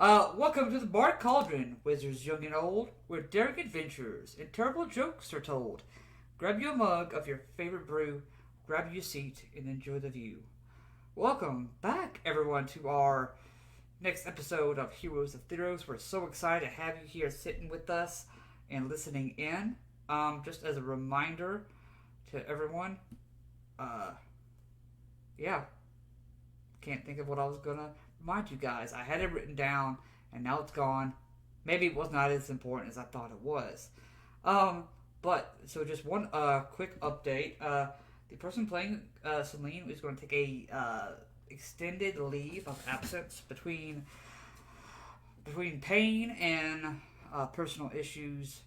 Welcome to the Bard Cauldron, wizards young and old, where daring adventures and terrible jokes are told. Grab you a mug of your favorite brew, grab you a seat, and enjoy the view. Welcome back, everyone, to our next episode of Heroes of Theros. We're so excited to have you here sitting with us and listening in. Just as a reminder to everyone, yeah, can't think of what I was gonna remind you guys. I had it written down, and now it's gone. Maybe it was not as important as I thought it was. But so just one quick update. The person playing Celine is going to take a extended leave of absence between pain and personal issues.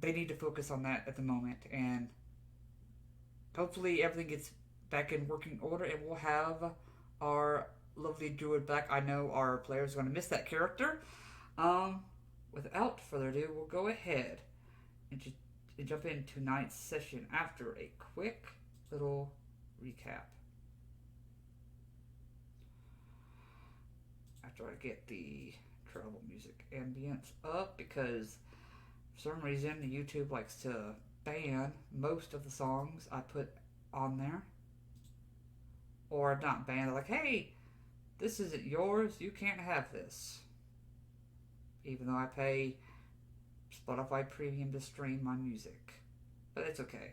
They need to focus on that at the moment, and hopefully everything gets back in working order, and we'll have our lovely druid back. I know our players are going to miss that character. Without further ado, we'll go ahead and jump into tonight's session after a quick little recap. After I get the travel music ambience up, because for some reason YouTube likes to ban most of the songs I put on there. Or not ban, they're like, hey, this isn't yours, you can't have this. Even though I pay Spotify Premium to stream my music. But it's okay.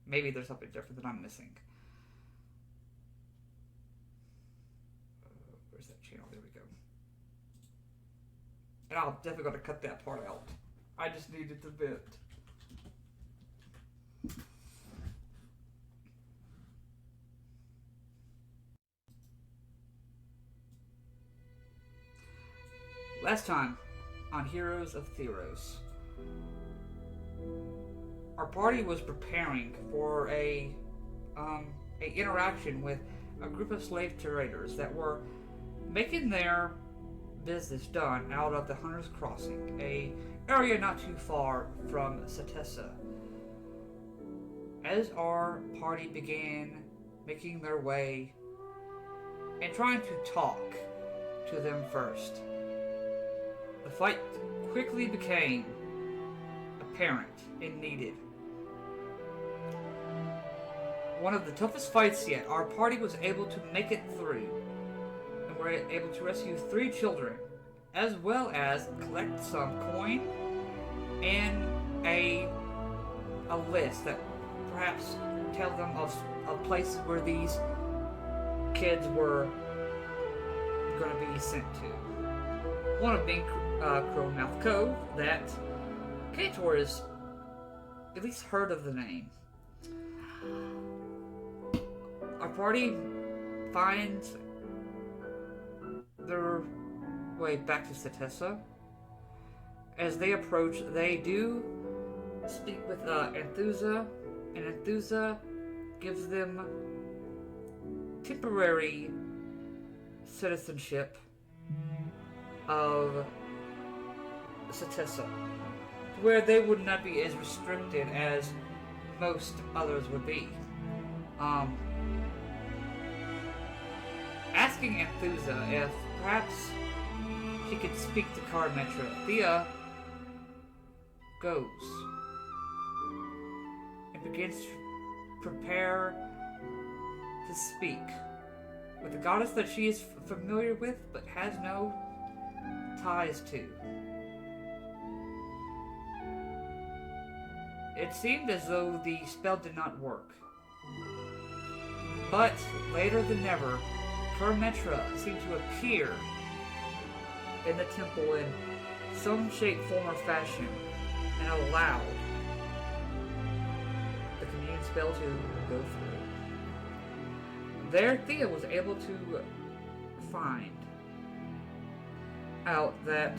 Maybe there's something different that I'm missing. Where's that channel? There we go. And I'm definitely going to cut that part out. I just needed to vent. Last time on Heroes of Theros, our party was preparing for a interaction with a group of slave traders that were making their business done out of the Hunter's Crossing, a area not too far from Setessa. As our party began making their way and trying to talk to them first, the fight quickly became apparent and needed. One of the toughest fights yet, our party was able to make it through, and were able to rescue 3 children, as well as collect some coin and a list that perhaps tell them of places where these kids were going to be sent to. One of being Karametra Cove, that Kator has at least heard of the name. Our party finds their way back to Setessa. As they approach, they do speak with Enthusa, and Enthusa gives them temporary citizenship of Setessa, where they would not be as restricted as most others would be. Asking Enthusa if perhaps she could speak to Karametra, Thea goes and begins to prepare to speak with a goddess that she is familiar with but has no ties to. It seemed as though the spell did not work. But later than ever, Karametra seemed to appear in the temple in some shape, form, or fashion, and allowed the communion spell to go through. There, Thea was able to find out that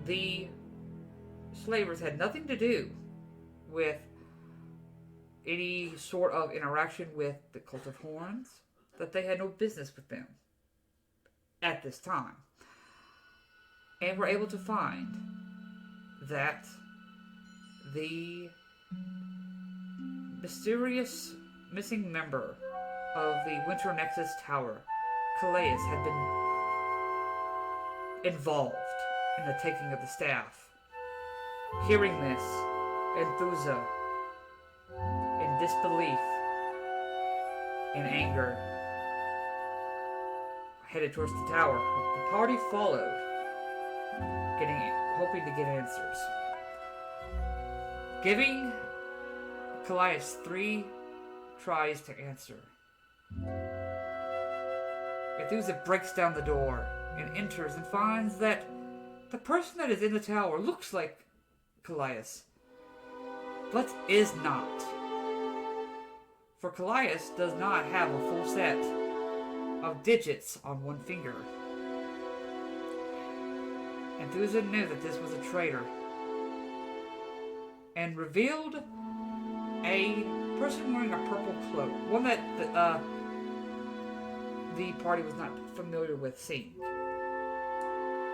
the slavers had nothing to do with any sort of interaction with the Cult of Horns, that they had no business with them at this time. And were able to find that the mysterious missing member of the Winter Nexus Tower, Calais, had been involved in the taking of the staff. Hearing this, Enthusa, in disbelief, in anger, headed towards the tower. The party followed, hoping to get answers. Giving Callias 3 tries to answer. Enthusa breaks down the door and enters and finds that the person that is in the tower looks like Callias, but is not. For Callias does not have a full set of digits on one finger. Enthusa knew that this was a traitor and revealed a person wearing a purple cloak, one that the party was not familiar with seeing.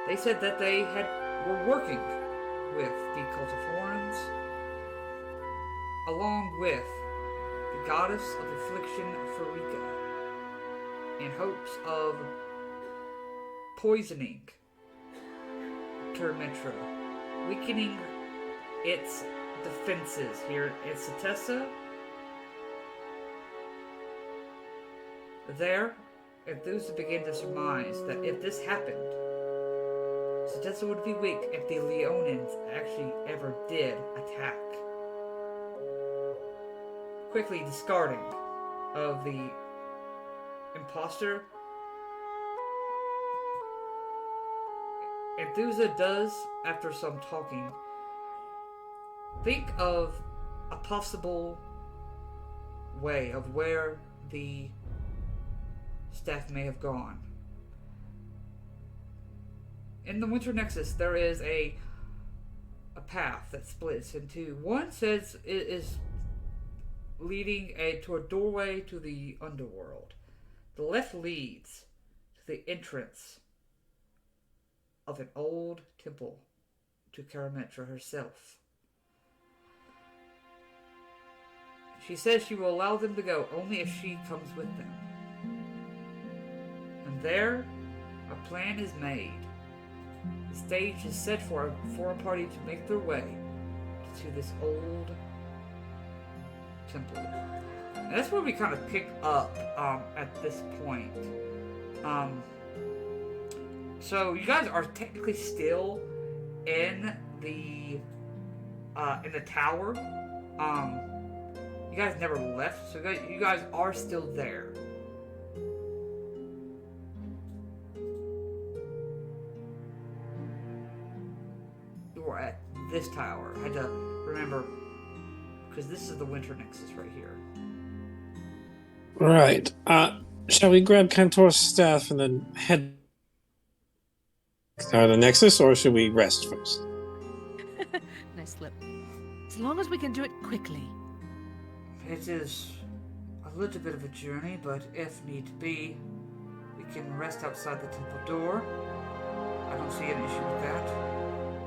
They said that they were working with the Cult of Horns, along with the goddess of affliction, Farika, in hopes of poisoning Karametra, weakening its defenses here in Setessa. There, Enthusa began to surmise that if this happened, Setessa would be weak if the Leonins actually ever did attack. Quickly discarding of the imposter, Enthusa does, after some talking, think of a possible way of where the staff may have gone. In the Winter Nexus, there is a path that splits in two. One says it is leading to a doorway to the underworld. The left leads to the entrance of an old temple to Karametra herself. She says she will allow them to go only if she comes with them. And there, a plan is made. The stage is set for a party to make their way to this old temple. And that's where we kind of pick up at this point. So you guys are technically still in the tower. You guys never left, so you guys are still there. You are at this tower. I had to remember, because this is the Winter Nexus right here. Right. Shall we grab Cantor's staff and then head to the Nexus, or should we rest first? Nice slip. As long as we can do it quickly. It is a little bit of a journey, but if need be, we can rest outside the temple door. I don't see an issue with that.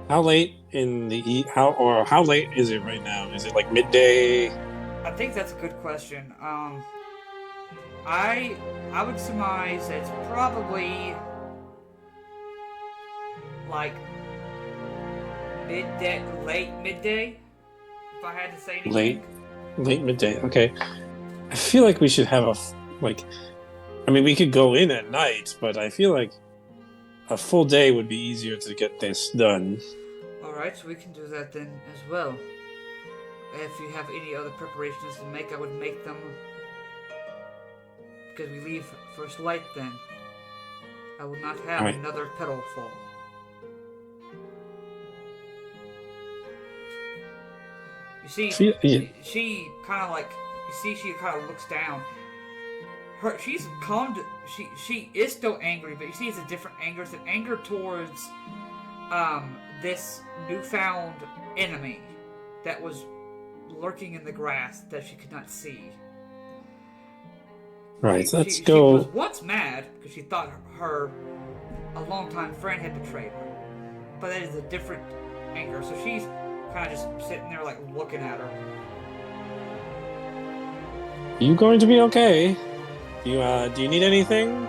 How late in the how late is it right now? Is it like midday? I think that's a good question. I would surmise that it's probably like midday, late midday. If I had to say anything. Late midday. Okay. I feel like we should have we could go in at night, but I feel like a full day would be easier to get this done. Alright, so we can do that then as well. If you have any other preparations to make, I would make them. Because we leave first light then. I will not have another petal fall. You see, she kind of like, she kind of looks down. She's calmed. She is still angry, but you see, it's a different anger. It's an anger towards this newfound enemy that was lurking in the grass that she could not see. Right, let's go. She was once mad because she thought a longtime friend had betrayed her, but that is a different anger. So she's kind of just sitting there, like looking at her. Are you going to be okay? Do you need anything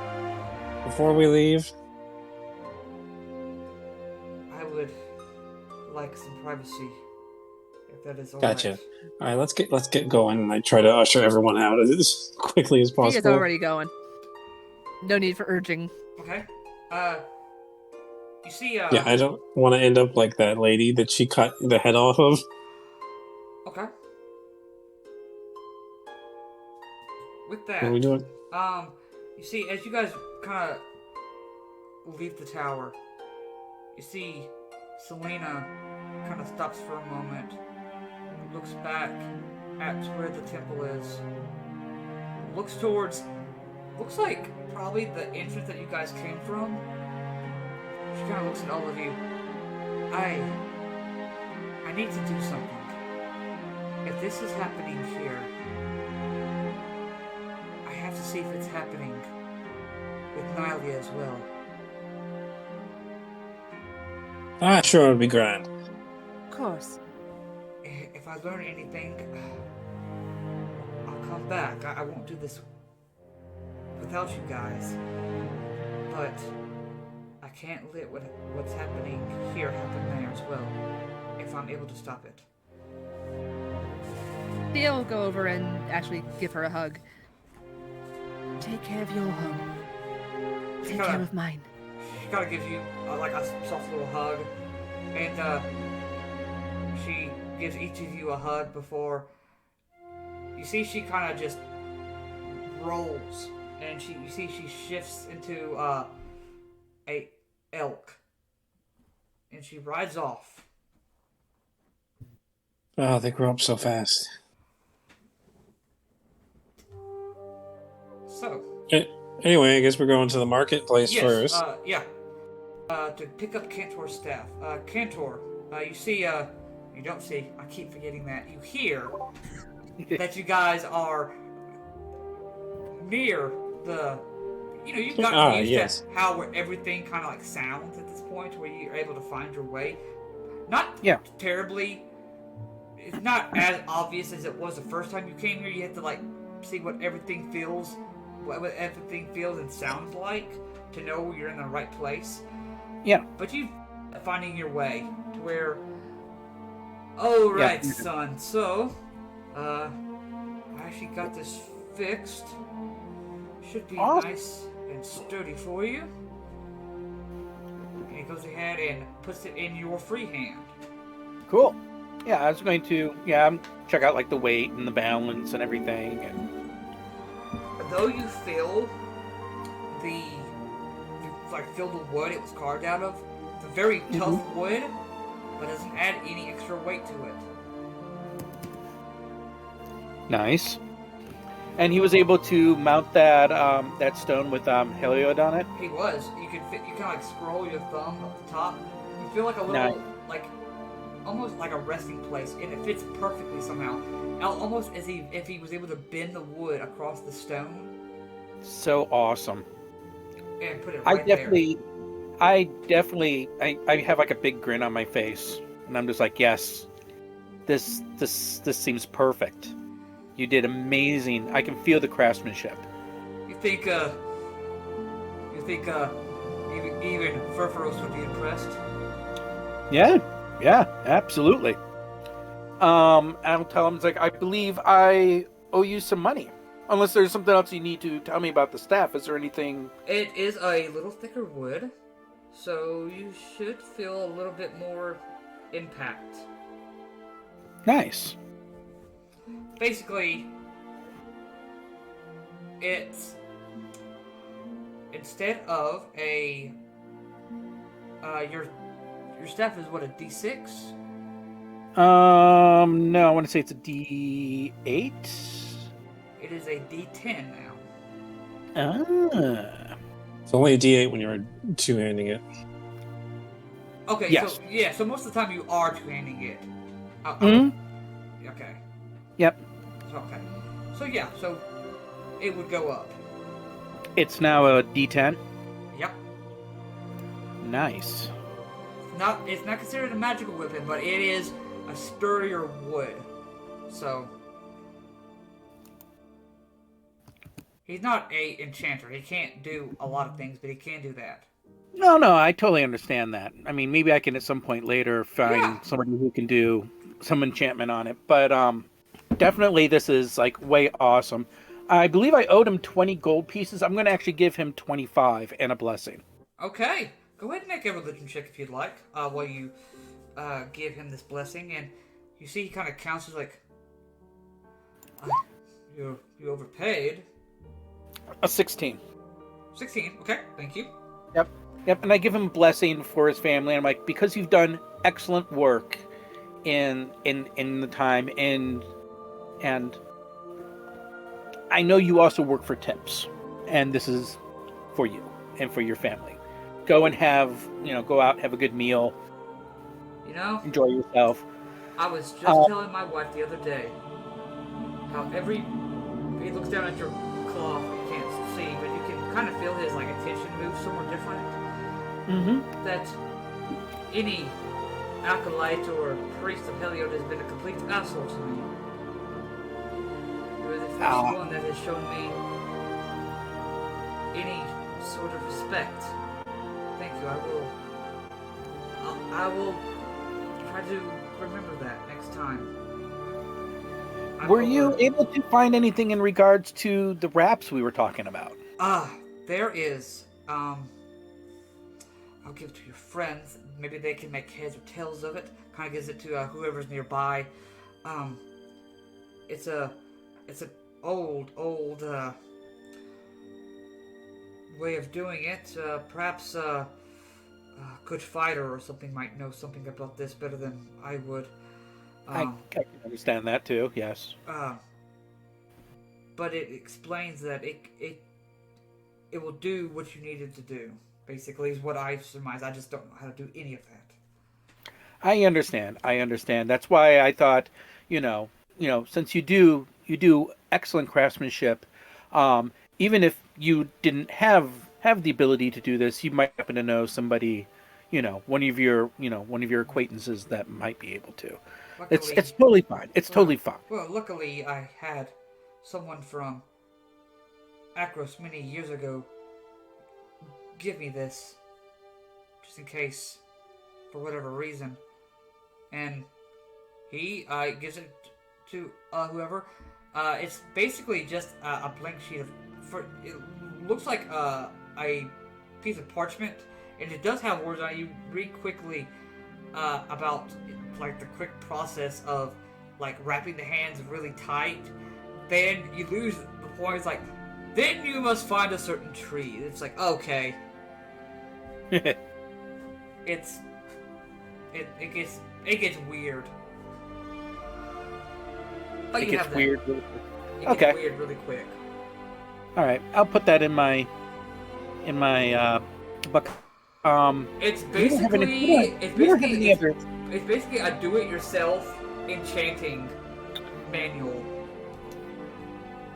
before we leave? like some privacy, if that is all Gotcha. right. All right, let's get going, and I try to usher everyone out as quickly as He is possible. already going. No need for urging. Okay. You see, Yeah, I don't want to end up like that lady that she cut the head off of. Okay. With What that, are we doing? you see, as you guys kind of leave the tower, you see Selena kind of stops for a moment, looks back at where the temple is, looks towards, looks like probably the entrance that you guys came from. She kind of looks at all of you. I need to do something. If this is happening here, I have to see if it's happening with Nylia as well. Ah, sure, it'd be grand. Of course. If I learn anything, I'll come back. I won't do this without you guys. But I can't let what's happening here happen there as well, if I'm able to stop it. Thea will go over and actually give her a hug. Take care of your home. Take care of mine. She kind of gives you like a soft little hug, and she gives each of you a hug before you see she kind of just rolls, and you see she shifts into a elk, and she rides off. Oh, they grow up so fast. So. Anyway, I guess we're going to the marketplace first. To pick up Cantor's staff. Cantor, you see, you don't see, I keep forgetting that. You hear that you guys are near the, you've gotten used to how everything kind of like sounds at this point, where you're able to find your way. Not terribly, it's not as obvious as it was the first time you came here. You have to like see what everything feels and sounds like to know you're in the right place. Yeah. But you finding your way to where. Son. So, I actually got this fixed. Should be nice and sturdy for you. And he goes ahead and puts it in your free hand. Cool. Yeah, I was going to check out like the weight and the balance and everything. And though you feel the wood it was carved out of, it's a very tough wood, but doesn't add any extra weight to it. Nice. And he was able to mount that that stone with Heliod on it. He was. You can like scroll your thumb up the top. You feel like a little almost like a resting place, and it fits perfectly somehow. Almost as if he was able to bend the wood across the stone. So awesome. And put it I right there. I have like a big grin on my face, and I'm just like, yes, this seems perfect. You did amazing. I can feel the craftsmanship. You think even Furfuros would be impressed? Yeah, absolutely. I'll tell him, it's like, I believe I owe you some money. Unless there's something else you need to tell me about the staff. Is there anything? It is a little thicker wood, so you should feel a little bit more impact. Nice. Basically, it's instead of a your staff is what, a D6? No, I want to say it's a D8. It is a D10 now. Ah. It's only a D8 when you're two-handing it. Okay, yes. So most of the time you are two-handing it. Okay. Yep. Okay. So it would go up. It's now a D10? Yep. Nice. It's not considered a magical weapon, but it is a sturdier wood. So he's not a enchanter. He can't do a lot of things, but he can do that. No, no, I totally understand that. I mean, maybe I can at some point later find Yeah. somebody who can do some enchantment on it. But definitely this is like way awesome. I believe I owed him 20 gold pieces. I'm going to actually give him 25 and a blessing. Okay. Go ahead and make a religion check if you'd like. While you give him this blessing, and you see he kind of counts as like, uh, you overpaid. A 16. 16. Okay. Thank you. Yep. Yep. And I give him a blessing for his family. And I'm like, because you've done excellent work in the time, and I know you also work for tips, and this is for you and for your family. Go and go out, have a good meal, You know, enjoy yourself. I was just telling my wife the other day how he looks down at your cloth, you can't see, but you can kind of feel his like attention move somewhere different. Mm-hmm. That any acolyte or priest of Heliod has been a complete asshole to me. You are the first one that has shown me any sort of respect. Thank you. I will try to remember that next time. Were you able to find anything in regards to the wraps we were talking about? There is. I'll give it to your friends. Maybe they can make heads or tails of it. Kind of gives it to whoever's nearby. It's an old way of doing it. Perhaps a good fighter or something might know something about this better than I would. I can understand that too. Yes. But it explains that it will do what you needed to do. Basically, is what I surmise. I just don't know how to do any of that. I understand. That's why I thought, since you do excellent craftsmanship, even if you didn't have the ability to do this, you might happen to know somebody, one of your acquaintances that might be able to. Luckily, It's totally fine. It's totally fine. Well, luckily, I had someone from Akros many years ago give me this, just in case, for whatever reason, and he gives it to whoever. It's basically just a blank sheet of. It looks like a piece of parchment, and it does have words on it. You read quickly about like the quick process of like wrapping the hands really tight. Then you lose the point. It's like, then you must find a certain tree. It's like, okay. It gets weird. But it you gets have that. weird. It Okay. gets weird really quick. All right, I'll put that in my book. It's we don't have any- we don't have any other- it's basically a do-it-yourself enchanting manual.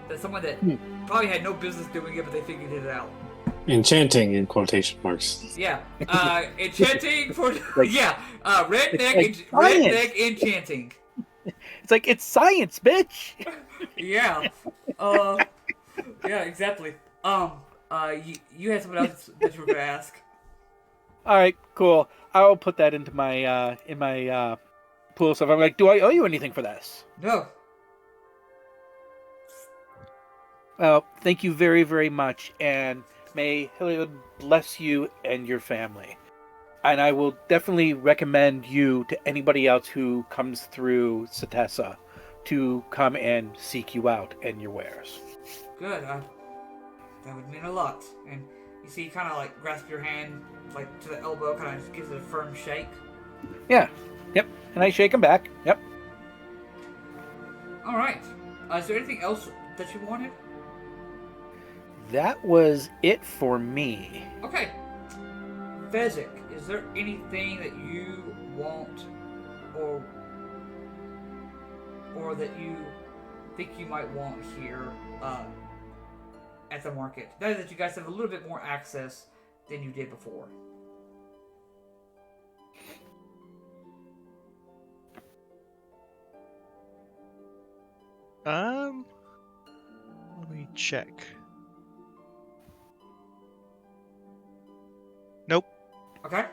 That someone that probably had no business doing it, but they figured it out. Enchanting in quotation marks. Yeah, enchanting for Like- redneck like redneck enchanting. It's like it's science, bitch. Yeah, yeah, exactly. You had something else that you were gonna ask. All right, cool. I'll put that into my pool stuff. I'm like, do I owe you anything for this? No. Well, thank you very, very much, and may Heliod bless you and your family. And I will definitely recommend you to anybody else who comes through Satessa to come and seek you out and your wares. Good. That would mean a lot. And you see, he kind of like grasp your hand like to the elbow, kind of gives it a firm shake. Yeah. Yep. And I shake him back. Yep. All right. Is there anything else that you wanted? That was it for me. Okay. Fezzik, is there anything that you want or that you think you might want here at the market? Now that you guys have a little bit more access than you did before. Let me check. Nope. Okay.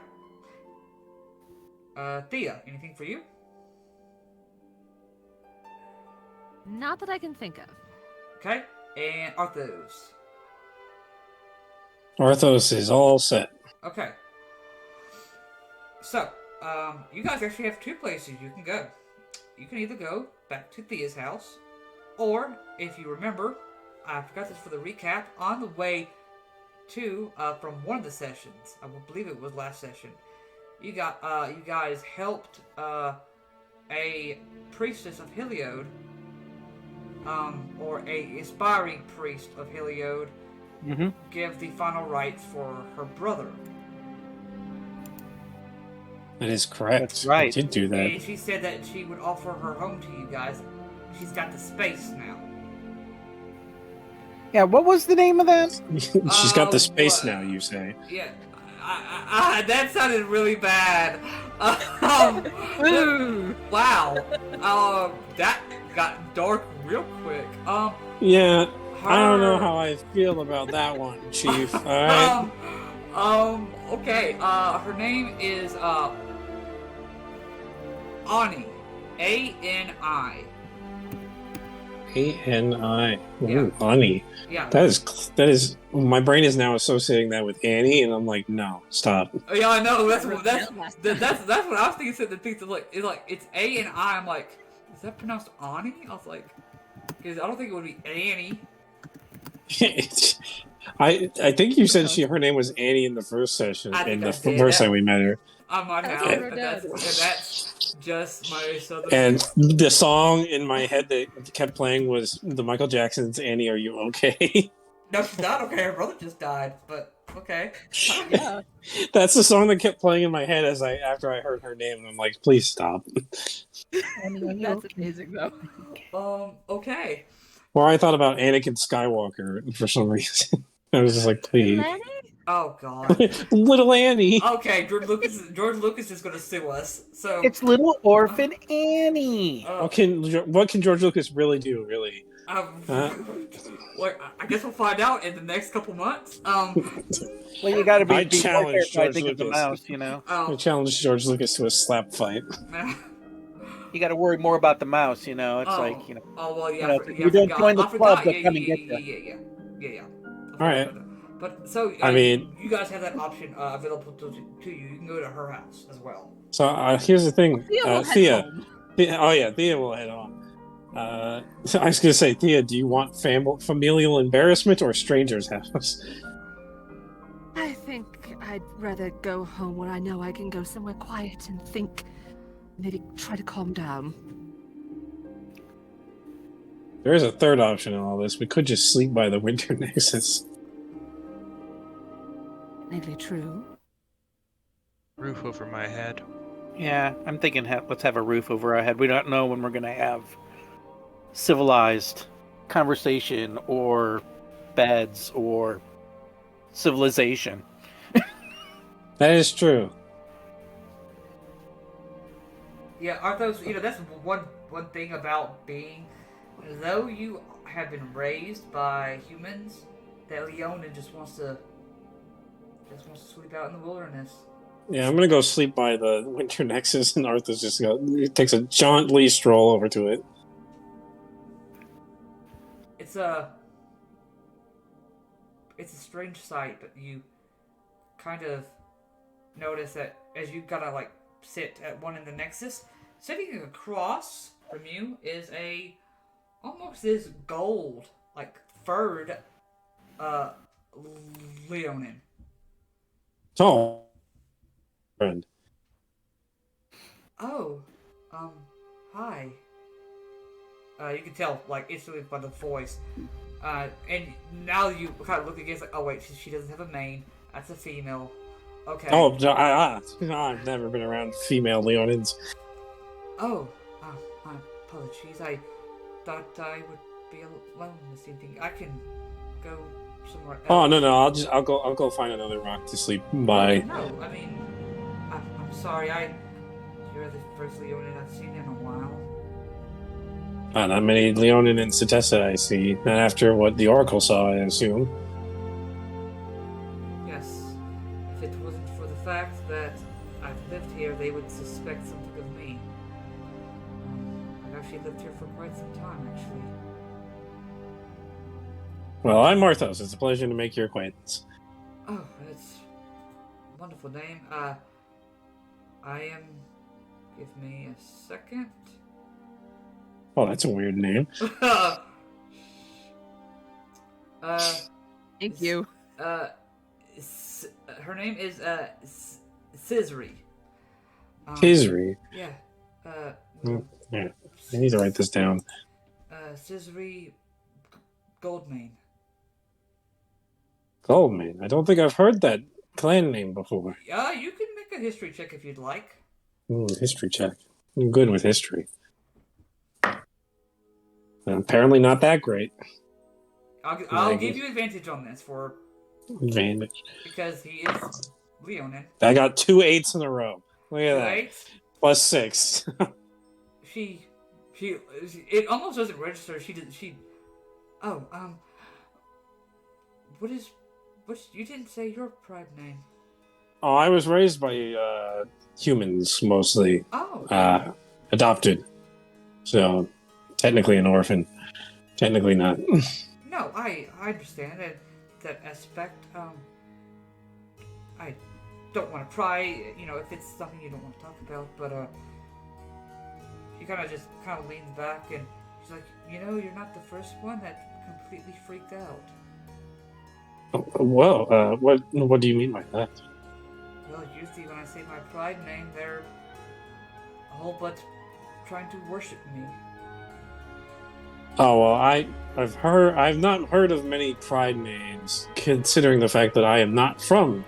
Thea, anything for you? Not that I can think of. Okay. And Arthos. Arthos is all set. Okay. So, you guys actually have two places you can go. You can either go back to Thea's house, or, if you remember, I forgot this for the recap, on the way to, from one of the sessions, I believe it was last session, you guys helped, a priestess of Heliod, or a aspiring priest of Heliod, give the final rites for her brother. That is correct. That's right. I did do that. And she said that she would offer her home to you guys. She's got the space now. Yeah, what was the name of that? She's got the space what? now, you say. Yeah, that sounded really bad. Wow. That got dark real quick. Yeah, I don't know how I feel about that one, Chief. Alright? Okay, her name is, Ani. A-N-I. A-N-I. Yeah. Ooh, Ani. Yeah. That is. My brain is now associating that with Annie, and I'm like, no, stop. Yeah, I know. That's what I was thinking. Said the pizza it's A and I. I'm like, is that pronounced Ani? I was like, because I don't think it would be Annie. I think you said her name was Annie in the first session, in the first time we met her. I might have, That's but that's just my southern. And the song in my head that kept playing was the Michael Jackson's "Annie, Are You Okay?" No, she's not okay. Her brother just died, but okay. Yeah. That's the song that kept playing in my head after I heard her name, and I'm like, please stop. That's amazing, though. Okay. Or I thought about Anakin Skywalker for some reason. I was just like, please. Oh God. Little Annie. Okay, George Lucas is gonna sue us. So It's little orphan Annie. What can George Lucas really do? Really? Well, I guess we'll find out in the next couple months. Well, you got to be I more challenge careful, I George think, of the Lucas. mouse. You know, I challenged George Lucas to a slap fight. you got to worry more about the mouse. You know, it's like Oh well, yeah. you don't join the club, they'll come and get you. Yeah. All right. But so I mean, you guys have that option available to you. You can go to her house as well. So here's the thing, Thea. Thea will head on. So I was gonna say, Thea, do you want familial embarrassment or stranger's house? I think I'd rather go home where I know I can go somewhere quiet and think. Maybe try to calm down. There is a third option in all this. We could just sleep by the Winter Nexus. Maybe true. Roof over my head. Yeah, I'm thinking let's have a roof over our head. We don't know when we're gonna have civilized conversation or beds or civilization. That is true. Yeah, Arthos, that's one thing about being, though you have been raised by humans, that Leonin just wants to sleep out in the wilderness. Yeah, I'm gonna go sleep by the Winter Nexus, and Arthur's just takes a jauntly stroll over to it. It's a strange sight, but you kind of notice that as you gotta sit at one in the Nexus, sitting across from you is almost this gold, furred, Leonin. Oh, friend. Oh, hi. You can tell, instantly by the voice. And now you kind of look against, oh wait, she doesn't have a mane. That's a female. Okay. Oh, I've never been around female Leonins. Oh, my apologies. I thought I would be alone this evening. I can go somewhere else. Oh no, I'll go find another rock to sleep by. No, I mean, I'm sorry. You're the first Leonin I've seen in a while. Not many Leonin and Setessa I see. Not after what the Oracle saw, I assume. Yes. If it wasn't for the fact that I've lived here, they would suspect something of me. I've actually lived here for quite some time, actually. Well, I'm Marthos. It's a pleasure to make your acquaintance. Oh, that's a wonderful name. I am... Give me a second. Oh, that's a weird name. Thank you. Her name is Scissory. Kisri. Yeah. Yeah, I need to write this down. Scissory Goldmane. Goldman. I don't think I've heard that clan name before. You can make a history check if you'd like. History check. I'm good with history. Apparently not that great. I'll give you advantage on this for Advantage. because he is Leonin. I got 2 8s in a row. Look at that. Right? Plus 6. She it almost doesn't register. What you didn't say your pride name. Oh, I was raised by humans mostly. Oh. Adopted. So technically an orphan. Technically not. No, I understand that aspect. I don't want to pry, if it's something you don't want to talk about, but she kind of leans back and she's like, you're not the first one that completely freaked out. Well, what do you mean by that? Well, usually when I say my pride name, they're all but trying to worship me. Oh well, I've not heard of many pride names, considering the fact that I am not from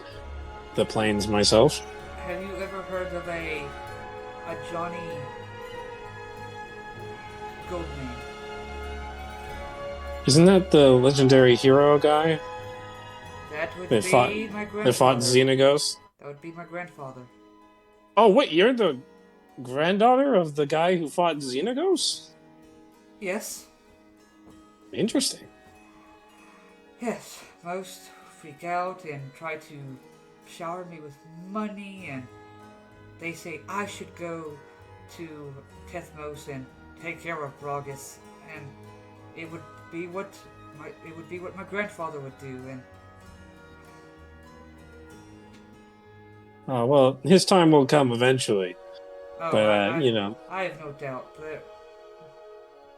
the plains myself. Have you ever heard of a Johnny Goldman? Isn't that the legendary hero guy That would that be fought my grandfather. that fought Xenagos? That would be my grandfather. Oh wait, you're the granddaughter of the guy who fought Xenagos? Yes. Interesting. Yes. Most freak out and try to shower me with money, and they say I should go to Tethmos and take care of Bragus, and it would be what my grandfather would do, and Oh well, his time will come eventually. oh, But I have no doubt. But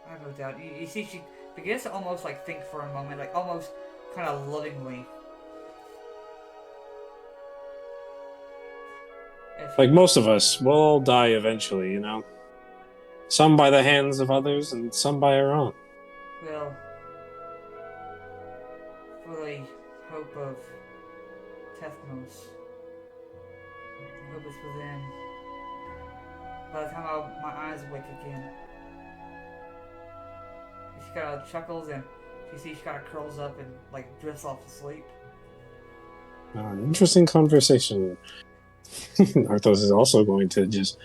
I have no doubt. You see, she begins to almost think for a moment, almost kind of lovingly. like most of us, we'll all die eventually, Some by the hands of others, and some by our own. Well, for the hope of Tethmos, hope is within. By the time my eyes awake again, she kind of chuckles and she kind of curls up and drifts off to sleep. Interesting conversation. Arthos is also going to just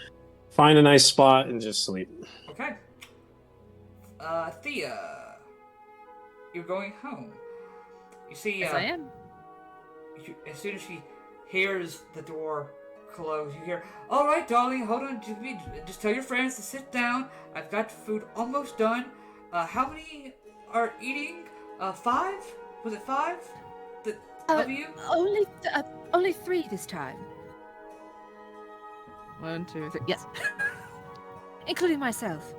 find a nice spot and just sleep. Okay. Thea, you're going home. You see, Yes, I am. As soon as she hears the door close, you hear, "All right, darling, hold on. Just tell your friends to sit down. I've got food almost done. How many are eating? 5? Was it 5? Of you? Only 3 this time. 1, 2, 3. Yes. Including myself.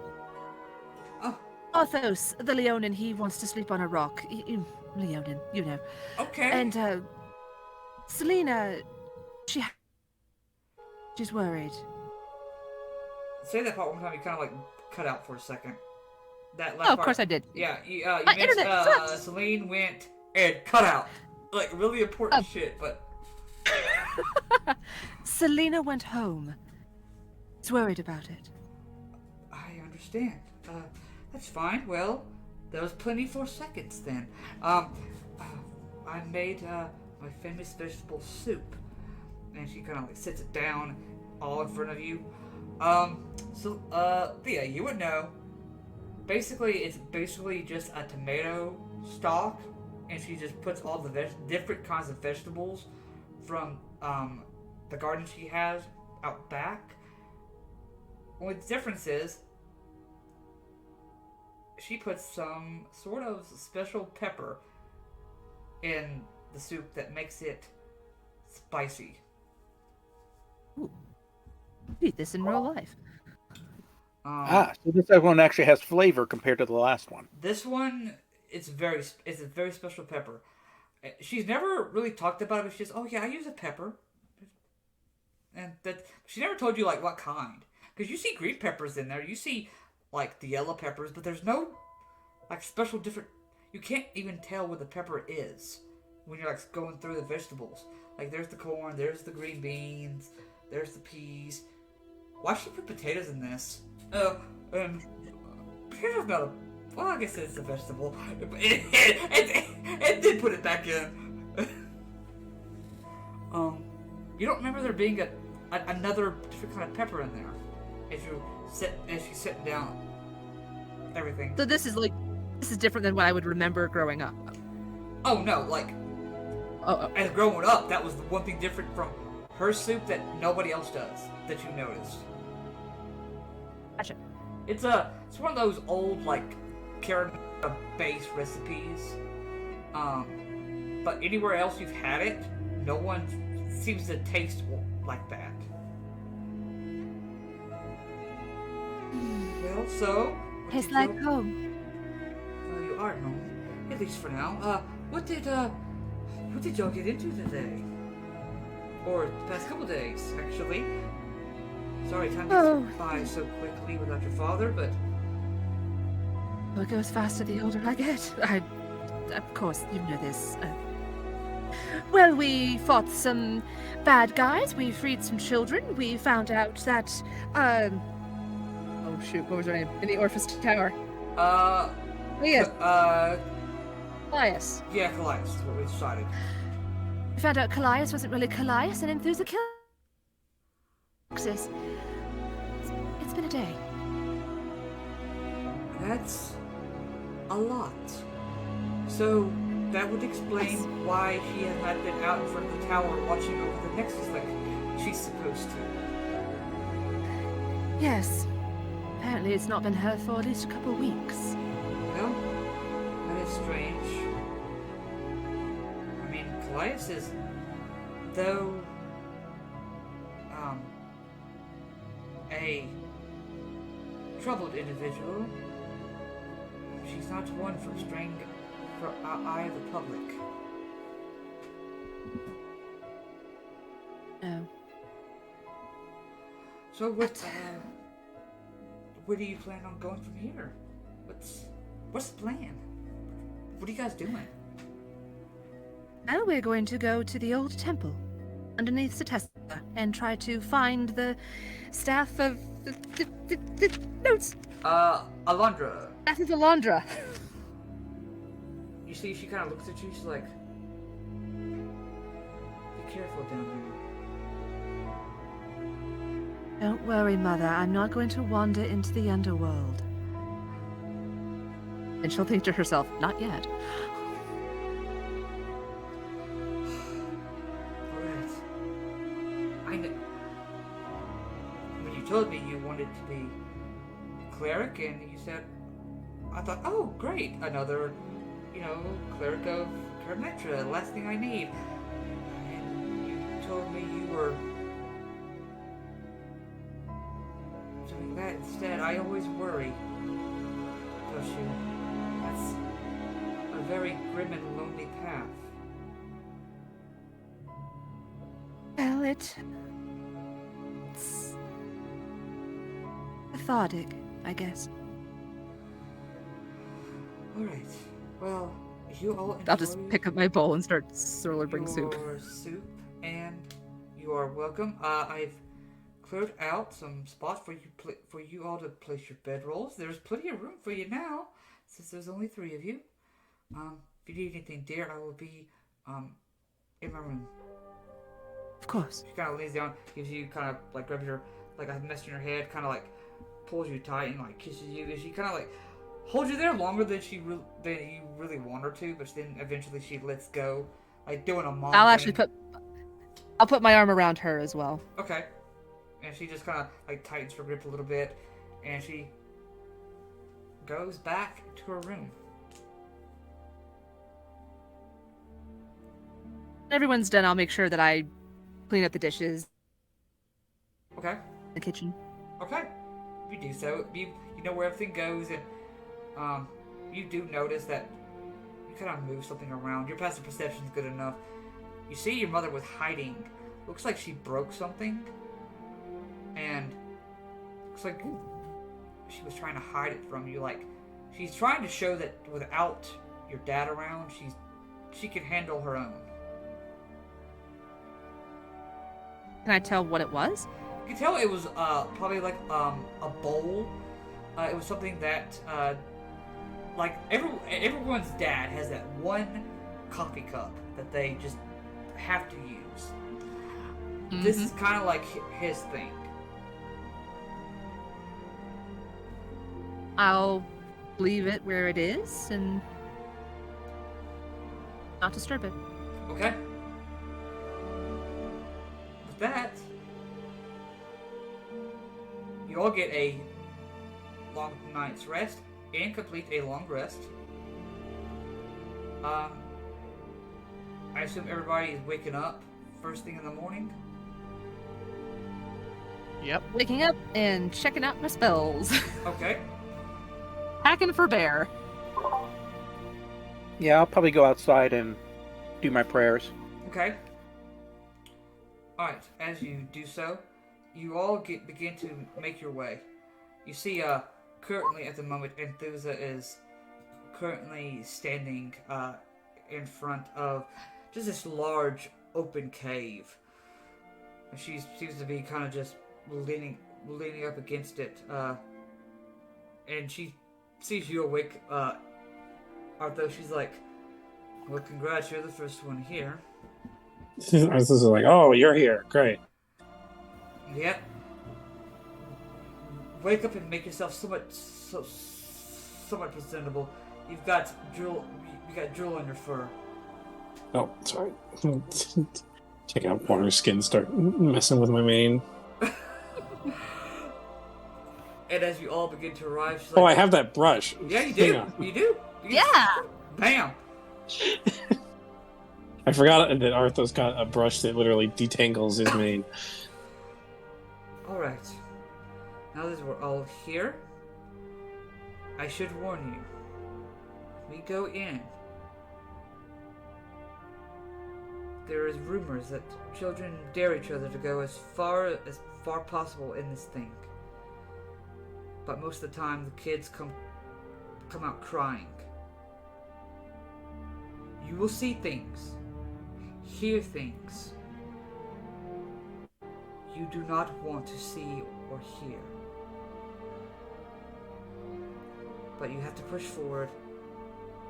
Oh. Arthos, the Leonin, he wants to sleep on a rock. Leonin, Okay. And, Selena, she's worried. Say that part one more time. You kind of cut out for a second. That last Oh, of part. course I did. Yeah, you My missed, internet sucks. Celine went and cut out. Really important shit, but... Selena went home. She's worried about it. I understand. That's fine. Well, there was plenty for seconds then. I made my famous vegetable soup, and she kind of sits it down all in front of you. Thea, you would know. Basically, it's just a tomato stock, and she just puts all the different kinds of vegetables from the garden she has out back. Only the difference is she puts some sort of special pepper in the soup that makes it spicy. Ooh. Eat this in real life. So this one actually has flavor compared to the last one. This one, it's a very special pepper. She's never really talked about it, but she's, oh yeah, I use a pepper. And that she never told you, like, what kind. Because you see green peppers in there, you see, like, the yellow peppers, but there's no, like, special different, you can't even tell what the pepper is when you're, like, going through the vegetables. Like, there's the corn, there's the green beans, there's the peas. Why should she put potatoes in this? Potatoes not a, well, I guess it's a vegetable. It did put it back in. You don't remember there being another different kind of pepper in there as she's sitting down. Everything. So this is different than what I would remember growing up. Oh no, like Oh. as growing up, that was the one thing different from her soup that nobody else does that you noticed. Gotcha. It's one of those old like Karametra based recipes. But anywhere else you've had it, no one seems to taste like that. Well, so Tastes like home. Well, you are home, at least for now. What did y'all get into today? Or the past couple days, actually. Sorry, time gets by so quickly without your father, but Well, it goes faster the older I get. Of course, you know this. Well, we fought some bad guys. We freed some children. We found out that, oh shoot, what was her name? In the Orpheus Tower. Yes. Callias. Yeah, Callias is what we decided. We found out Callias wasn't really Callias and enthused a kill. It's been a day. That's a lot. So that would explain why she had been out in front of the tower watching over the Nexus like she's supposed to. Yes. Apparently it's not been her for at least a couple of weeks. Well, that is strange. I mean, Callias is, though, a troubled individual, she's not one for straying from eye of the public. No. So what, where do you plan on going from here? What's the plan? What are you guys doing? Well, we're going to go to the old temple underneath Setesta and try to find the staff of the notes. Alondra. Staff of Alondra. You see, she kind of looks at you. She's like, "Be careful down there." Don't worry, Mother. I'm not going to wander into the underworld. And she'll think to herself, not yet. Alright. I know. When you told me you wanted to be a cleric, and you said, I thought, oh, great, another, cleric of Karametra, the last thing I need. And you told me you were doing that instead. I always worry, don't you? That's a very grim and lonely path. Well, it's cathartic, I guess. Alright, well, you all enjoy I'll just pick up my bowl and start slurping soup. your soup, and you are welcome. I've cleared out some spots for you all to place your bedrolls. There's plenty of room for you now, since there's only 3 of you. If you need anything, dear, I will be in my room. Of course. She kind of leans down, gives you kind of like grabs your like a mess in your head, kind of like pulls you tight and like kisses you, and she kind of like holds you there longer than than you really want her to, but then eventually she lets go, like doing a mom. I'll thing. actually put I'll put my arm around her as well. Okay. And she just kind of like tightens her grip a little bit, and she goes back to her room. When everyone's done, I'll make sure that I clean up the dishes Okay. in the kitchen. Okay. You do so. You know where everything goes, and you do notice that you kind of move something around. Your passive perception is good enough. You see your mother was hiding. Looks like she broke something, and looks like she was trying to hide it from you. Like she's trying to show that without your dad around, she can handle her own. Can I tell what it was? You can tell it was probably like a bowl. It was something that like everyone's dad has that one coffee cup that they just have to use. This is kind of like his thing. I'll leave it where it is and not disturb it. Okay. With that, you all get a long night's rest and complete a long rest. I assume everybody is waking up first thing in the morning. Yep. Waking up and checking out my spells. Okay. Packing for bear. Yeah, I'll probably go outside and do my prayers. Okay. Alright, as you do so, you all begin to make your way. You see, currently at the moment, Enthusa is currently standing in front of just this large open cave. She seems to be kind of just leaning up against it, and she sees you awake, although she's like, well, congrats, you're the first one here. I was just like, oh, you're here. Great. Yep. Wake up and make yourself somewhat presentable. You've got drool on your fur. Oh, sorry. Take out water skin, start messing with my mane. And as you all begin to arrive, she's like, Oh, I have that brush. yeah, you do. You do. Yeah. Bam. I forgot that Arthur's got a brush that literally detangles his mane. All right. Now that we're all here, I should warn you. We go in. There is rumors that children dare each other to go as far possible in this thing. But most of the time, the kids come out crying. You will see things, hear things you do not want to see or hear. But you have to push forward.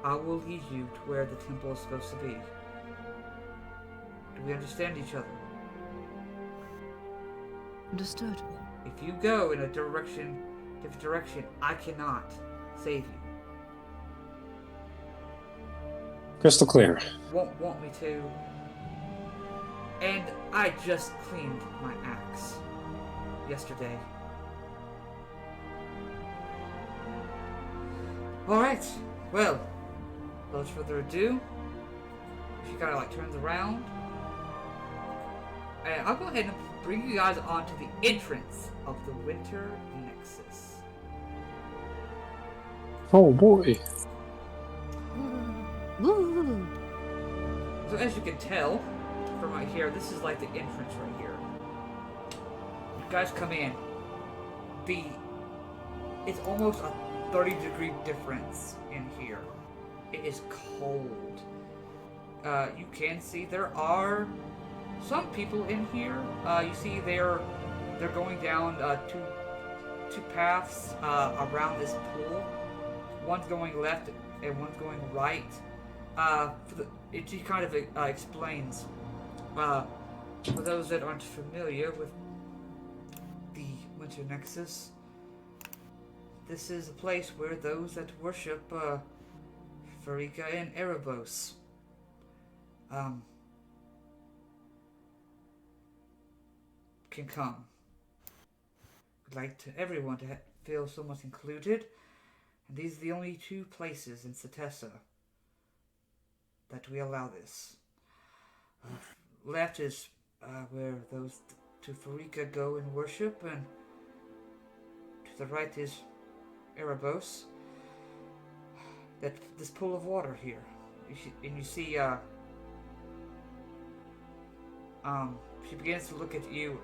I will lead you to where the temple is supposed to be. Do we understand each other? Understood. If you go in a different direction, I cannot save you. Crystal clear. Won't want me to. And I just cleaned my axe yesterday. Alright, well, without further ado, she kind of like turns around. And I'll go ahead and bring you guys on to the entrance of the Winter Nexus. Oh boy. Woo. So as you can tell from right here, this is like the entrance right here. You guys come in. It's almost a 30-degree difference in here. It is cold. You can see there are some people in here. You see they're going down two paths around this pool. One's going left and one's going right. It kind of explains, for those that aren't familiar with the Winter Nexus, this is a place where those that worship Farika and Erebos can come. We'd like everyone to feel so much included, and these are the only 2 places in Setessa that we allow this. Left is where those to Farika go and worship, and to the right is Erebos. This pool of water here, and you see, she begins to look at you.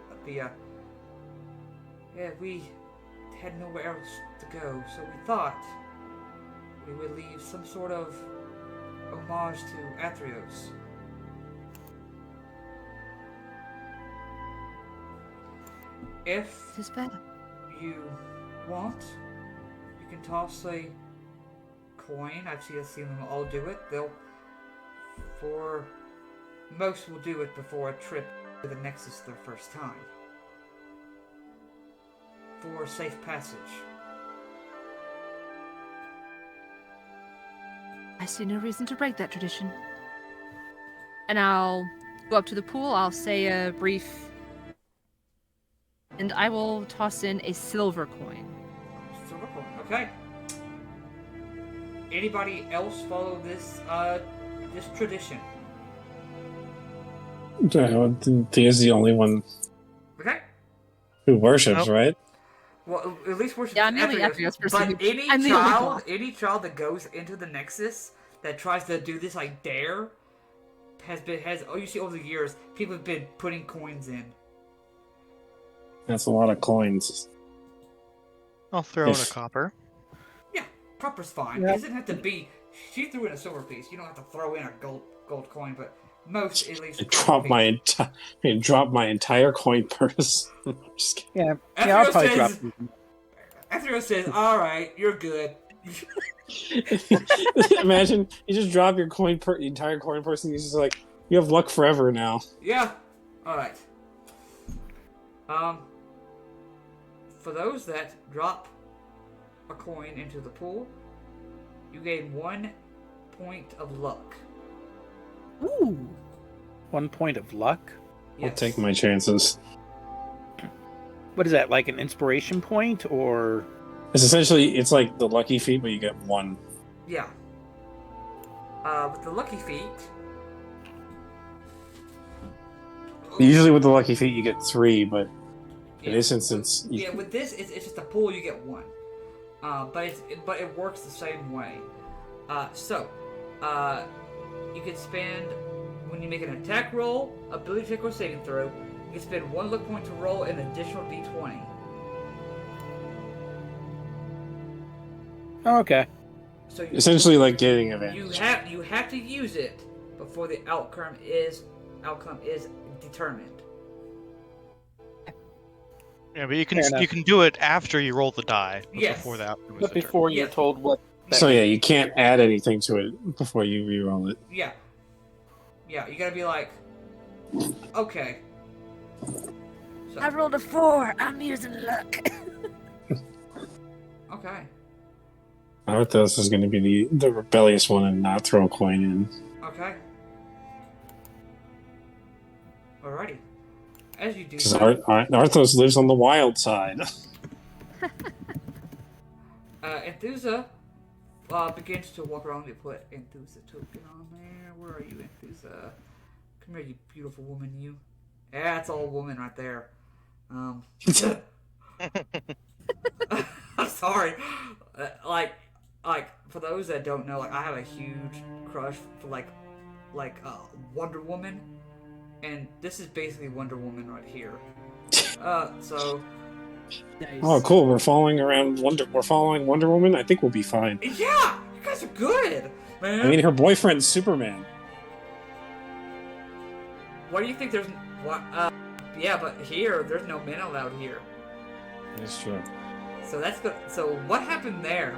We had nowhere else to go, so we thought we would leave some sort of homage to Theros. If It is better. you want, you can toss a coin. I've seen them all do it. Most will do it before a trip to the Nexus their first time. For safe passage. I see no reason to break that tradition. And I'll go up to the pool, I'll say a brief... And I will toss in a silver coin. Silver coin, okay. Anybody else follow this tradition? Thea's the only one Okay. who worships, Nope. right? Well, at least we're Yeah, I'm the only Athreos person. But any I'm the only one. any child that goes into the Nexus that tries to do this like dare you see over the years people have been putting coins in. That's a lot of coins. I'll throw in a If- copper. Yeah, copper's fine. Yep. It doesn't have to be. She threw in a silver piece. You don't have to throw in a gold coin, but most at least. I dropped my entire coin purse. I'm just kidding. Yeah, Athreos I'll probably drop. says, Athreos says, "All right, you're good." Imagine you just drop your entire coin purse, and you're just like, you have luck forever now. Yeah. All right. For those that drop a coin into the pool, you gain 1 point of luck. Ooh. 1 point of luck. I'll Yes. take my chances. What is that, like an inspiration point, or? It's like the lucky feat, but you get 1. Yeah. With the lucky feat. Usually with the lucky feat, you get 3, but in Yeah, this instance, Yeah, with this, it's just a pool. You get 1. But it works the same way. You can spend when you make an attack roll, ability check, or saving throw. You can spend 1 luck point to roll an additional d20. Oh, okay. So essentially like getting advantage. you have to use it before the outcome is determined. Yeah, but Fair enough. you can do it after you roll the die, but Yes. before the outcome is But determined. before you're Yeah. told what. So yeah, you can't add anything to it before you reroll it. Yeah. Yeah, you gotta be like, okay. So, I rolled a 4. I'm using luck. okay. Arthos is going to be the rebellious one and not throw a coin in. Okay. Alrighty. As you do Because that, Arthos lives on the wild side. Enthusa begins to walk around. We put Enthusa token on there. Where are you, Enthusa? Come here, you beautiful woman, you. Yeah, that's all woman right there. I'm sorry. For those that don't know, I have a huge crush for Wonder Woman, and this is basically Wonder Woman right here. So Nice. Oh, cool! We're following Wonder Woman. I think we'll be fine. yeah, you guys are good, man. I mean, her boyfriend's Superman. What do you think? Yeah, but here there's no men allowed here. That's true. So that's good. So what happened there?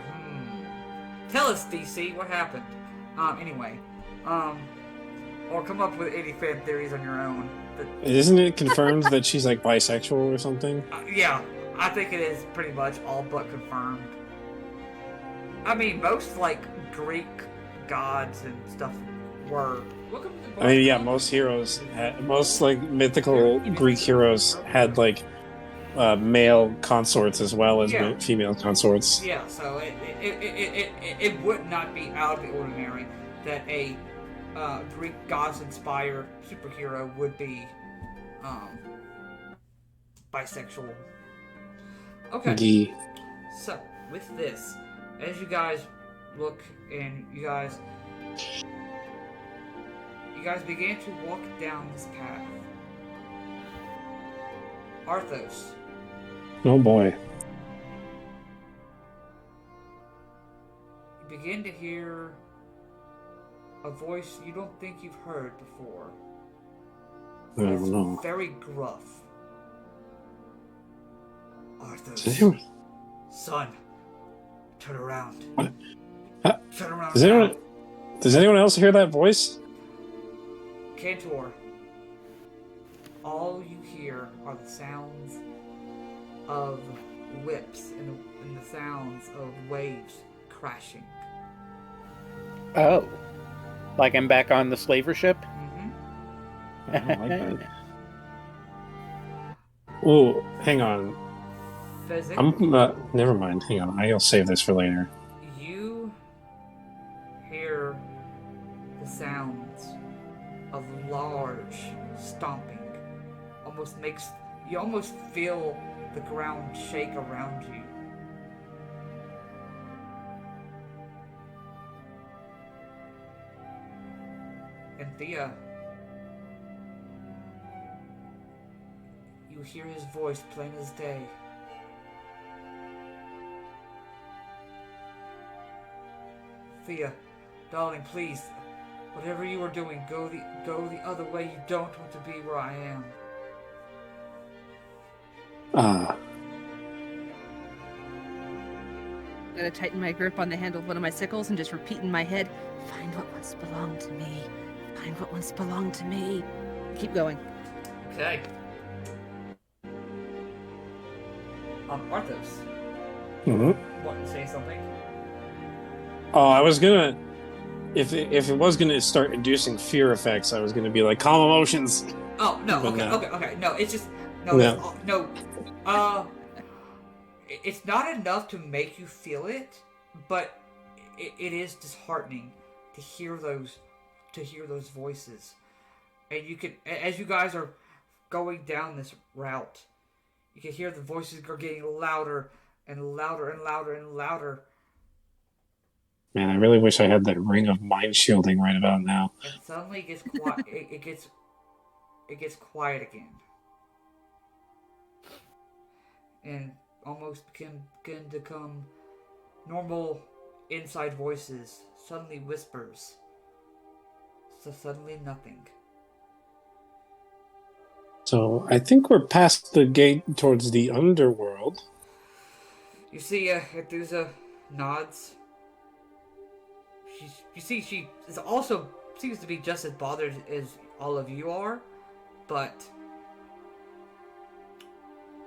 Tell us, DC, what happened? Anyway, or come up with 80 fan theories on your own. Isn't it confirmed that she's like bisexual or something? Yeah, I think it is pretty much all but confirmed. I mean, most Greek gods and stuff were. Welcome to the I mean, yeah, Bar. most heroes, most like mythical Greek heroes had like male consorts as well as Yeah. female consorts. Yeah, so it would not be out of the ordinary that a Greek gods-inspired superhero would be um, bisexual. Okay, Gee. so with this, as you guys look and you guys began to walk down this path. Arthos, Oh boy. you begin to hear a voice you don't think you've heard before. I don't know. Very gruff. Does Arthos, anyone, son, turn around. Huh? Turn around does now. anyone, does anyone else hear that voice? Cantor, all you hear are the sounds of whips and the sounds of waves crashing. Oh. Like I'm back on the slaver ship? Mm-hmm. I don't like that. Oh, hang on. Fezzik, I'm never mind. Hang on. I'll save this for later. you hear the sounds of large stomping. You almost feel the ground shake around you. And Thea, you hear his voice plain as day. Thea, darling, please, whatever you are doing, go the other way. You don't want to be where I am. Ah, I'm gonna tighten my grip on the handle of one of my sickles and just repeat in my head, find what once belonged to me. Find what once belonged to me. Keep going. Okay. Arthos, want to say something? Oh, I was gonna. If it was gonna start inducing fear effects, I was gonna be like, calm emotions. Oh no. But Okay. no. Okay. No, it's just no. No. No. It's not enough to make you feel it, but it is disheartening to hear those voices, and you can, as you guys are going down this route, you can hear the voices are getting louder and louder and louder and louder, Man, I really wish I had that ring of mind shielding right about now. and suddenly it gets quiet. It gets quiet again, and almost begin to come normal inside voices. Suddenly whispers. So suddenly nothing. So I think we're past the gate towards the underworld. You see, Ethusa nods. She is also seems to be just as bothered as all of you are, but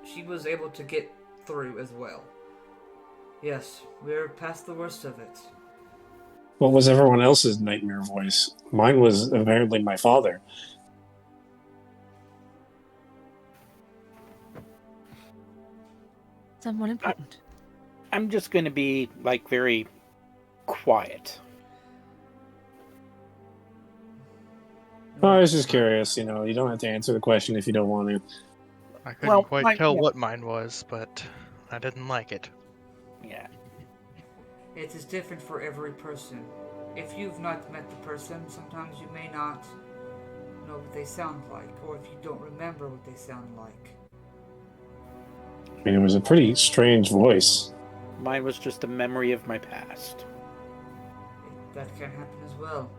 she was able to get through as well. Yes, we're past the worst of it. What was everyone else's nightmare voice? Mine was apparently my father. Someone important. I'm just going to be, like, very quiet. Oh, I was just curious. You know, you don't have to answer the question if you don't want to. I couldn't Well, quite tell what mine was, but I didn't like it. Yeah. It is different for every person. If you've not met the person, sometimes you may not know what they sound like, or if you don't remember what they sound like. I mean, it was a pretty strange voice. Mine was just a memory of my past. That can happen as well.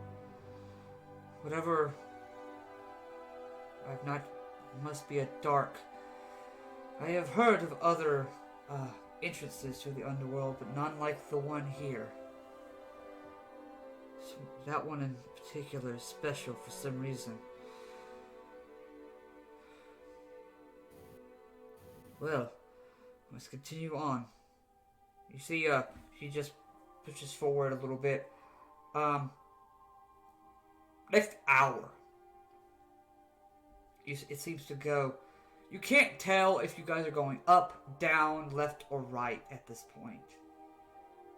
Whatever I've not must be a dark. I have heard of other entrances to the underworld, but none like the one here. So that one in particular is special for some reason. Well, let's continue on. You see, she just pushes forward a little bit. next hour, it seems to go. You can't tell if you guys are going up, down, left, or right at this point.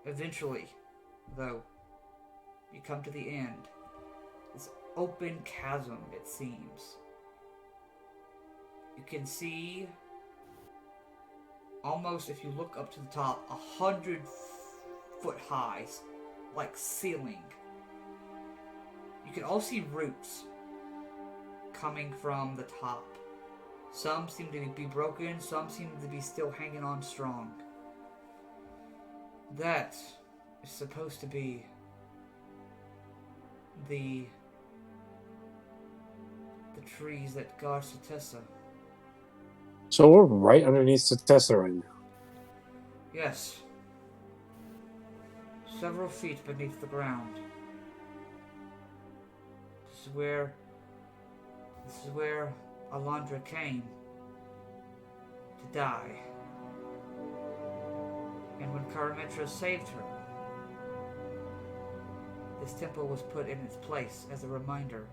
Eventually, though, you come to the end. This open chasm, it seems. You can see, almost if you look up to the top, 100-foot high, like ceiling. You can all see roots coming from the top. Some seem to be broken, some seem to be still hanging on strong. That is supposed to be the trees that guard Satessa. So we're right underneath Satessa right now. Yes. Several feet beneath the ground. This is where Alondra came to die. And when Karametra saved her, this temple was put in its place as a reminder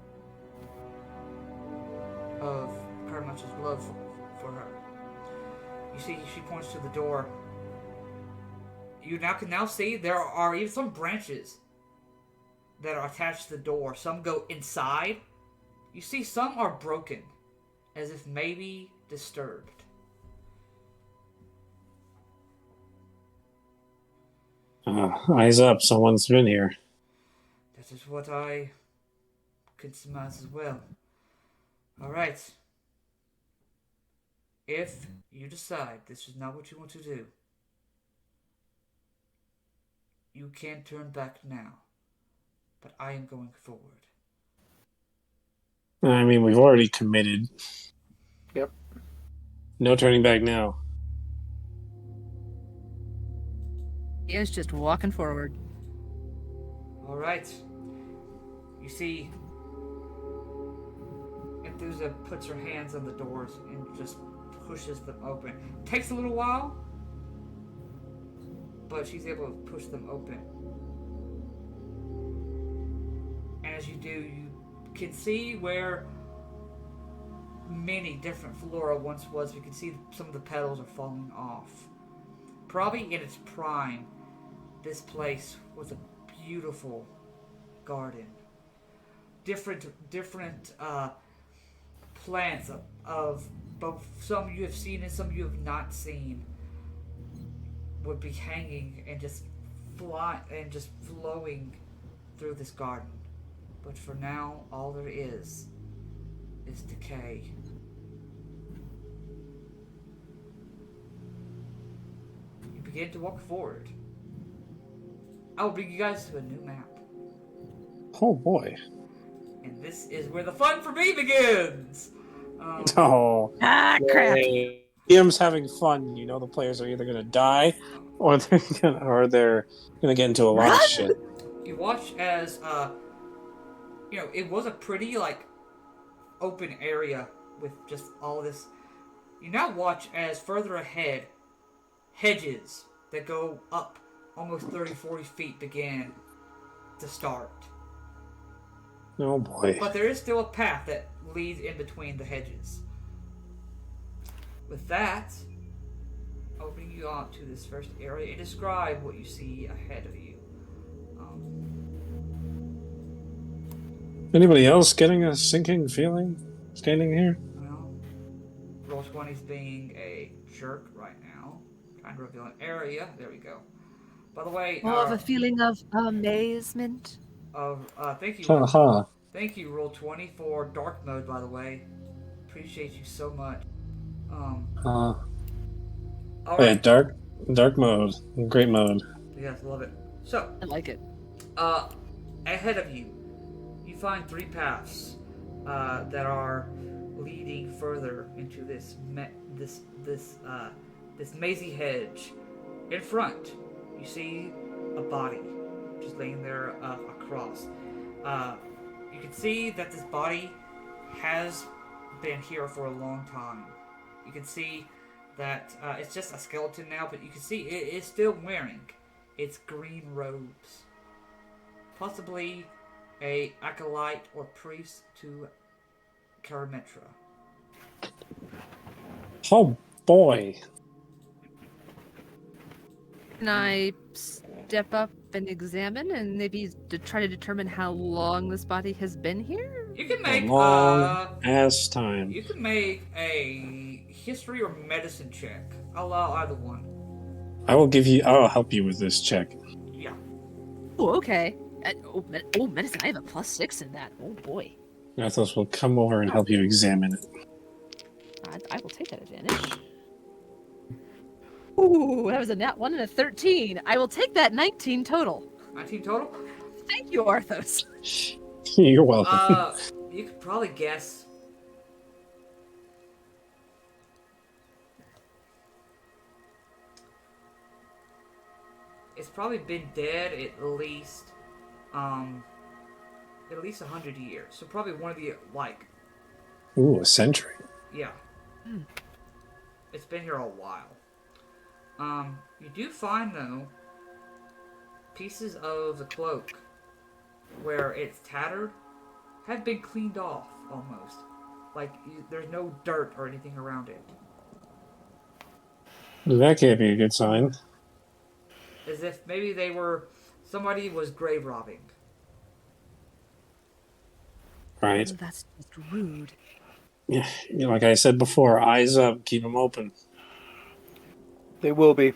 of Karametra's love for her. You see, she points to the door. You can now see there are even some branches that are attached to the door. Some go inside. You see some are broken, as if maybe disturbed. Eyes up, someone's been here. That is what I can surmise as well. Alright. If you decide this is not what you want to do, you can't turn back now. But I am going forward. I mean, we've already committed. Yep. No turning back now. He is just walking forward. Alright. You see, Enthusa puts her hands on the doors and just pushes them open. It takes a little while, but she's able to push them open. And as you do, you can see where many different flora once was. You can see some of the petals are falling off. Probably in its prime, this place was a beautiful garden. Different plants of both some you have seen and some you have not seen would be hanging and just flowing through this garden. But for now, all there is decay. You begin to walk forward. I will bring you guys to a new map. Oh boy. And this is where the fun for me begins! Oh. Ah, crap. DM's having fun. You know the players are either going to die or they're gonna get into a lot of shit. You watch as, it was a pretty, open area with just all this. You now watch as further ahead, hedges that go up almost 30-40 feet begin to start. Oh boy. But there is still a path that leads in between the hedges. With that, I'll bring you on to this first area and describe what you see ahead of you. Anybody else getting a sinking feeling standing here? Well, Roll 20's being a jerk right now. Trying to reveal an area. There we go. By the way, More of a feeling of amazement. thank you. Haha. Thank you, Roll 20, for dark mode, by the way. Appreciate you so much. All Yeah, right. dark mode. Great mode. Yes, love it. So, I like it. ahead of you, you find 3 paths that are leading further into this mazy hedge. In front, you see a body just laying there across. You can see that this body has been here for a long time. You can see that it's just a skeleton now, but you can see it is still wearing its green robes. Possibly a acolyte or priest to Karametra. Oh boy. Can I step up and examine and maybe try to determine how long this body has been here? You can A make long ass time. you can make a history or medicine check. I'll allow either one. I'll help you with this check. Yeah. Oh, okay. Medicine. I have a +6 in that. Oh boy. Athos will come over and help you examine it. I will take that advantage. Ooh, that was a nat 1 and a 13. I will take that 19 total. 19 total? Thank you, Arthos. You're welcome. You could probably guess. It's probably been dead at least 100 years. So probably one of the, like, Ooh, a century. yeah. It's been here a while. You do find, though, pieces of the cloak where it's tattered have been cleaned off, almost. Like, there's no dirt or anything around it. That can't be a good sign. As if maybe somebody was grave robbing. Right. Oh, that's just rude. Yeah, like I said before, eyes up, keep them open. They will be.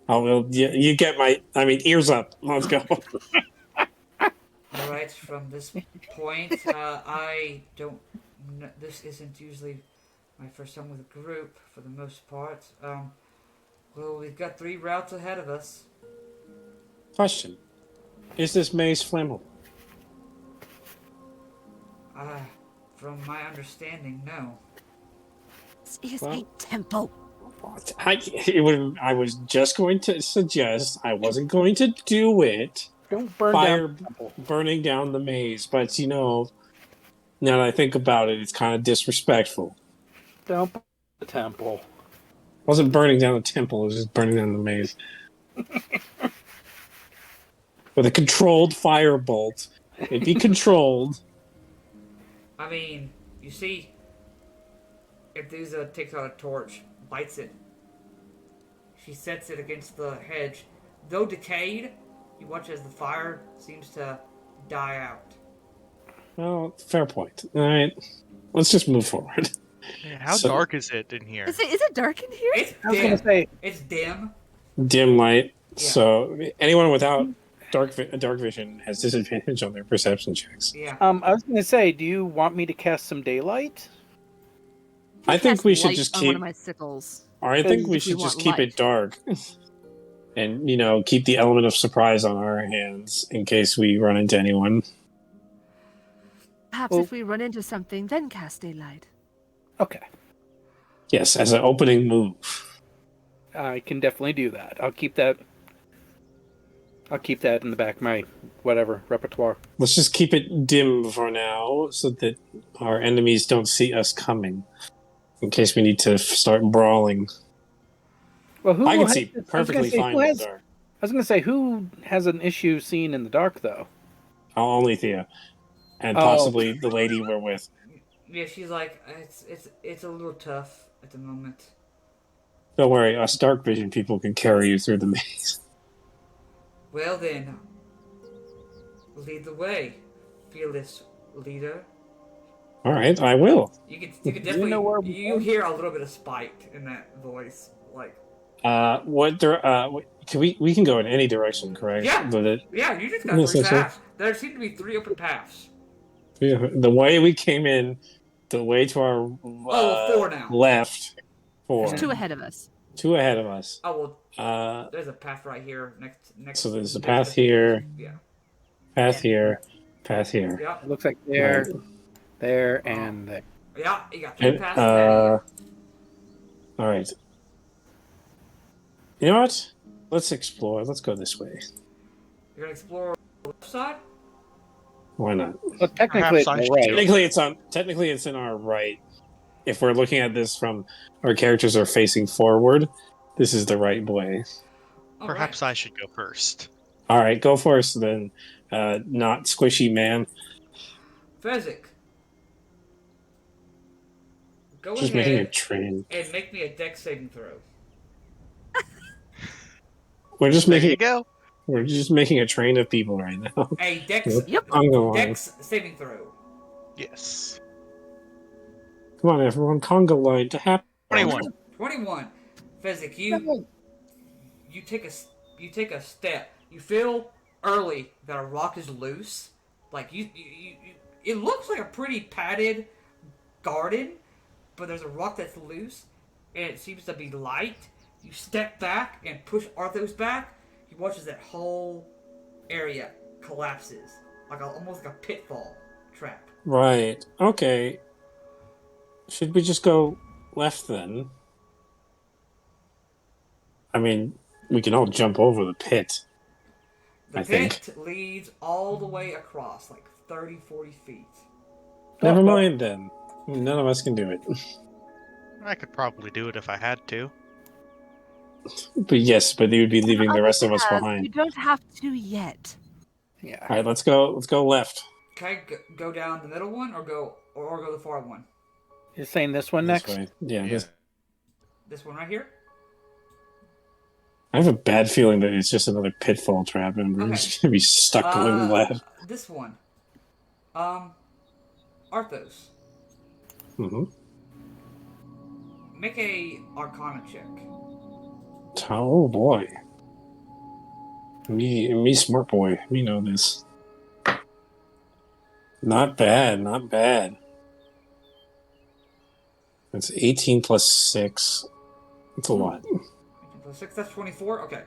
Oh, well, you get ears up. Let's go. Alright, from this point, I don't... This isn't usually my first time with a group, for the most part. Well, we've got 3 routes ahead of us. Question. Is this maze flammable? From my understanding, no. This is Well- a temple. I was just going to suggest I wasn't going to do it. Don't burn Fire down the temple. burning down the maze, but now that I think about it, it's kind of disrespectful. Don't burn the temple. It wasn't burning down the temple, it was just burning down the maze. With a controlled firebolt. It'd be controlled. I mean, you see, if Duza takes out a torch, lights it, she sets it against the hedge. Though decayed, you watch as the fire seems to die out. Well, fair point. Alright. Let's just move forward. Yeah, how So- dark is it in here? Is it dark in here? It's I was dim. gonna say, It's dim. Dim light. Yeah. So anyone without dark vision has disadvantage on their perception checks. Yeah. I was gonna say, do you want me to cast some daylight? I think Cast we should light just on keep. one of my sickles. Or I think If we we should want just keep light. it dark, and keep the element of surprise on our hands in case we run into anyone. Perhaps Well- if we run into something, then cast daylight. Okay, Yes, as an opening move. I can definitely do that. I'll keep that in the back of my repertoire. Let's just keep it dim for now, so that our enemies don't see us coming. In case we need to start brawling. Well, who I can has- see I was perfectly gonna say, fine who in has- the dark. I was gonna say, who has an issue seeing in the dark, though? Only Thea, and Oh. possibly the lady we're with. Yeah, she's like, it's a little tough at the moment. Don't worry, us dark vision people can carry you through the maze. Well then, lead the way, fearless leader. All right, I will. You can definitely know where you hear a little bit of spite in that voice, like Can we can go in any direction, correct? Yeah. But yeah, you just got Yes, 3 yes, yes. paths. There seem to be 3 open paths. the way we came in, the way to our 4 now. left, 4, There's 2 ahead of us. 2 ahead of us. Oh well, Uh, there's a path right here next. So there's a path here. Yeah. path here, path here. Yeah. It looks like there, Right. there, and there. Yeah. You got 3 And, paths ahead of all right. You know what? Let's explore. Let's go this way. you. You're gonna explore the left side. Why not? Well, technically, it's Perhaps I should right. do Technically it's in our right. If we're looking at this from our characters are facing forward, this is the right way. All Perhaps right. I should go first. All right, go first then. not squishy man. Fezzik, go Just making a ahead train. and make me a dex saving throw. We're just There making. you go. We're just making a train of people right now. A dex, With Yep. conga line. dex saving throw. Yes. Come on, everyone, conga line to happen. 21. 21. Fezzik, you take a step. You feel early that a rock is loose. Like it looks like a pretty padded garden, but there's a rock that's loose, and it seems to be light. You step back and push Arthos back. He watches that whole area collapses, almost like a pitfall trap. Right. Okay. Should we just go left then? I mean, we can all jump over the pit. The I pit think. leads all the way across, like 30, 40 feet. Never mind then. None of us can do it. I could probably do it if I had to. But yes, but you would be leaving the rest of us You behind. don't have to yet. Yeah. All right, let's go. Let's go left. Okay, go down the middle one, or go the far one. You're saying this one This next? way. Yeah. This one right here. I have a bad feeling that it's just another pitfall trap, and we're Okay. just gonna be stuck going left. This one. Arthos, Mm-hmm. make a Arcana check. Oh boy. Me, smart boy. We know this. Not bad. Not bad. That's 18 plus 6. That's a lot. 18 plus 6, that's 24. Okay.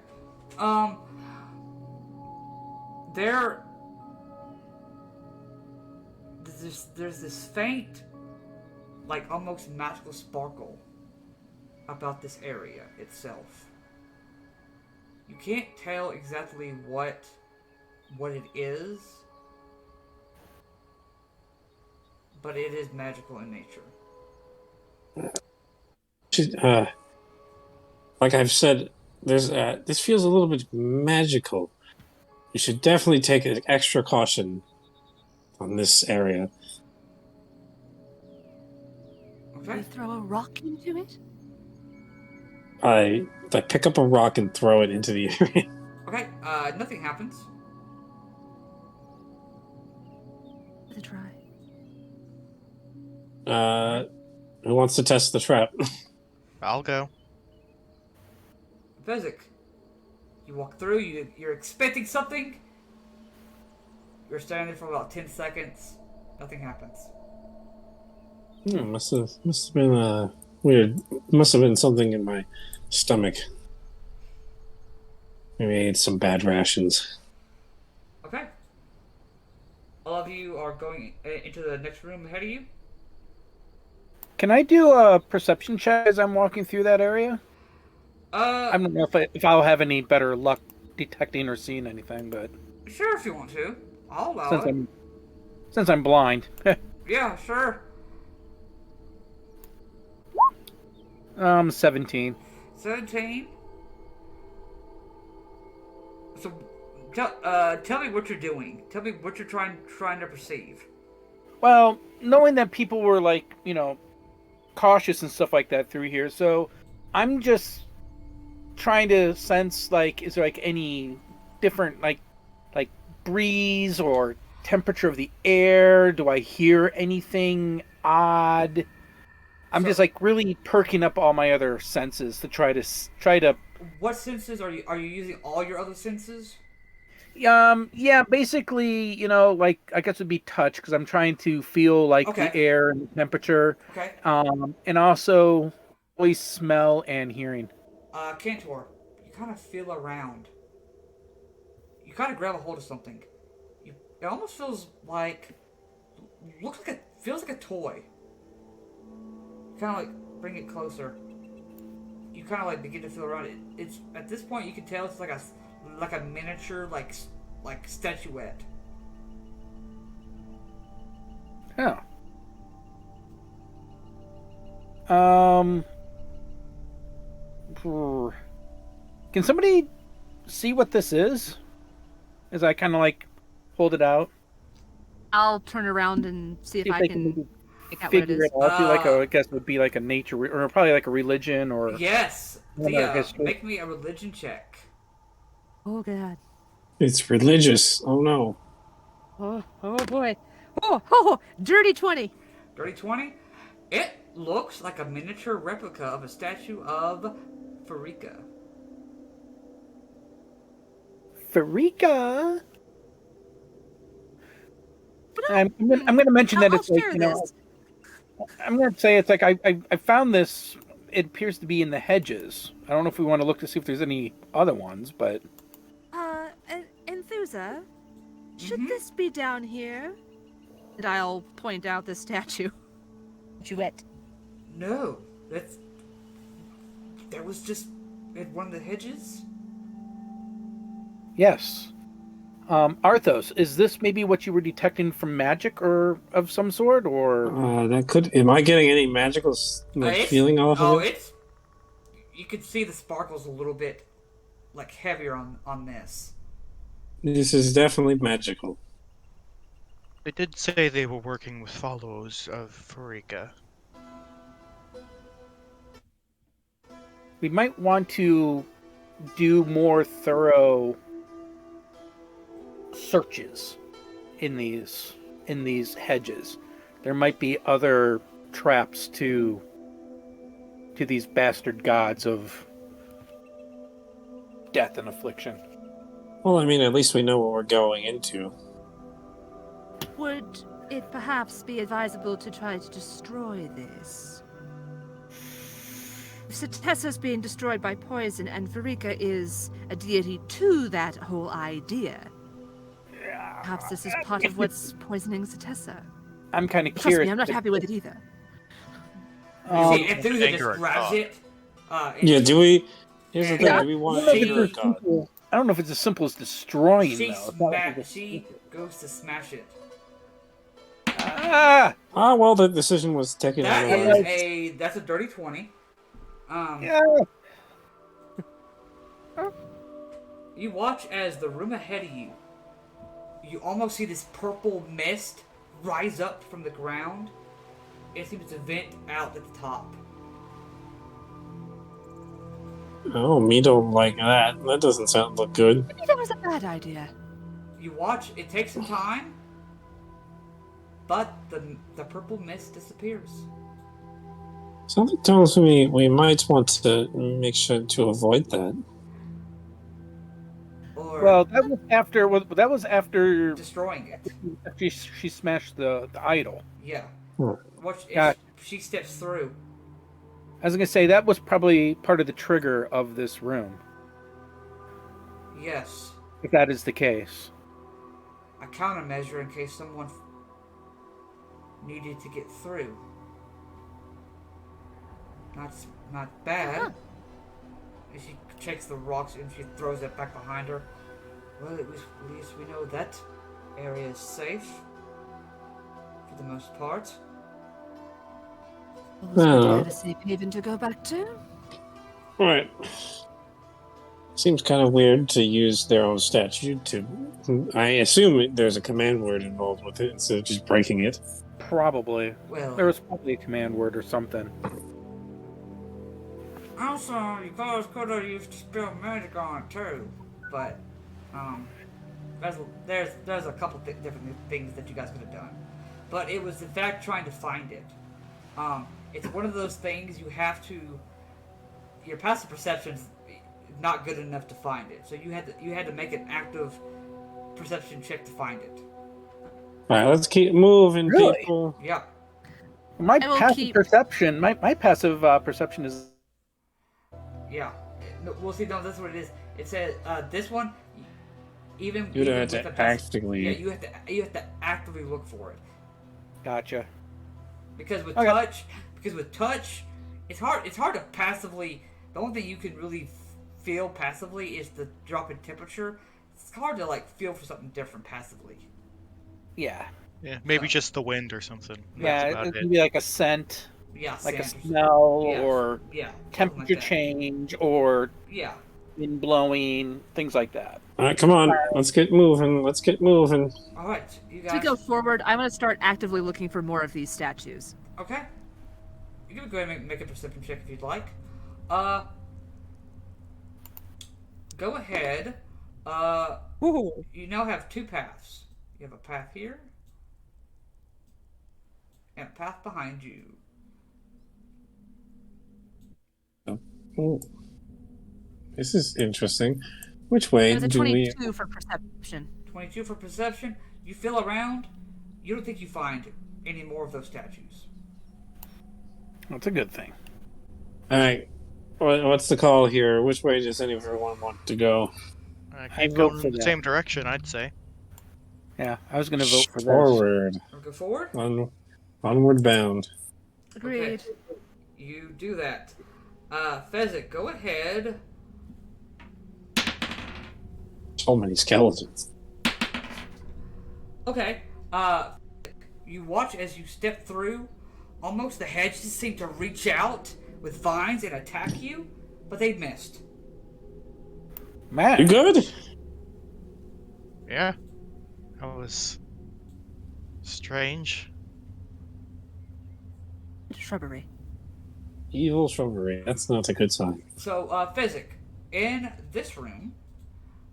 There's this faint, like almost magical sparkle about this area itself. You can't tell exactly what it is, but it is magical in nature. Like I've said, there's this feels a little bit magical. You should definitely take extra caution on this area. Do we Okay. throw a rock into it? I pick up a rock and throw it into the area. Okay. Nothing happens. With a try. Who wants to test the trap? I'll go. Fezzik, you walk through. You're expecting something. You're standing there for about 10 seconds. Nothing happens. Must have been weird. Must have been something in my stomach. Maybe I ate some bad rations. Okay. All of you are going into the next room ahead of you. Can I do a perception check as I'm walking through that area? I don't know if I'll have any better luck detecting or seeing anything, but Sure, if you want to. I'll allow it. since I'm blind. Yeah, sure. 17. 17. So, tell me what you're doing. Tell me what you're trying to perceive. Well, knowing that people were like, cautious and stuff like that through here, so I'm just trying to sense like, is there like any different like breeze or temperature of the air? Do I hear anything odd? I'm just like really perking up all my other senses to try to. What senses are you using? All your other senses? Yeah, basically, like I guess it'd be touch because I'm trying to feel like Okay. the air and the temperature. Okay. And also always smell and hearing. Cantor, you kind of feel around. You kind of grab a hold of something. It almost feels like, feels like a toy. You kind of like bring it closer. You kind of like begin to feel around it. It's at this point you can tell it's like a miniature like statuette. Oh. Can somebody see what this is? As I kind of like hold it out. I'll turn around and see if See if I they can maybe make out what it figure is. it out. I guess it would be like a nature, or probably like a religion, or Yes, another history. make me a religion check. Oh god. It's religious. Oh no. Oh boy. Oh, dirty 20. Dirty 20. It looks like a miniature replica of a statue of Farika. Farika. I'm going to mention that I'll it's like, share you know, this. I'm going to say it's like I found this. It appears to be in the hedges. I don't know if we want to look to see if there's any other ones, but Enthusa, should this be down here? And I'll point out the statue. Duet. No, that was just at one of the hedges. yes. Arthos, is this maybe what you were detecting from magic or of some sort, or That could. Am I getting any magical feeling off of it? You could see the sparkles a little bit, like heavier on this. This is definitely magical. They did say they were working with followers of Farika. we might want to do more thorough searches in these hedges. There might be other traps to these bastard gods of death and affliction. Well, I mean, at least we know what we're going into. Would it perhaps be advisable to try to destroy this? If Satessa's being destroyed by poison and Farika is a deity to that whole idea, perhaps this is part of what's poisoning Satessa. I'm kind of Trust curious. me, I'm not happy with it either. See, Enthusa anger just and grabs thought. it. Yeah, do we? Here's the thing. Yeah. Do we want I to don't know anger if it's God? simple- I don't know if it's as simple as destroying, She, though. It's not like it's- she goes to smash it. Ah! Ah, well, the decision was taken out of our... That's a dirty 20. Yeah! You watch as the room ahead of you, you almost see this purple mist rise up from the ground. It seems to vent out at the top. Oh, me don't like that. That doesn't look good. Maybe that was a bad idea. You watch, it takes some time, but the purple mist disappears. Something tells me we might want to make sure to avoid that. Or Well, that was after destroying it. she smashed the idol. Yeah. Hmm. Watch, Got- she steps through. I was gonna say that was probably part of the trigger of this room, Yes. if that is the case. A countermeasure in case someone needed to get through. Not bad. Huh. And she checks the rocks and she throws it back behind her. Well, at least we know that area is safe for the most part. Always good to Oh. have a safe haven to go back to. Right. Seems kind of weird to use their own statute to... I assume there's a command word involved with it instead of just breaking it. Probably. Well, There was probably a command word or something. also, you guys could have used to spell magic on it too, but there's a couple different things that you guys could have done, but it was in fact trying to find it. It's one of those things you have to. Your passive perception's not good enough to find it, so you had to make an active perception check to find it. Alright, let's keep moving, Really? people. Yeah. My I will passive keep- perception, my passive perception is Yeah. We'll see. No, that's what it is. It says this one. Even You'd even have with to the passive- actively... Yeah, you have to actively look for it. gotcha. Because with Okay. touch, it's hard to passively. The only thing you can really feel passively is the drop in temperature. It's hard to feel for something different passively. Yeah. Yeah, maybe just the wind or something. Yeah, That's about it it. could be like a scent, Yeah, like a sand or smell, Yeah, or yeah, something temperature like that. change, or Yeah, wind blowing, things like that. All right, come on. Let's get moving. Let's get moving. All right, you As guys. we go forward, I'm going to start actively looking for more of these statues. Okay. You can go ahead and make a perception check if you'd like. Go ahead. Ooh. You now have two paths. You have a path here and a path behind you. Ooh. This is interesting. Which way There's a do we... 22 for perception. 22 for perception. You feel around. You don't think you find any more of those statues. That's a good thing. All right. What's the call here? Which way does anyone want to go? Keep vote going for in the that. same direction, I'd say. Yeah, I was going to vote for this. Forward. Or go forward. Onward bound. Agreed. Okay. You do that. Fezzik, go ahead. So many skeletons. Okay. You watch as you step through. Almost the hedges seem to reach out with vines and attack you, but they missed. Man, You good? Yeah. That was strange. Shrubbery. Evil shrubbery. That's not a good sign. So, Fezzik, in this room,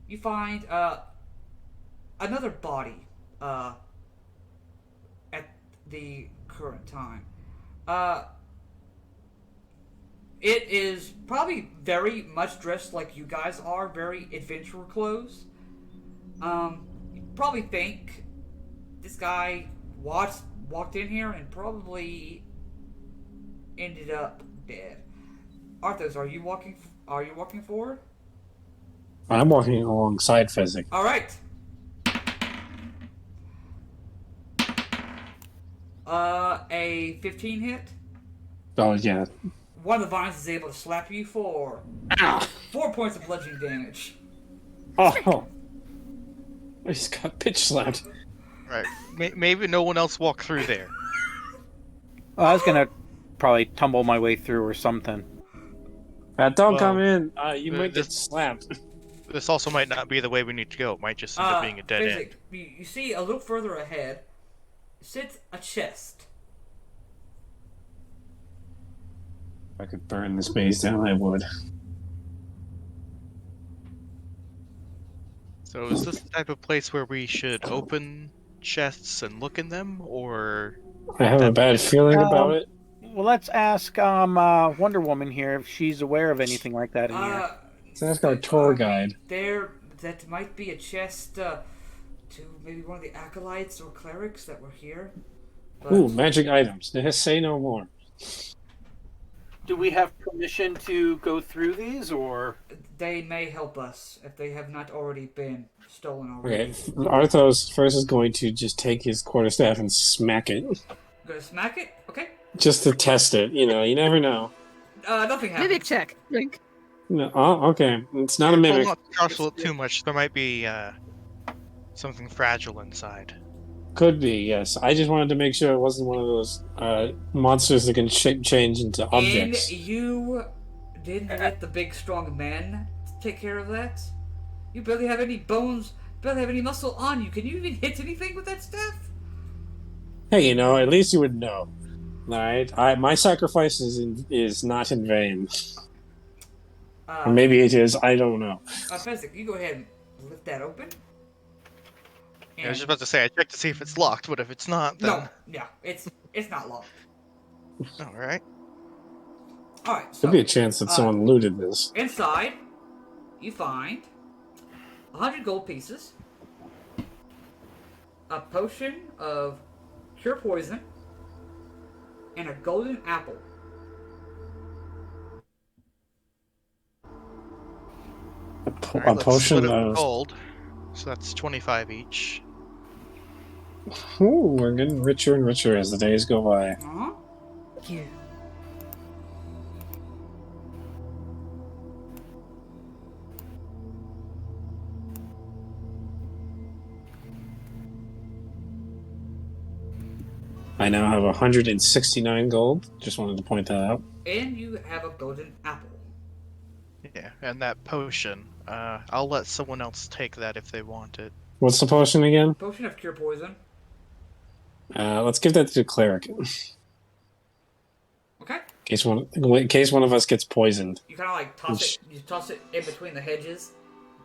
you find another body at the current time. It is probably very much dressed like you guys are, very adventure clothes. You probably think this guy walked in here and probably ended up dead. Arthos, are you walking forward? I'm walking alongside Fezzik. All right. A 15 hit. Oh, yeah. One of the vines is able to slap you for Ow! 4 points of bludgeoning damage. Oh! I just got pitch slapped. Right. Maybe no one else walked through there. I was going to probably tumble my way through or something. Don't Well, come in. You might get this- slapped. This also might not be the way we need to go. It might just end up being a dead Fezzik, end. you see a little further ahead sits a chest. If I could burn this base down, I would. So is this the type of place where we should open chests and look in them, or... I have a bad feeling about it. Well, let's ask Wonder Woman here if she's aware of anything like that in here. Let's ask our tour guide. That might be a chest to maybe one of the acolytes or clerics that were here. But Ooh, magic items. Say no more. Do we have permission to go through these, or...? they may help us if they have not already been stolen already. Okay, Arthos first is going to just take his quarterstaff and smack it. Gonna smack it? Okay. Just to test it. You know, you never know. Nothing happened. Mimic check. Drink. No, oh, okay. It's not a Well, mimic. not jostle it too much. There might be something fragile inside. Could be, yes. I just wanted to make sure it wasn't one of those monsters that can shape change into objects. And you didn't let the big strong men take care of that? You barely have any bones, barely have any muscle on you. Can you even hit anything with that staff? Hey, you know, at least you would know. Alright? My sacrifice is not in vain. Or maybe it is, I don't know. Fezzik, you go ahead and lift that open. I was just about to say, I checked to see if it's locked, but if it's not, then... No, yeah, it's not locked. Alright. Alright, so Could be a chance that someone looted this. inside, you find 100 gold pieces, a potion of cure poison, and a golden apple. Alright, A let's potion split it with of... gold. So that's 25 each. Ooh, we're getting richer and richer as the days go by. Uh-huh. Thank you. I now have 169 gold. Just wanted to point that out. And you have a golden apple. Yeah, and that potion. I'll let someone else take that if they want it. What's the potion again? Potion of cure poison. Let's give that to the cleric. Okay. In case one of us gets poisoned. You kind of like toss it. You toss it in between the hedges,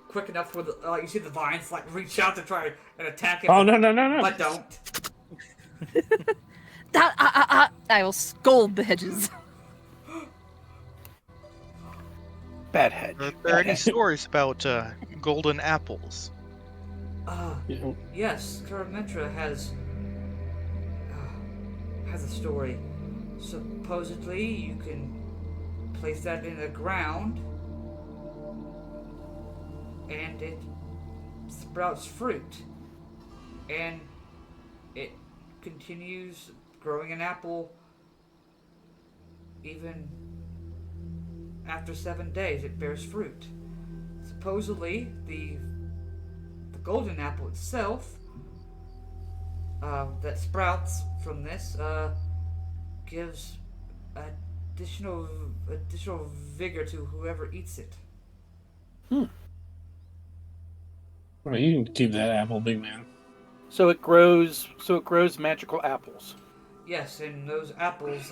quick enough for the you see the vines like reach out to try and attack it. Oh no! But don't. I will scold the hedges. Bad hedge. Are there any stories about golden apples? Yeah. Yes, Karametra has a story. Supposedly, you can place that in the ground, and it sprouts fruit, and it continues growing an apple even after 7 days. It bears fruit. Supposedly, the golden apple itself that sprouts from this gives additional vigor to whoever eats it. Well, you can keep that apple, big man. So it grows magical apples. Yes, and those apples,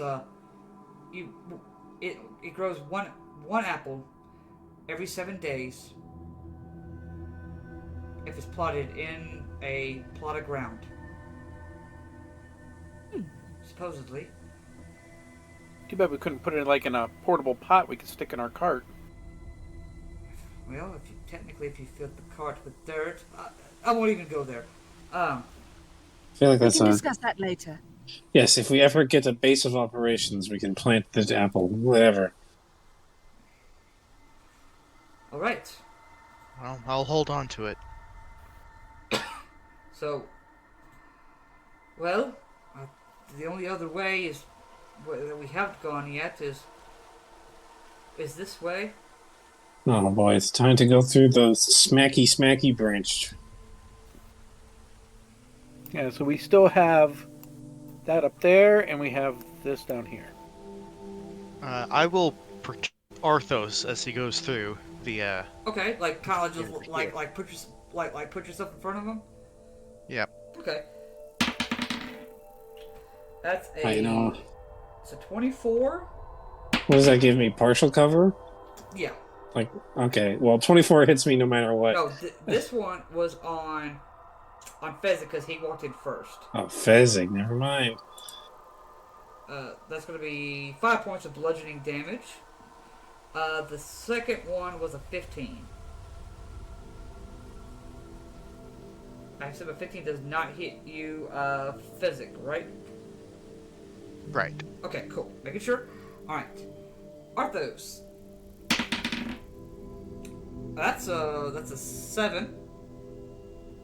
it grows one apple every 7 days if it's plotted in a plot of ground. Supposedly. Too bad we couldn't put it like in a portable pot we could stick in our cart. Well, if you fill the cart with dirt, I won't even go there. I feel like We that's can discuss that later. Yes, if we ever get a base of operations, we can plant the apple, whatever. All right. Well, I'll hold on to it. So, well, the only other way is that we haven't gone yet is this way. Oh boy, it's time to go through the smacky branch. Yeah, so we still have that up there, and we have this down here. I will protect Arthos as he goes through the. Okay, like kind of just put yourself in front of him. Yep. Okay. That's I know. It's a 24. What does that give me? Partial cover? Yeah. Like, okay, well, 24 hits me no matter what. No, this one was on Fezzik because he walked in first. Oh, Fezzik, never mind. That's going to be 5 points of bludgeoning damage. The second one was a 15. I said a 15 does not hit you, Fezzik, right? Right. Okay, cool. Making sure. Alright. Arthos. That's a 7.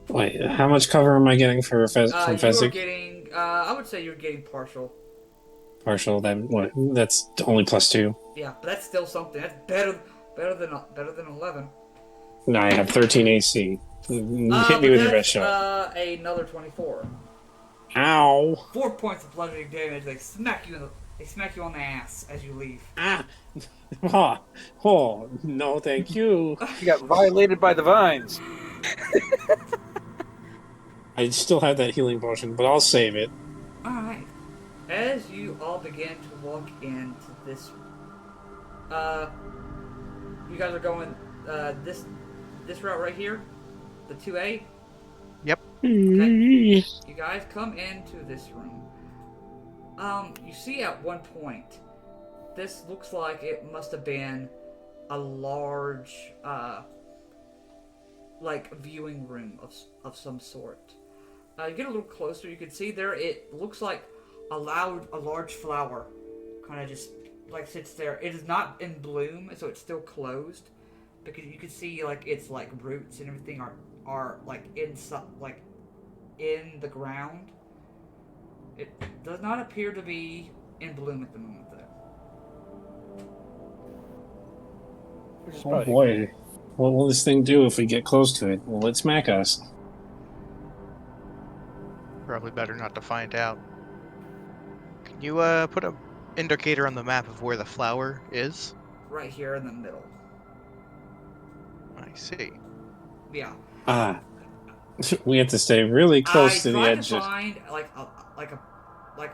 Wait, how much cover am I getting from You're Fezzik? getting, I would say you're getting partial. Partial, then what? That's only +2. Yeah, but that's still something. That's better than 11. No, I have 13 AC. Hit me with your best shot. Another 24. Ow! 4 points of bludgeoning damage. They smack you on the ass as you leave. Ah! Oh, no, thank you. You got violated by the vines. I still have that healing potion, but I'll save it. Alright. As you all begin to walk into this, you guys are going, this route right here? The 2A? Yep. Okay. You guys come into this room. You see at one point, this looks like it must have been a large, like viewing room of some sort. You get a little closer, you can see there, it looks like a large flower kind of just like sits there. It is not in bloom, so it's still closed, because you can see like its like roots and everything are like in the ground. It does not appear to be in bloom at the moment, though. Oh boy. What will this thing do if we get close to it? Will it smack us? Probably better not to find out. Can you put a indicator on the map of where the flower is? Right here in the middle. I see. Yeah. We have to stay really close to the I tried edge. to find like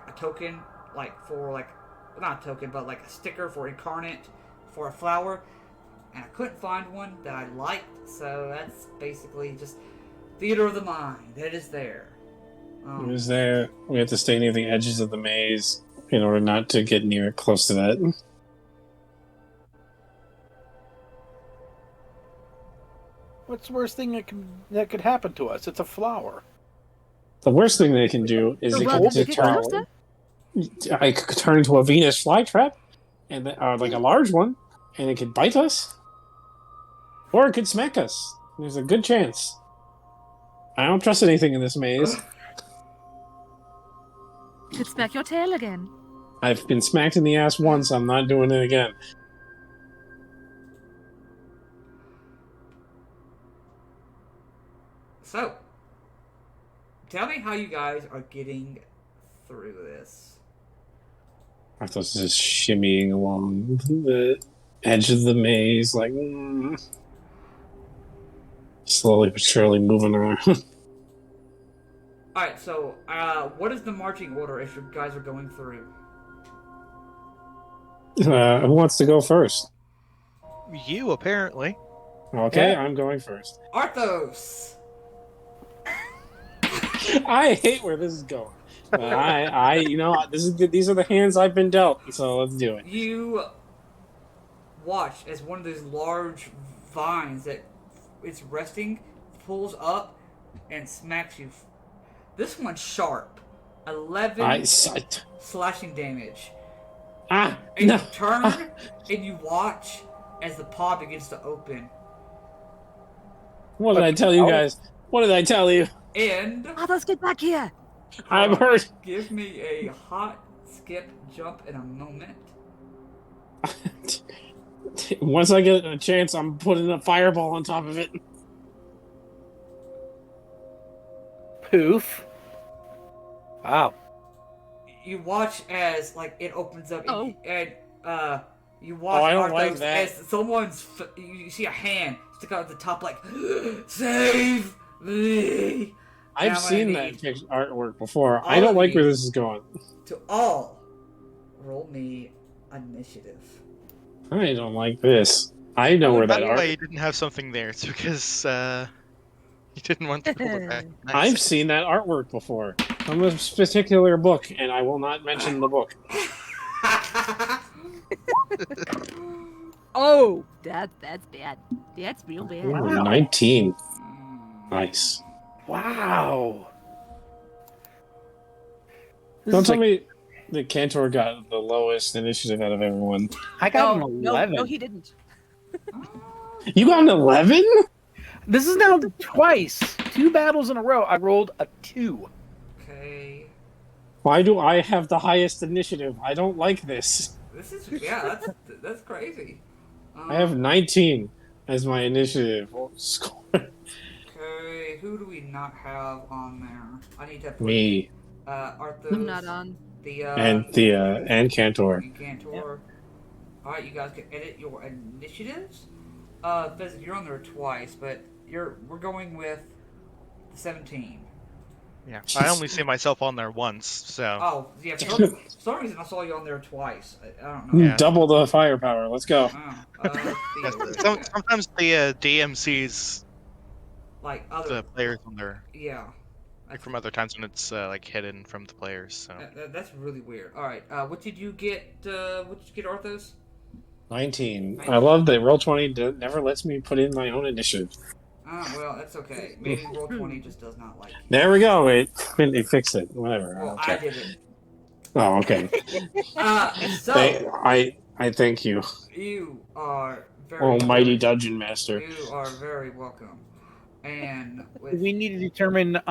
a token, like for like not a token, but like a sticker for incarnate for a flower, and I couldn't find one that I liked. So that's basically just theater of the mind. It is there. It is there. We have to stay near the edges of the maze in order not to get near close to that. What's the worst thing that could happen to us? It's a flower. The worst thing they can do is they Well, can did you just get turn. closer? I could turn into a Venus flytrap, and like a large one, and it could bite us, or it could smack us. There's a good chance. I don't trust anything in this maze. Could smack your tail again. I've been smacked in the ass once. I'm not doing it again. So, tell me how you guys are getting through this. Arthur's just shimmying along the edge of the maze, like slowly but surely moving around. Alright, so, what is the marching order if you guys are going through? Who wants to go first? You, apparently. Okay, Yeah. I'm going first. Arthos! I hate where this is going. These are the hands I've been dealt, so let's do it. You watch as one of those large vines that it's resting pulls up and smacks you. This one's sharp. 11 slashing damage. And No. you turn and you watch as the paw begins to open. What did I tell you guys? What did I tell you? And Let's get back here. I'm hurt. give me a hot skip jump in a moment. Once I get a chance, I'm putting a fireball on top of it. Poof. Wow. You watch as like it opens up Oh. and you watch I don't Arthos like that. as someone's you see a hand stick out at the top like save me. I've Now seen I that need artwork before. all I don't of like where you. this is going. To all roll me initiative. I don't like this. I know where By that the way, art. you didn't have something there. It's because you didn't want to pull it back. I've seen that artwork before from a particular book, and I will not mention the book. Oh, that's bad. That's real bad. Ooh, 19. Nice. Wow. This Don't is tell like- me that Cantor got the lowest initiative out of everyone. I got No, an no, 11. no, he didn't. You got an 11? This is now twice. 2 battles in a row. I rolled a 2. Okay. Why do I have the highest initiative? I don't like this. This is that's crazy. I have 19 as my initiative score. Okay, who do we not have on there? I need to put Me Arthos. I'm not on. and Thea and Cantor. And Cantor. Alright, you guys can edit your initiatives. Fez, you're on there twice, but we're going with the 17. Yeah, I only see myself on there once, so Oh, yeah, for some reason I saw you on there twice. I don't know. Yeah. Double the firepower. Let's go. Oh, Yeah, Theo, sometimes the DM sees like other, the players on there, yeah. like from other times when it's like hidden from the players. So That's really weird. Alright, what did you get, Arthos? 19. I love that Roll20 never lets me put in my own initiative. Oh, well, that's okay. Maybe Roll20 just does not like you. There we go. It fixed it. Whatever. Well, Okay. I did it. Oh, okay. So, I thank you, you are very almighty dungeon master. You are very welcome. And with, We need to determine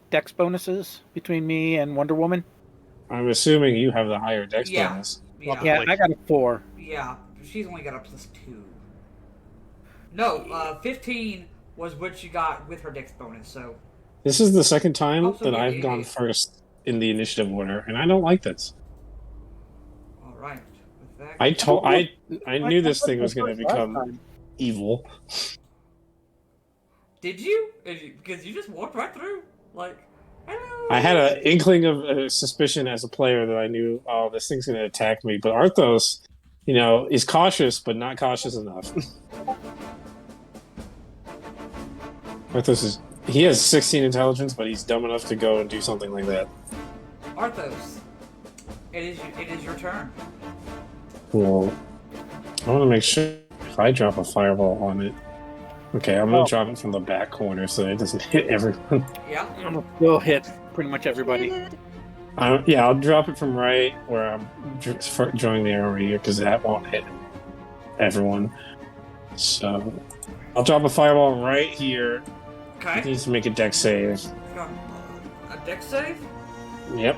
dex bonuses between me and Wonder Woman. I'm assuming you have the higher dex Yeah. bonus. yeah, Yeah, I got a 4. yeah, she's only got a +2. No, 15 was what she got with her dex bonus, so This is the second time Oh, so that yeah, I've yeah, gone yeah. first in the initiative order, and I don't like this. alright. With that, I knew this thing was going to become evil. Did you? Because you just walked right through. Like, hello. I had an inkling of a suspicion as a player that I knew, oh, this thing's going to attack me. But Arthos, is cautious, but not cautious enough. He has 16 intelligence, but he's dumb enough to go and do something like that. Arthos, it is your turn. Well, I want to make sure if I drop a fireball on it. Okay, I'm going to drop it from the back corner so that it doesn't hit everyone. Yeah. I'm gonna still hit pretty much everybody. I'll drop it from right where I'm drawing the arrow here because that won't hit everyone. So I'll drop a fireball right here. Okay. It needs to make a dex save. A dex save? Yep.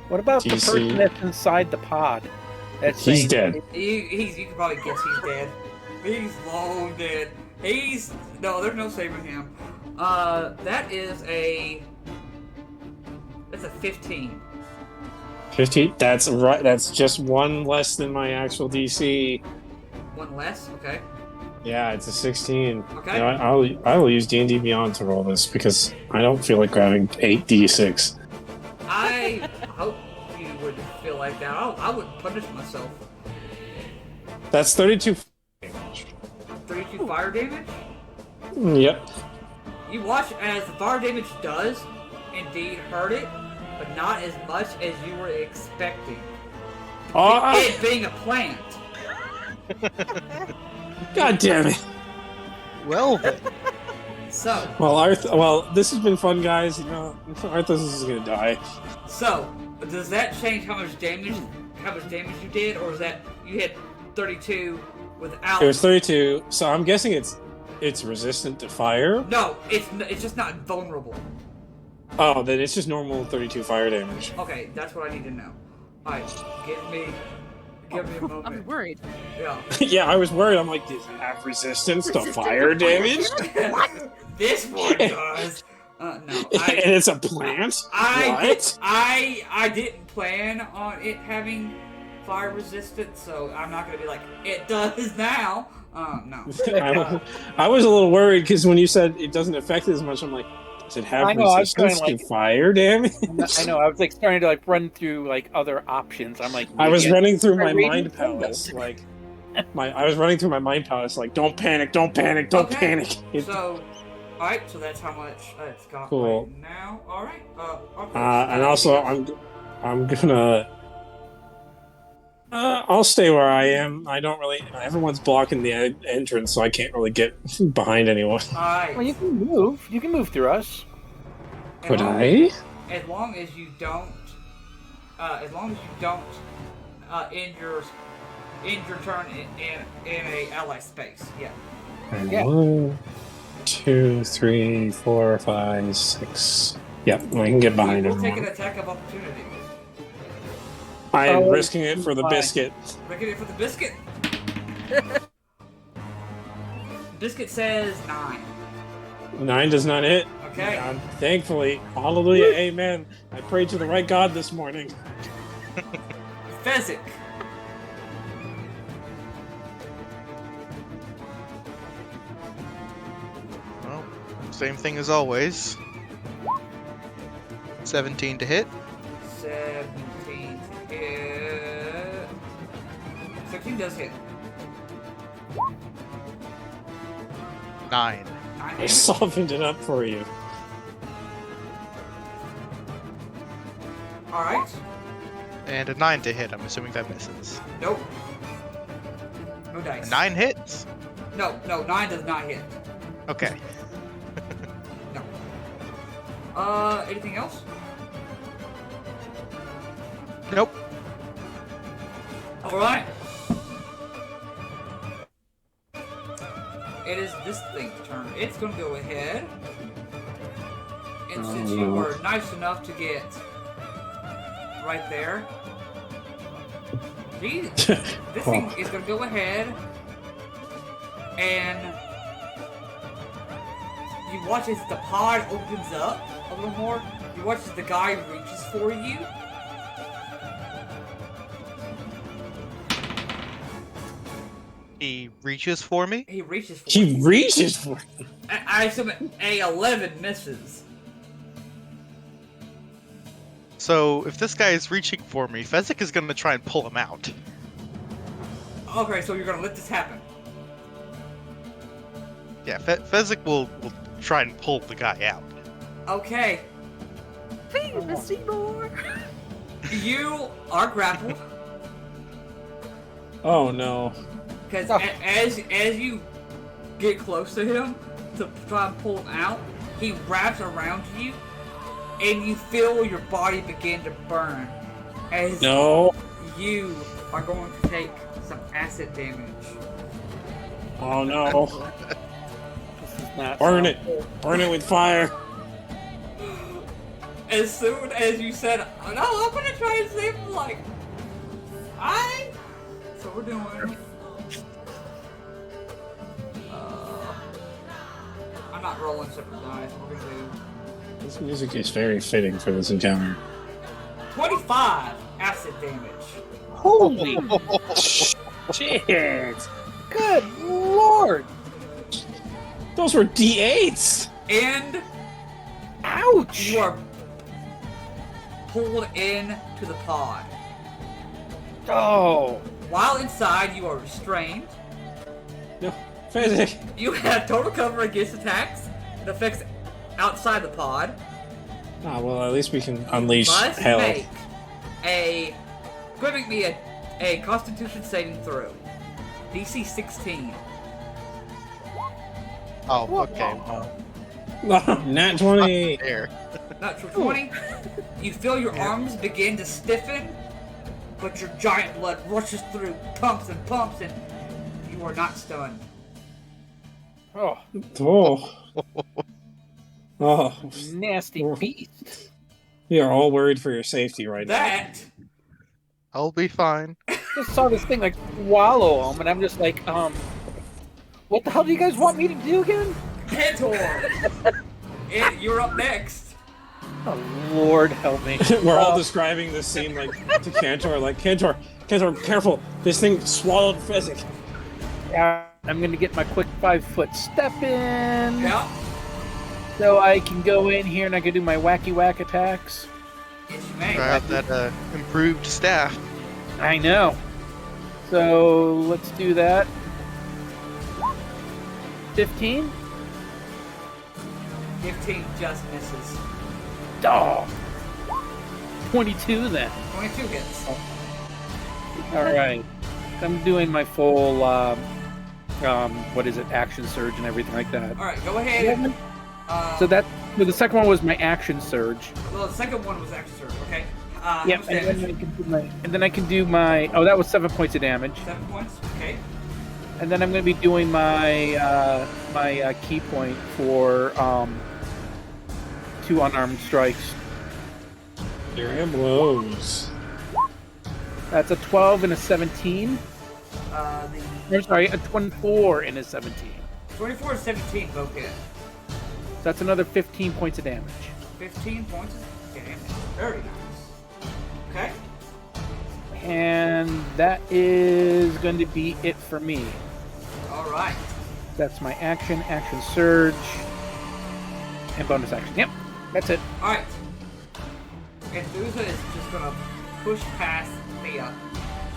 What about the DC. person that's inside the pod? He's dead. You can probably guess he's dead. He's long dead. No, there's no saving him. That's a 15. 15? That's right. That's just one less than my actual DC. One less? Okay. Yeah, it's a 16. Okay. I will use D&D Beyond to roll this because I don't feel like grabbing 8d6. I hope you wouldn't feel like that. I wouldn't punish myself. That's 32 32 fire damage? Yep. You watch as the fire damage does indeed hurt it, but not as much as you were expecting. It being a plant. God damn it. Well then. So. Well, this has been fun, guys. Arthos is gonna die. So, does that change how much damage you did, or is that you hit 32 without? It was 32, so I'm guessing it's resistant to fire. No, it's just not vulnerable. Oh, then it's just normal 32 fire damage. Okay, that's what I need to know. Alright, give me a moment. I'm worried. Yeah. Yeah, I was worried. I'm like, does it have resistance to fire damage? This one does. No. And it's a plant? I didn't plan on it having fire resistance, so I'm not gonna be like, it does now. No. I was a little worried because when you said it doesn't affect it as much, I'm like, does it have resistance to fire damage? I know. I was starting to run through other options. I'm like, I was running through my mind palace, I was running through my mind palace, don't panic, don't panic, don't panic. So, alright, so that's how much it's got cool. right now. Alright, and also, I'm gonna. I'll stay where I am. I don't really. Everyone's blocking the entrance, so I can't really get behind anyone. Alright. Well, you can move. You can move through us. Could I? As long as you don't. End your turn in a ally space. Yeah. Yeah. 1, 2, 3, 4, 5, 6. Yep, I can get behind We'll everyone. take an attack of opportunity. I am risking it for the biscuit. Risking it for the biscuit. Biscuit says 9. 9 does not hit. Okay. Thankfully, hallelujah, amen. I prayed to the right God this morning. Fezzik. Well, same thing as always. 17 to hit. 17 to hit. 16 does hit. 9. 9 I damage. softened it up for you. Alright. And a 9 to hit. I'm assuming that misses. Nope. No dice. 9 hits? No, 9 does not hit. Okay. No. Anything else? Nope. Alright. It is this thing's turn. It's gonna go ahead. And since you were nice enough to get right there, this thing is gonna go ahead and you watch as the pod opens up a little more. You watch as the guy reaches for you. He reaches for me. He reaches for He you. reaches for. I assume a 11 misses. So if this guy is reaching for me, Fezzik is gonna try and pull him out. Okay, so you're gonna let this happen. Yeah, Fezzik will try and pull the guy out. Okay, Feed the Seymour. you are grappled Oh no. because Oh. as you get close to him to try and pull him out, he wraps around you, and you feel your body begin to burn as No. you are going to take some acid damage. Oh no. This is not Burn so- it. Burn it with fire. As soon as you said, "Oh, no, I'm gonna try and save him," like, alright. So we're doing. I'm not rolling separate dice. We're gonna do This music is very fitting for this encounter. 25 acid damage. Holy Shit. good lord! Those were D8s. And Ouch! you are pulled in to the pod. Oh, While inside, you are restrained. No. Physic. You have total cover against attacks and effects outside the pod. Ah, well, at least we can unleash Must hell. make a. Go ahead and make me a Constitution saving throw. DC 16. Oh, okay. Well, Nat 20. there. Natural 20. You feel your arms begin to stiffen, but your giant blood rushes through, pumps and pumps, and you are not stunned. oh, Oh. Oh. nasty beast! We are all worried for your safety right now. That I'll be fine. Just saw this thing like swallow him, and I'm just like, what the hell do you guys want me to do again? Kentor. And you're up next. Oh Lord, help me! We're all describing this scene like to Cantor, like Cantor, careful! This thing swallowed Physic. I'm gonna get my quick 5-foot step in, Yeah. so I can go in here and I can do my wacky whack attacks. Yes, you may. Try out that improved staff. I know. So let's do that. 15. 15 just misses. Oh. 22 then. 22 hits. All right. I'm doing my full, what is it, action surge and everything like that. Alright, go ahead. So the second one was my action surge. Well, the second one was extra, okay? Yep, how much damage? and then I can do my. Oh, that was 7 points of damage. 7 points, okay. And then I'm going to be doing my key point for 2 unarmed strikes. Here blows. That's a 12 and a 17. I'm sorry, a 24 and a 17. 24 and 17 both hit. So that's another 15 points of damage. 15 points of damage. Very nice. Okay. And that is going to be it for me. Alright. That's my action surge, and bonus action. Yep, that's it. Alright. And Thuza is just gonna push past Thea.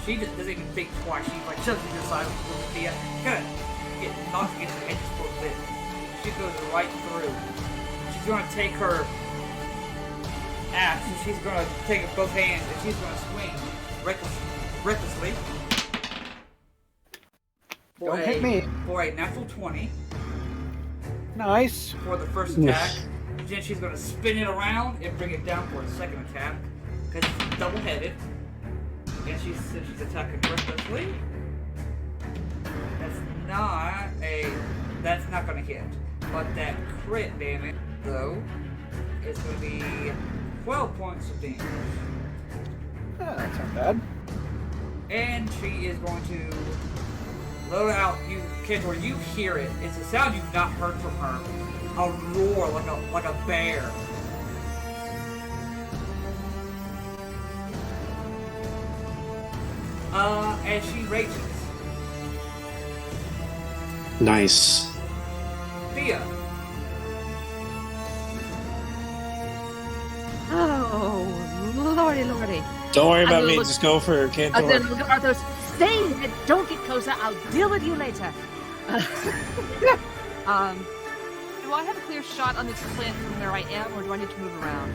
She doesn't even think twice. She like shoves to the side with Thea. Kinda get knocked against the edge just a little bit. She goes right through. She's gonna take her axe and she's gonna take it with both hands and she's gonna swing recklessly. Don't hit me. For a natural 20 Nice. for the first attack. Then she's gonna spin it around and bring it down for a second attack. Because it's double-headed. And since she's attacking recklessly. That's not gonna hit. But that crit damage, though, is gonna be 12 points of damage. Oh, that's not bad. And she is going to load out you, Kentor. You hear it. It's a sound you've not heard from her. A roar like a bear. As she rages. Nice. Thea. Oh, lordy, lordy. Don't worry I'm about gonna me. look- Just go for Cantor. Then look at Arthos. Stay and don't get closer. I'll deal with you later. Do I have a clear shot on this plant from where I am, or do I need to move around?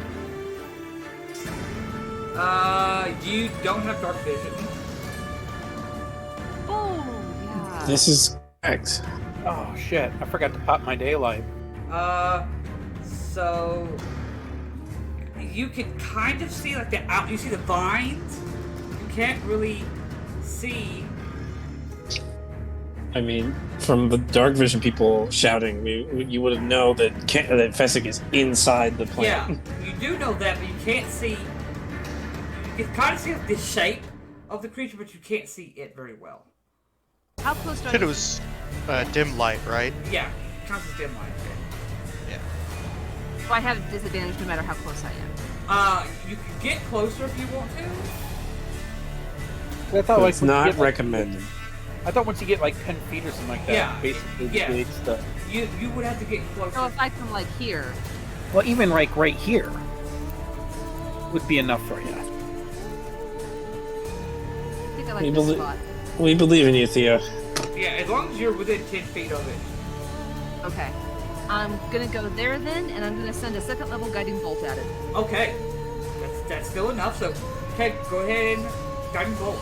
You don't have dark vision. Oh, yeah. This is correct. Oh shit! I forgot to pop my daylight. So you can kind of see like the out. You see the vines. You can't really see. I mean, from the dark vision people shouting, you would have known that that Fessick is inside the Yeah, plant. you do know that, but you can't see. You can kind of see the shape of the creature, but you can't see it very well. How close do I Said need it was dim light, right? Yeah, counts as dim light. So I have a disadvantage no matter how close I am. You can get closer if you want to. I thought But it's once you not get, like, recommended. I thought once you get like 10 feet or something like that, Yeah, basically yeah. creates the. You would have to get closer. So if I come like here, Well, even like right here would be enough for you. I think I like We this believe- spot. We believe in you, Theo. Yeah, as long as you're within 10 feet of it. Okay. I'm gonna go there then, and I'm gonna send a second level guiding bolt at it. Okay, that's still enough. So, okay, go ahead and guiding bolt.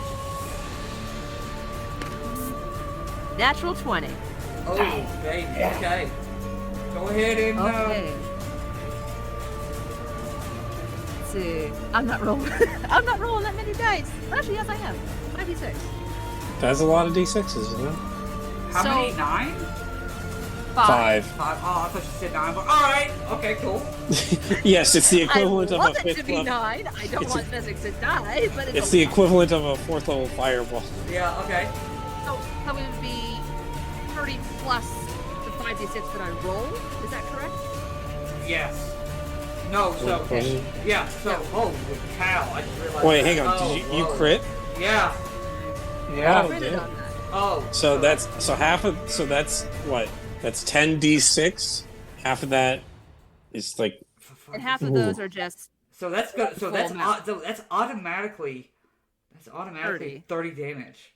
Natural 20. Oh, baby. Okay. Go ahead and. Okay. Let's see. I'm not rolling. I'm not rolling that many dice. Actually, yes, I am. 96. That's a lot of d6s, isn't it? How So- many? 9? 5. 5. Oh, I thought you said 9. But all right. Okay, cool. Yes, it's the I equivalent of a want it to fifth be level. 9. I don't It's want physics to die, but It's the equivalent of a 4th level fireball. Yeah. Okay. So it would be 30 plus the 5d6 that I roll. Is that correct? Yes. No. So. Okay. Yeah. So. Holy cow! I just realized. Wait, that. hang on. Oh, Did you whoa. crit? Yeah. Yeah. Oh, Critted damn. on that. Oh. So that's what? That's 10d6. Half of that is like And half of those are just So that's good. So Full that's amount. so that's automatically 30. 30 damage.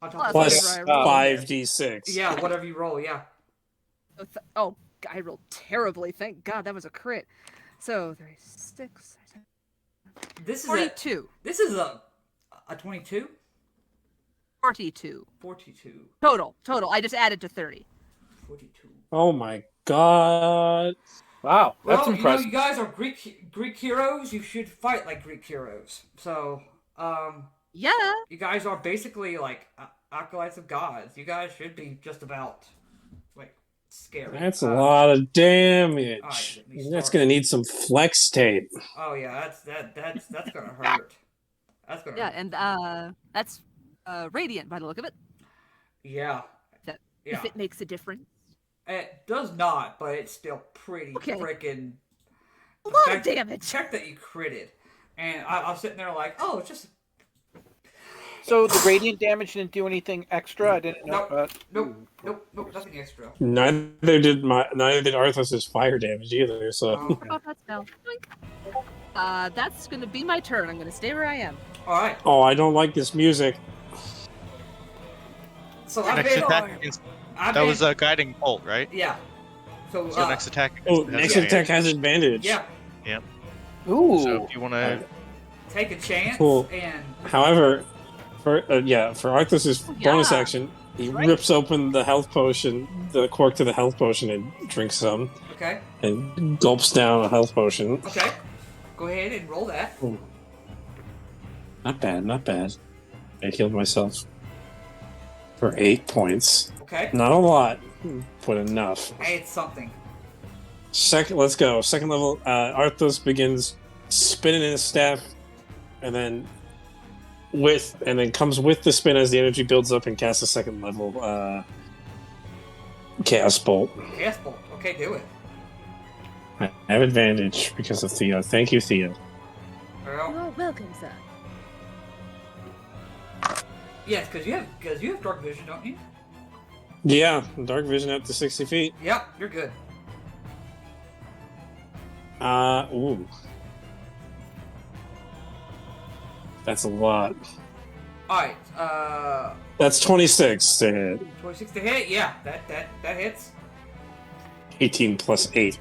On top of Plus- plus whatever I roll. 5d6. Yeah, whatever you roll. Yeah. oh, I rolled terribly. Thank God that was a crit. So 36, This is 42, this is a 22, 42 42, total. I just added to 30. 42. Oh my god. Wow, that's Well, impressive. you guys are Greek heroes. You should fight like Greek heroes. So, Yeah. you guys are basically like acolytes of gods. You guys should be just about like scary. That's a lot of damage. Alright, let me That's start. gonna need some flex tape. Oh yeah, that's gonna hurt. That's gonna Yeah, hurt. and that's radiant by the look of it. Yeah. That- Yeah. If it makes a difference. It does not, but it's still pretty Okay. freaking. A lot of damage. Check that you critted, and I was sitting there like, oh, it's just So the radiant damage didn't do anything extra. I didn't know. nope, nope, nothing extra. Neither did Arthos's fire damage either. So Okay. Oh, that spell. Boink. That's gonna be my turn. I'm gonna stay where I am. All right. oh, I don't like this music. So I've Next been. attack is, I've that been- was a guiding bolt, right? Yeah. So. So next attack. Oh, has next advantage. attack has advantage. Yeah. Ooh. So if you want to, Take a chance Cool. and. However, for Arthos's bonus Yeah. action, he Right. rips open the health potion, the cork to the health potion, and drinks some, Okay. and gulps down a health potion. Okay. Go ahead and roll that. Not bad, not bad. I healed myself for 8 points. Okay. Not a lot, but enough. Hey, it's something. Let's go. Second level, Arthos begins spinning his staff, and then comes with the spin as the energy builds up and casts a second level Chaos Bolt. Chaos bolt. Okay, do it. I have advantage because of Theo. Thank you, Theo. Well, You're welcome, sir. yes, because you have dark vision, don't you? Yeah, dark vision up to 60 feet. Yep, you're good. Ooh. That's a lot. Alright, That's 26 to hit. 26 to hit? Yeah, that hits. 18 plus 8.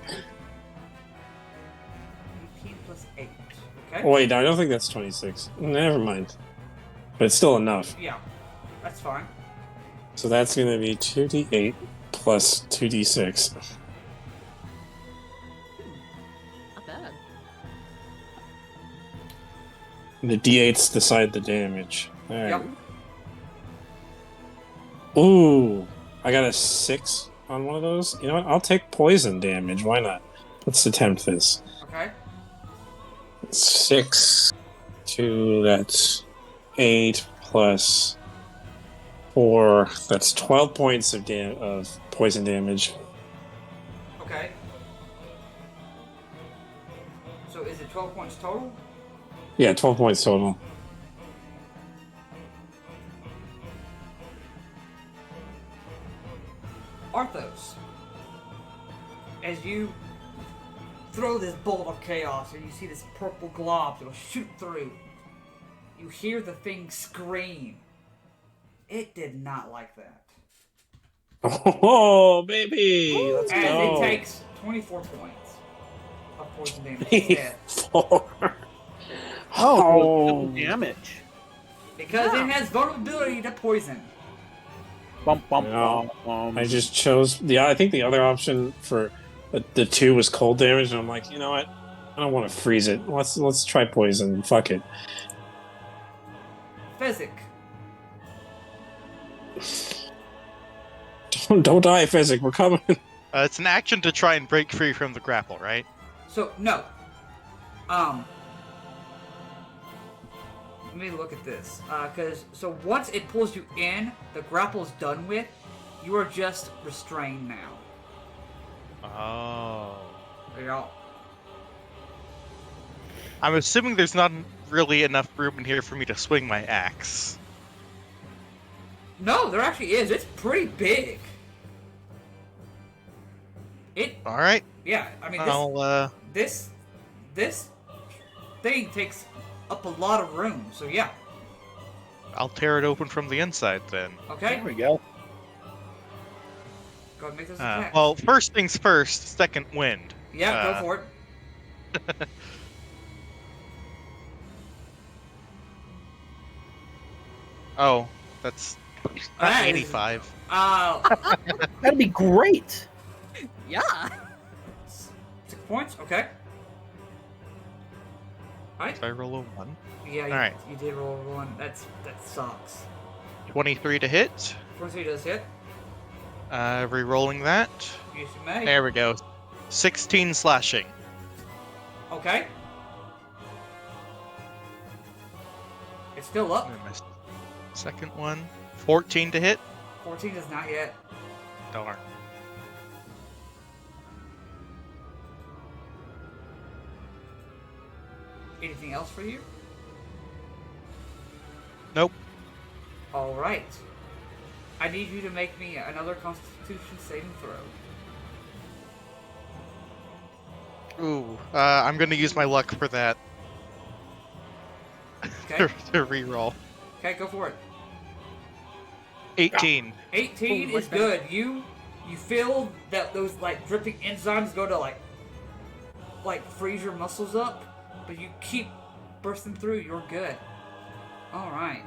18 plus 8. Okay? Oh, wait, I don't think that's 26. Never mind. But it's still enough. Yeah, that's fine. So that's going to be 2d8 plus 2d6. Not bad. The d8s decide the damage. Alright. Yep. Ooh, I got a 6 on one of those. You know what? I'll take poison damage. Why not? Let's attempt this. Okay. 6 to that's 8 plus 4. That's 12 points of poison damage. Okay. So is it 12 points total? Yeah, 12 points total. Arthos, as you throw this bolt of chaos and you see this purple glob that'll shoot through, you hear the thing scream. It did not like that. Oh, baby! Let's And go. it takes 24 points of poison damage instead. 4. Oh, damage. Because it has vulnerability to poison. Bump, bump, No. bump. I just chose I think the other option for the 2 was cold damage, and I'm like, you know what? I don't want to freeze it. Let's try poison. Fuck it. Fezzik. Don't die, Fezzik. We're coming. It's an action to try and break free from the grapple, right? So, no. Let me look at this. So once it pulls you in, the grapple's done with, you are just restrained now. Oh. There you go. I'm assuming there's not really enough room in here for me to swing my axe. No, there actually is. It's pretty big. Alright. Yeah, I mean, I'll, this thing takes up a lot of room, so yeah. I'll tear it open from the inside then. Okay, There we go. go ahead and make this attack. Well, first things first, second wind. Yeah, go for it. Oh, that's That is- 85. That'd be great. Yeah. 6 points, okay. Alright. So I roll a 1. Yeah, you, Alright. you did roll a 1. That sucks. 23 to hit. 23 does hit. Re-rolling that. Yes, you may. There we go. 16 slashing. Okay. It's still up. And my second one. 14 to hit. 14 does not yet. Darn. Anything else for you? Nope. Alright. I need you to make me another Constitution saving throw. Ooh. I'm gonna use my luck for that. Okay. to re-roll. Okay, go for it. 18. 18 Oh, is good. You feel that those like dripping enzymes go to like freeze your muscles up, but you keep bursting through. You're good. All right.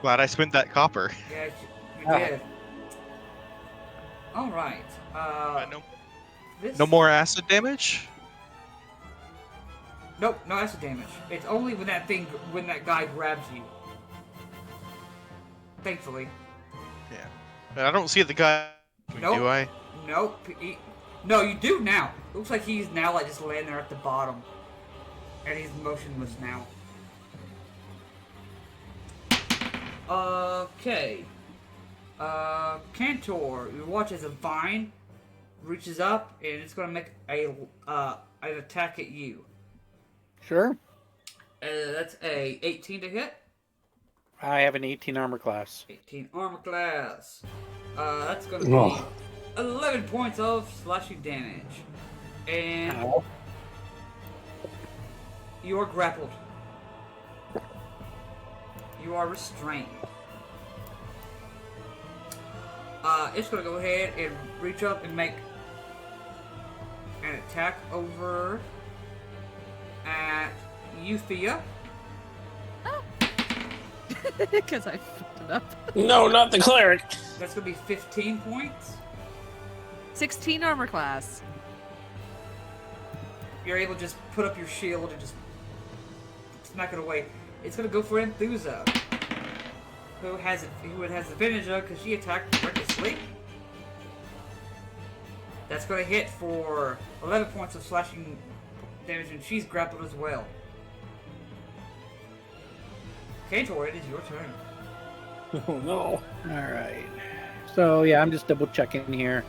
Glad I spent that copper. Yeah, you Ah. did. All right. This... No more acid damage? Nope, no acid damage. It's only when that guy grabs you. Thankfully. I don't see the guy, Nope. do I? Nope. No, you do now. Looks like he's now like just laying there at the bottom, and he's motionless now. Okay. Cantor, you watch as a vine reaches up and it's gonna make an attack at you. Sure. That's a 18 to hit. I have an 18 armor class. 18 armor class. That's gonna be Oh. 11 points of slashing damage. And Ow. you are grappled. You are restrained. It's gonna go ahead and reach up and make an attack over at Euthia. Because I fucked it up. No, not the cleric. That's gonna be 15 points. 16 armor class. You're able to just put up your shield and just smack it away. It's gonna go for Enthusa, who has advantage of because she attacked recklessly. That's gonna hit for 11 points of slashing damage, and she's grappled as well. Kator, it is your turn. Oh no. All right. So yeah, I'm just double checking here.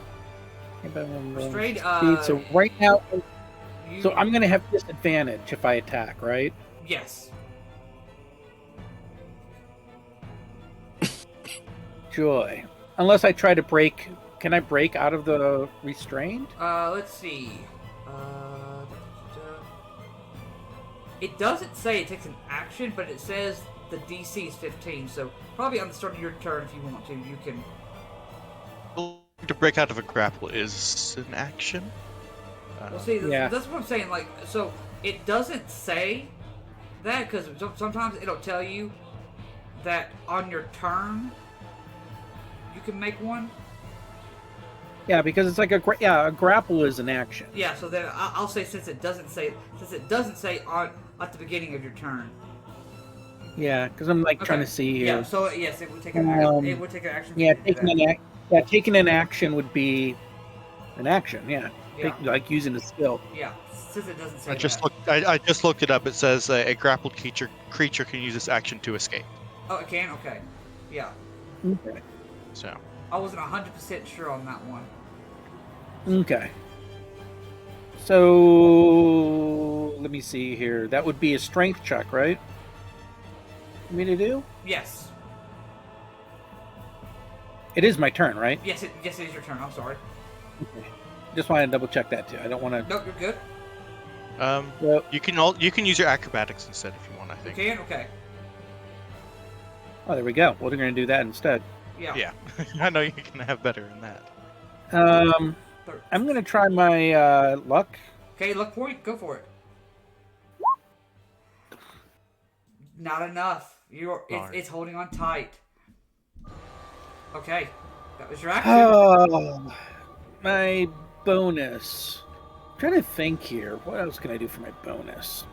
Restrained, So right now, You, so I'm gonna have disadvantage if I attack, right? Yes. Joy. Unless I try to break. Can I break out of the restrained? Let's see. It doesn't say it takes an action, but it says the DC is 15. So probably on the start of your turn, if you want to, you can. To break out of a grapple is an action. Well, see, Yeah. that's what I'm saying. Like, so it doesn't say that because sometimes it'll tell you that on your turn you can make one. Yeah, because it's like a grapple is an action. Yeah. So then I'll say since it doesn't say on at the beginning of your turn. Yeah, because I'm like trying Okay. to see here. Yeah. So yes, it would take an action. It would take an action. for Yeah, you to do that. taking an action would be an action. Yeah, Yeah. like using a skill. Yeah, since it doesn't say I just that. I just looked it up. It says a grappled creature can use this action to escape. Oh, it can? Okay. Yeah. Okay. So I wasn't 100% sure on that one. Okay. So let me see here. That would be a strength check, right? For me to do? Yes. It is my turn, right? Yes, it is your turn. I'm sorry. Okay. Just want to double check that too. I don't want to. No, you're good. Well, you can use your acrobatics instead if you want. I You think. can? Okay. oh, there we go. Well, they're going to do that instead. Yeah. Yeah, I know you can have better than that. I'm going to try my luck. Okay, luck point. Go for it. Not enough. It's holding on tight. Okay. That was your action. Oh, my bonus. I'm trying to think here. What else can I do for my bonus?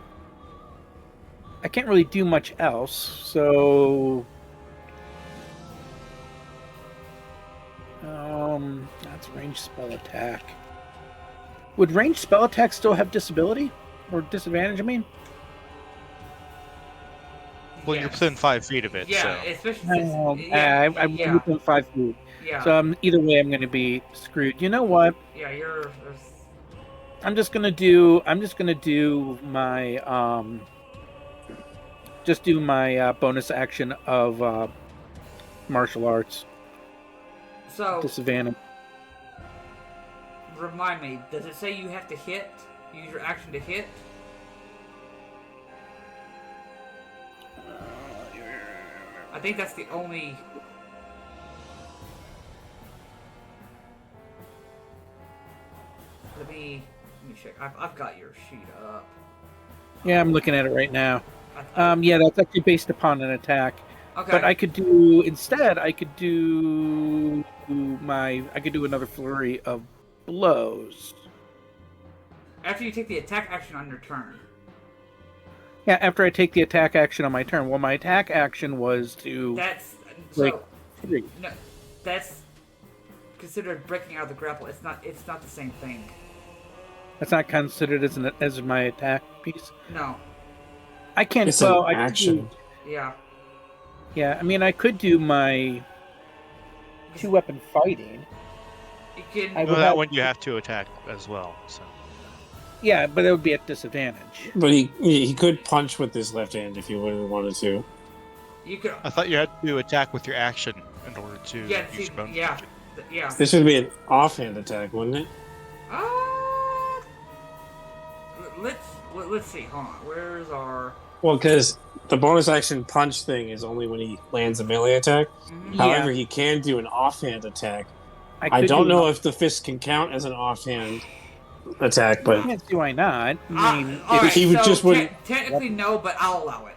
I can't really do much else, so that's ranged spell attack. Would ranged spell attack still have disability or disadvantage? I mean, Well, you're Yes. within 5 feet of it. Yeah, So. especially since... I'm yeah. within 5 feet, Yeah. so either way, I'm going to be screwed. You know what? Yeah, you're... I'm just gonna do my bonus action of martial arts So, disadvantage. remind me, does it say you have to hit? Use your action to hit? I think that's the only... Let me check. I've got your sheet up. Yeah, I'm looking at it right now. I- Yeah, that's actually based upon an attack. okay. But I could do instead. I could do another flurry of blows. After you take the attack action on your turn. Yeah, after I take the attack action on my turn. Well, my attack action was to That's... Like- So, no, that's considered breaking out of the grapple. It's not the same thing. That's not considered as my attack piece. No. I can't. It's well, an I could action. Yeah. Yeah, I mean, I could do my two-weapon fighting. You can... I Well, would that have- one you have to attack as well. So. Yeah, but it would be at disadvantage. But he could punch with his left hand if he really wanted to. You could... I thought you had to attack with your action in order to Yeah, use see, your bonus yeah. action. Yeah. This would be an offhand attack, wouldn't it? Uh, let's see. Hold on. Where's our? Well, because the bonus action punch thing is only when he lands a melee attack. However, he can do an offhand attack. I don't know if the fist can count as an offhand attack, I but can't see why not. I mean, all right, he would so just wouldn't. Technically, no, but I'll allow it.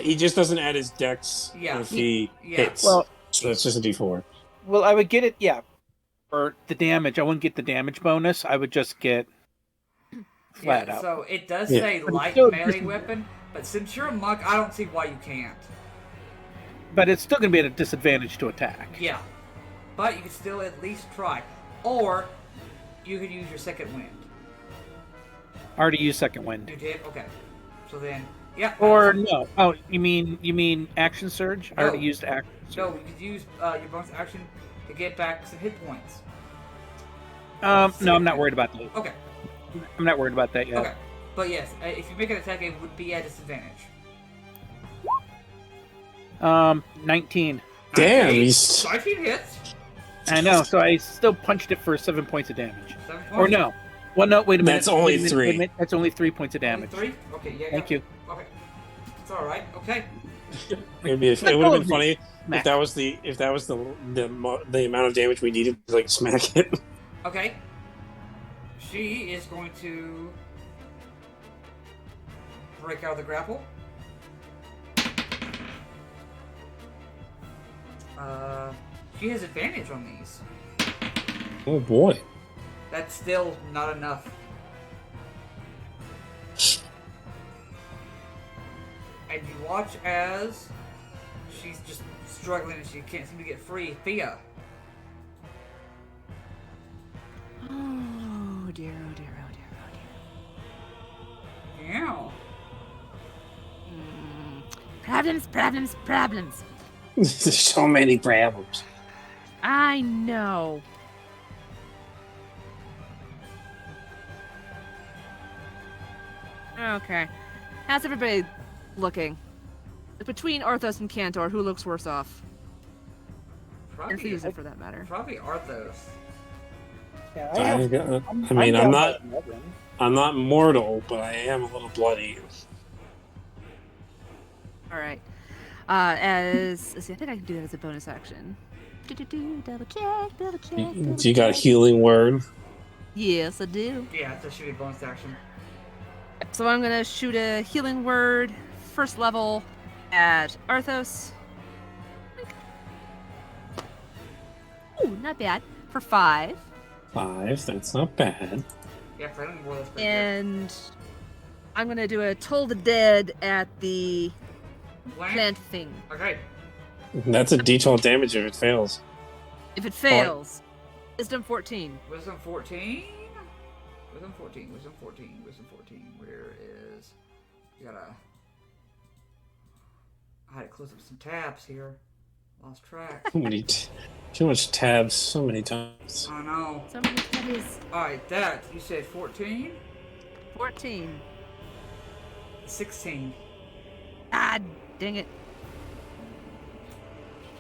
He just doesn't add his dex Yeah. if he Yeah. hits. Well, so it's just a d4. well, I would get it. Yeah, for the damage, I wouldn't get the damage bonus. I would just get flat out. So it does Yeah. say But light still, melee weapon, but since you're a monk, I don't see why you can't. But it's still going to be at a disadvantage to attack. Yeah, but you can still at least try, or you could use your second wind. I already used second wind. You did? Okay. So then, yeah. Or no? Oh, you mean action surge? I already No. used action surge. No, you could use your bonus action to get back some hit points. No, I'm not worried about that. Okay. I'm not worried about that yet. Okay. But yes, if you make an attack, it would be at disadvantage. 19. Damn, Okay, he's 19 hits. I know, so I still punched it for 7 points of damage. 7 points. Or no. Well, no, wait a minute. That's only Wait a minute, 3. wait a minute. That's only 3 points of Only damage. 3? Okay, yeah. Thank you. Okay. It's alright. Okay. it would have been funny if that was the amount of damage we needed to like smack it. Okay. She is going to break out of the grapple. She has advantage on these. Oh boy. That's still not enough. And you watch as she's just struggling and she can't seem to get free. Thea. Oh dear, oh dear, oh dear, oh dear. Yeah. Problems. There's so many problems. I know. Okay. How's everybody looking? Between Arthos and Cantor, who looks worse off? And Probably, Susan, for that matter. probably Arthos. Yeah, I'm not mortal, but I am a little bloody. Alright. Let's see, I think I can do that as a bonus action. Double check. You got a healing word. Yes, I do. Yeah, it's a shooting bonus action. So I'm gonna shoot a healing word, first level, at Arthos. Ooh, not bad. For 5. 5, that's not bad. Yeah, because I don't roll this pretty good. And I'm gonna do a Toll the Dead at the plant thing. Okay. That's a d12 damage if it fails. If it fails, Wisdom 14. Wisdom 14? Wisdom 14, Wisdom 14, Wisdom 14. Where is... You gotta... I had to close up some tabs here. Lost track. Too much tabs so many times. I know. So many tabbies. Alright, that, you said 14? 14. 16. Ah, dang it.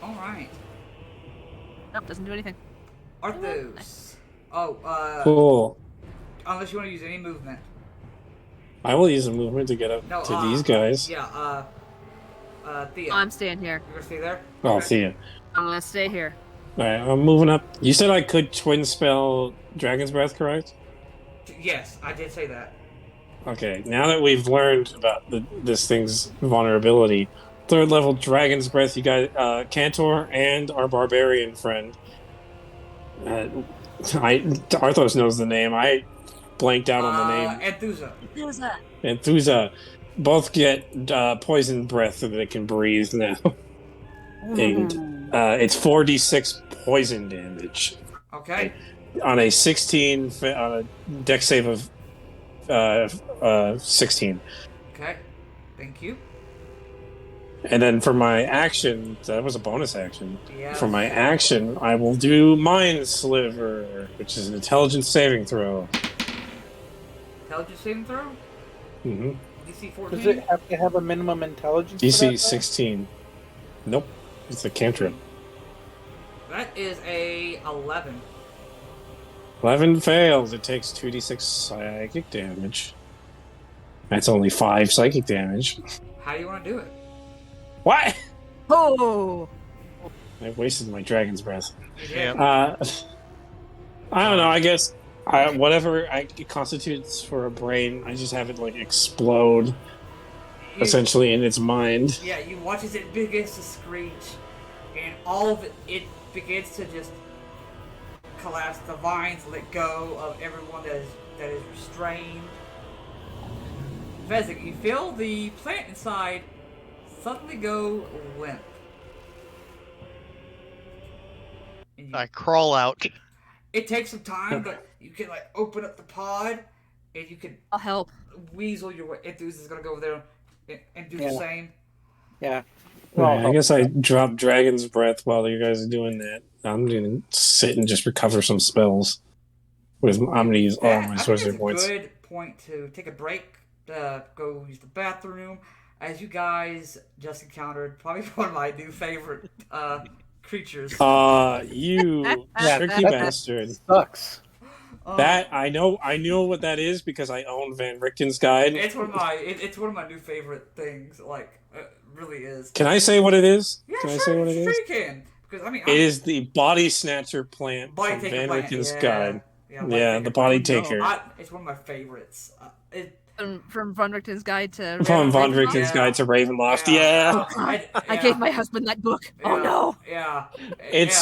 Alright. Nope, doesn't do anything. Arthos. Cool. Unless you want to use any movement. I will use a movement to get up No, to these guys. Yeah, Thea. I'm staying here. You're gonna stay there? I'll Okay. see you. I'm gonna stay here. Alright, I'm moving up. You said I could twin spell Dragon's Breath, correct? Yes, I did say that. Okay, now that we've learned about this thing's vulnerability, 3rd level Dragon's Breath, you got Cantor and our barbarian friend. Arthos knows the name. I blanked out on the name. Enthusa. And Thuza both get poison breath so that they can breathe now. And it's 4d6 poison damage. Okay. On a 16, on a dex save of 16. Okay. Thank you. And then for my action, that was a bonus action. Yeah. For my action, I will do Mind Sliver, which is an intelligence saving throw. Intelligence saving throw? Mm-hmm. DC 14? Does it have to have a minimum intelligence? for DC that, though? 16. Nope. It's a cantrip. That is a 11. 11 fails. It takes 2d6 psychic damage. That's only 5 psychic damage. How do you want to do it? What? Oh! I wasted my dragon's breath. You did. Yep. I don't know. I guess whatever it constitutes for a brain, I just have it like explode, essentially in its mind. Yeah, you watch as it begins to screech, and all of it begins to just collapse. The vines let go of everyone that is restrained. Fezzik, you feel the plant inside suddenly go limp. And I crawl out. it takes some time, but you can like open up the pod, and you can I'll help. weasel your way. Enthus is gonna go over there and do the same. Yeah. I guess I drop dragon's breath while you guys are doing that. I'm gonna sit and just recover some spells. I'm gonna use all my sorcery points. I think it's a good point to take a break, go use the bathroom. As you guys just encountered probably one of my new favorite creatures. You tricky bastard. Sucks. That I know what that is because I own Van Richten's guide. It's one of my new favorite things. Like, really is. Can I say what it is? Yeah, Can sure, I say what it is? sure you can. Because I mean, It is the body snatcher plant body from taker Van plant, Richten's yeah. guide. Yeah, The body taker. taker. It's one of my favorites. From Von Richten's Guide to From Von Ravenloft. Richten's guide to Ravenloft. Yeah. I gave my husband that book. Oh no! Yeah. It's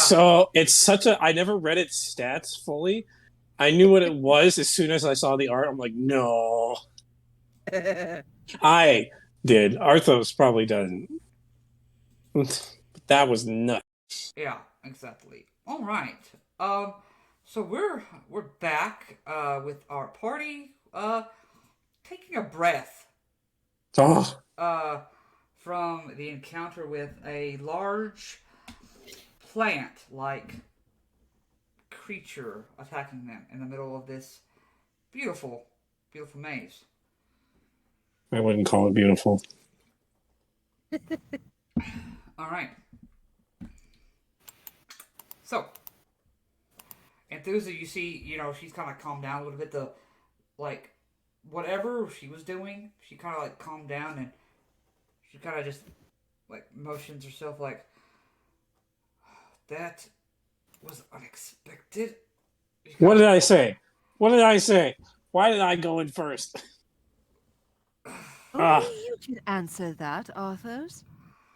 such a. I never read its stats fully. I knew what it was as soon as I saw the art. I'm like, no. I did. Arthos probably doesn't. That was nuts. Yeah, exactly. All right. So we're back with our party taking a breath Oh, from the encounter with a large plant-like creature attacking them in the middle of this beautiful, beautiful maze. I wouldn't call it beautiful. All right. So, Enthusia, you see, she's kind of calmed down a little bit. Whatever she was doing, she kind of calmed down, and she kind of just motions herself that was unexpected. What did I say? What did I say? Why did I go in first? Only you can answer that, Arthos.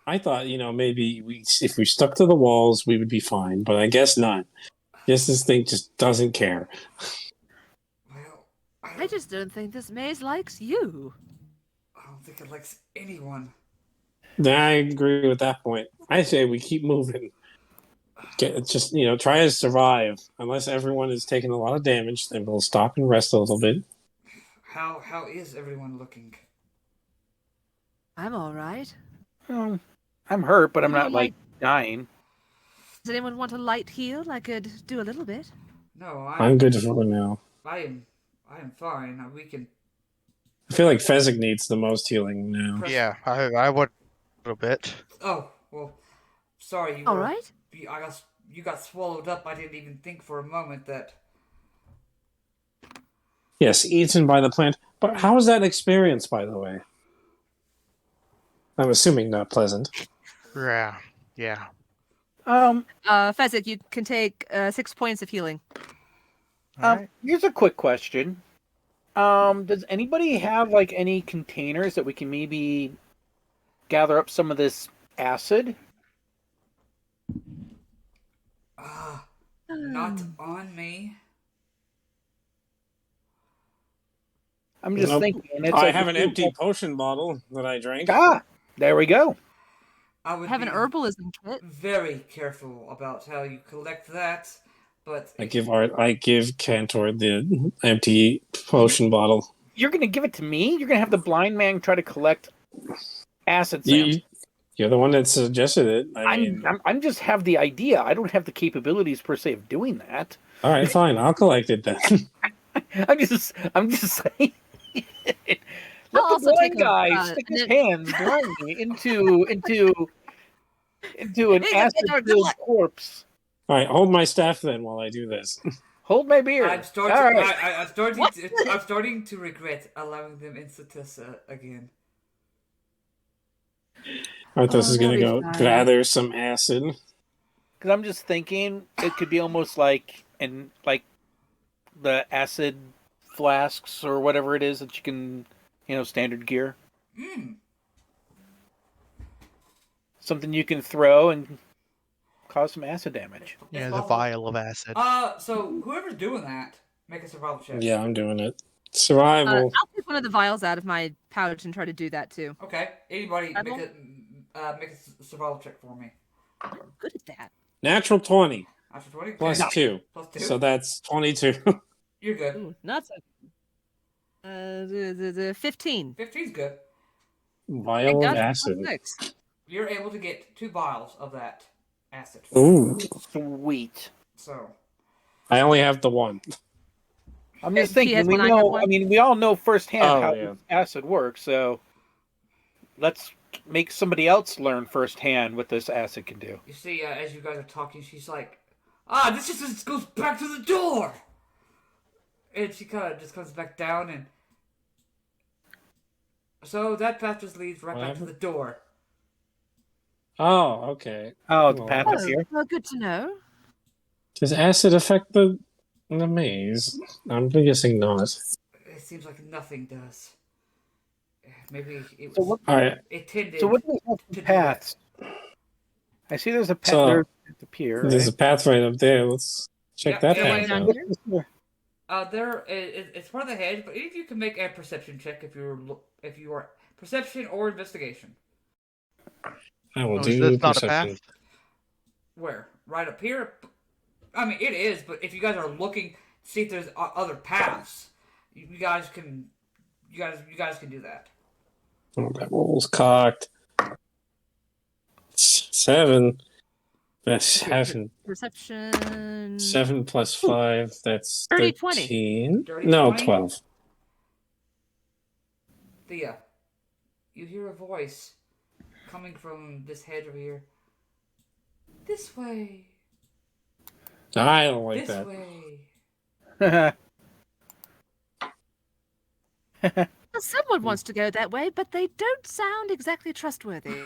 I thought, maybe if we stuck to the walls, we would be fine, but I guess not. Guess this thing just doesn't care. Well, I just don't think this maze likes you. I don't think it likes anyone. I agree with that point. I say we keep moving. Try to survive. Unless everyone is taking a lot of damage, then we'll stop and rest a little bit. How is everyone looking? I'm all right. I'm hurt, but I'm not dying. Does anyone want a light heal? I could do a little bit. No, I'm good for now. I am fine. We can. I feel like Fezzik needs the most healing now. Yeah, I would a little bit. Oh well, sorry. All right. You got swallowed up. I didn't even think for a moment that. Yes, eaten by the plant. But how was that experience, by the way? I'm assuming not pleasant. Yeah. Fezzik, you can take 6 points of healing. Alright. Here's a quick question. Does anybody have any containers that we can maybe gather up some of this acid? Not on me. I'm just thinking. I have an empty potion bottle that I drank. There we go. I would Have an be herbalism kit. very careful about how you collect that, but I give Cantor the empty potion bottle. You're gonna give it to me? You're gonna have the blind man try to collect acid samples? You're the one that suggested it. I'm just have the idea. I don't have the capabilities per se of doing that. All right, fine. I'll collect it then. I'm just saying. Let I'll the also blind take guy stick his hands blindly into an Hey, acid-filled corpse. All right, hold my staff then while I do this. Hold my beer. I'm starting. All right. I'm starting. What's I'm starting to regret allowing them Institutus again. Arthos Oh, is they'll gonna be go fine. gather some acid. Because I'm just thinking it could be almost like the acid flasks or whatever it is that you can, standard gear. Mm. Something you can throw and cause some acid damage. It's Yeah, the possible. vial of acid. So whoever's doing that, make a survival check. Yeah, I'm doing it. Survival. I'll take one of the vials out of my pouch and try to do that too. Okay. Anybody Survival? make a survival check for me. I'm good at that. Natural 20 After 20. plus Okay. 2. Plus 2. So that's 22. You're good. Ooh, not so. The 15. 15's good. Vial of acid. 6. You're able to get 2 vials of that acid. Ooh. Sweet. So. I only have the one. I'm just He has thinking. one, I have one. I mean, we all know firsthand Oh, how yeah. acid works. So let's make somebody else learn firsthand what this acid can do. You see, as you guys are talking, she's like, this just goes back to the door! And she kind of just comes back down, and so that path just leads right back to the door. Oh, okay. Oh, the Well, path up here. Well, good to know. Does acid affect the maze? I'm guessing not. It seems like nothing does. Maybe it So was. what? All right. It tended. So what do we have to for do paths? I see there's a path. So, There's a path up here. There's a Right? path right up there. Let's check Yeah, that yeah, path down out. here? It's part of the hedge, but if you can make a perception check if you are perception or investigation. I will Oh, is do this not a perception. path? Where? Right up here? I mean, it is, but if you guys are looking to see if there's other paths, you guys can do that. Oh, that roll's cocked. 7. That's 7. Perception. 7 plus 5. That's Dirty 20. 13. Dirty No, 20? 12. Thea, you hear a voice coming from this hedge over here. This way. I don't like This that. way. Well, someone wants to go that way, but they don't sound exactly trustworthy.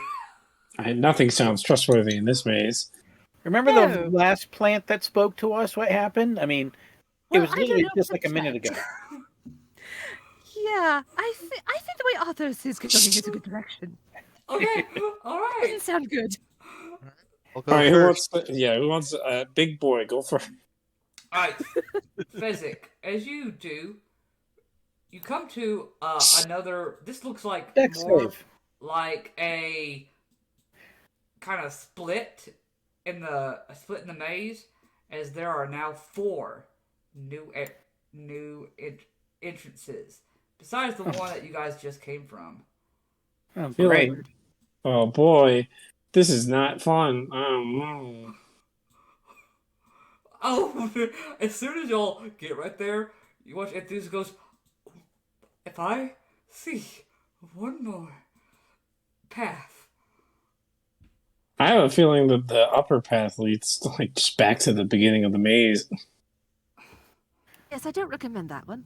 Nothing sounds trustworthy in this maze. Remember No. the last plant that spoke to us? What happened? I mean, it Well, was I don't literally know just what's like a minute that. ago. Yeah, I think the way Arthos is going is a good direction. Okay, alright. Doesn't sound good. I'll go All right, first. who wants big boy? Go for Alright, Fezzik, as you do, you come to another. This looks like Deck more save. like a kind of split in the maze, as there are now 4 new entrances besides the one that you guys just came from. Oh, feel great. like- Oh boy, this is not fun. No. Oh, as soon as y'all get right there, you watch Enthus goes, if I see one more path. I have a feeling that the upper path leads like just back to the beginning of the maze. Yes, I don't recommend that one.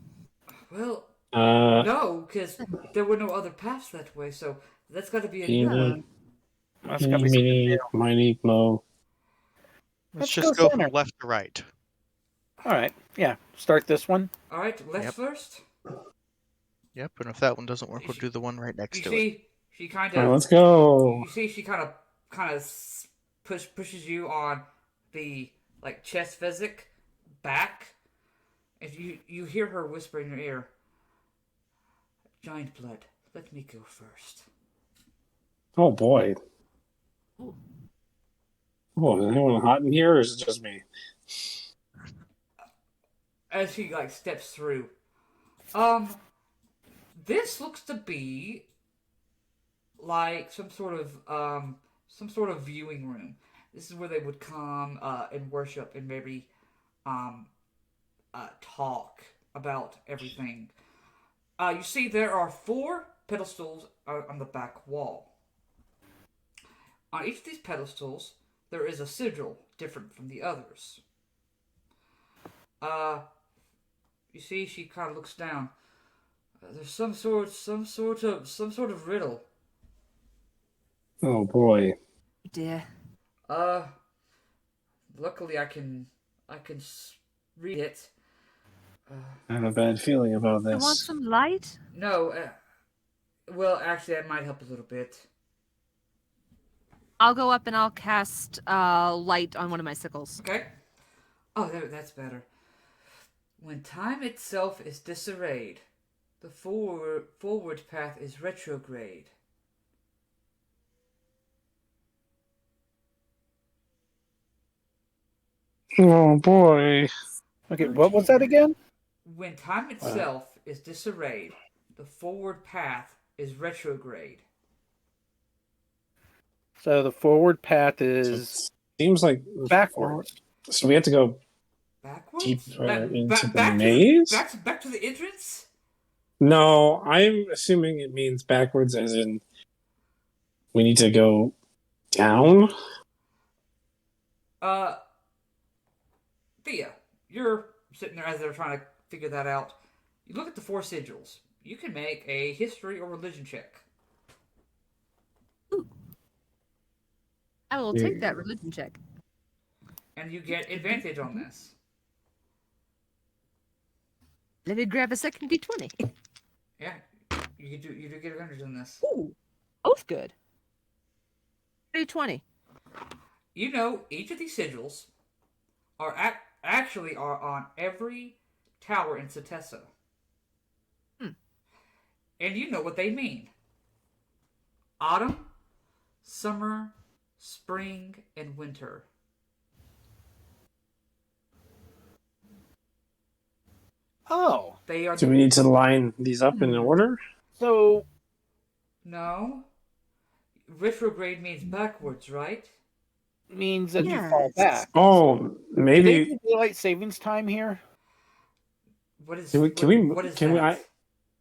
Well, Uh, no, because there were no other paths that way, so that's got to be a Eeny, new one. That's gotta be something meeny, new. miny, mo. Let's Let's just go go center. from left to right. All right. Yeah. Start this one. Alright, left Yep. first. Yep, and if that one doesn't work, we'll do the one right next You to it. see, she kind All right, of. let's go. You see, she kind of pushes you on the chest physic back, and you hear her whisper in your ear. Giant blood, let me go first. Oh boy. Ooh. Oh, is anyone hot in here, or is it just me? As she steps through. This looks to be like some sort of viewing room. This is where they would come and worship and maybe talk about everything. You see, there are 4 pedestals on the back wall. On each of these pedestals, there is a sigil different from the others. You see, she kind of looks down. There's some sort of riddle. Oh boy. Dear. Uh, luckily I can read it. I have a bad feeling about You want this. some light? No, well, actually, that might help a little bit. I'll go up and I'll cast light on one of my sickles. Okay. Oh, that's better. When time itself is disarrayed, the forward path is retrograde. Oh boy. Okay, what was that again? When time itself is disarrayed, the forward path is retrograde. So the forward path So is it seems like backwards. So we have to go Backwards? deeper into the back maze? back to the entrance? No, I'm assuming it means backwards as in we need to go down. Thea, you're sitting there as they're trying to figure that out. You look at the 4 sigils. You can make a history or religion check. I will take that religion check. And you get advantage on this. Let me grab a second d20. Yeah, you do get advantage on this. Ooh, both good. D20. You know, each of these sigils are actually are on every tower in Satessa. And you know what they mean. Autumn, summer, spring, and winter. Oh, They are Do we need to line these up in order? so No. Retrograde means backwards, right? means that you Yes. fall back. Oh, Do they maybe. do daylight savings time here? What is Can we? what is Can that?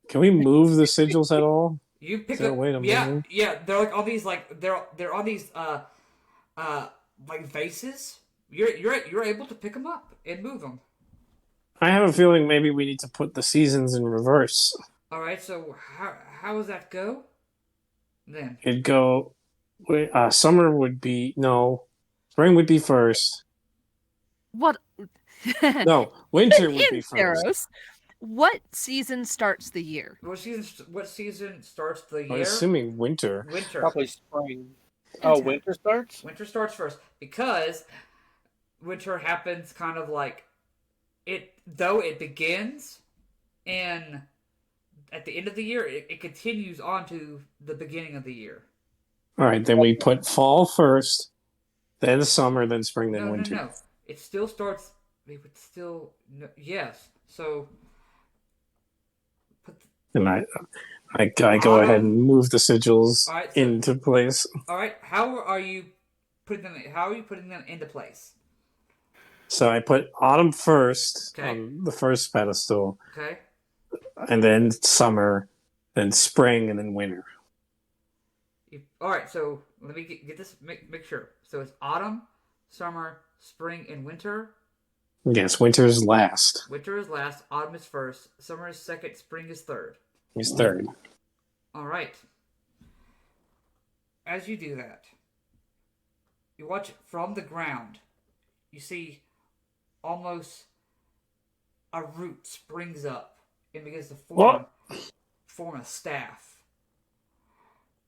can we move the sigils at all? You pick Is there a up way to move yeah, them? yeah, they're like all these like they're on these like vases. You're able to pick them up and move them. I have a feeling maybe we need to put the seasons in reverse. All right, so how does that go? Then It'd go. Summer would be no. Spring would be first. What? No, winter would In be first. Theros, what season starts the year? what season starts the I'm year? assuming winter. Winter. Probably spring. Oh, winter starts? Winter starts first because winter happens kind of like it though it begins and at the end of the year it continues on to the beginning of the year. All right, then we put fall first, then summer, then spring, then winter. No. It still starts. It would still no, yes. So put And I go ahead and move the sigils All right, so- into place. all right. How are you putting them? How are you putting them into place? So I put autumn first Okay. on the first pedestal, Okay. and then summer, then spring, and then winter. All right. So let me get this. Make sure. So it's autumn, summer, spring, and winter. Yes, winter is last. Winter is last. Autumn is first. Summer is second. Spring is third. He's third. All right. As you do that, you watch from the ground. You see almost a root springs up and begins to form a staff.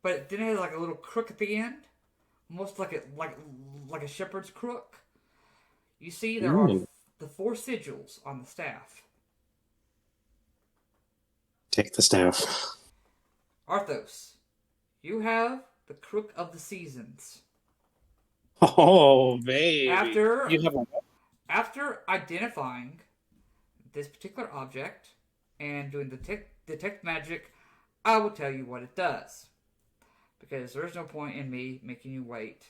But then it has like a little crook at the end, almost like a shepherd's crook. You see there are the 4 sigils on the staff. Take the staff. Arthos, you have the crook of the seasons. Oh, baby. After You have a After identifying this particular object and doing the detect magic, I will tell you what it does. Because there's no point in me making you wait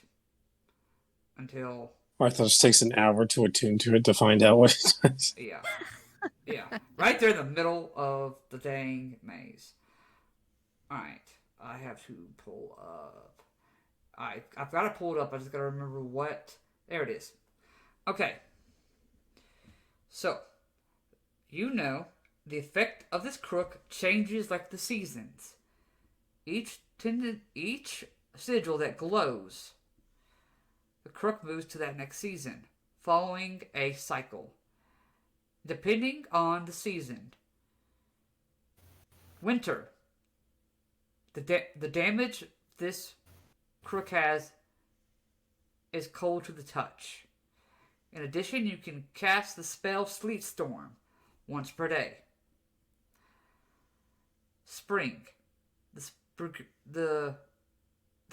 until... Arthos takes an hour to attune to it to find out what it does. Yeah. Yeah. Right there in the middle of the dang maze. Alright. I have to pull up... I've got to pull it up. I just got to remember what... There it is. Okay. So, you know, the effect of this crook changes like the seasons. Each sigil that glows, the crook moves to that next season, following a cycle. Depending on the season. Winter. The damage this crook has is cold to the touch. In addition, you can cast the spell Sleet Storm once per day. Spring. The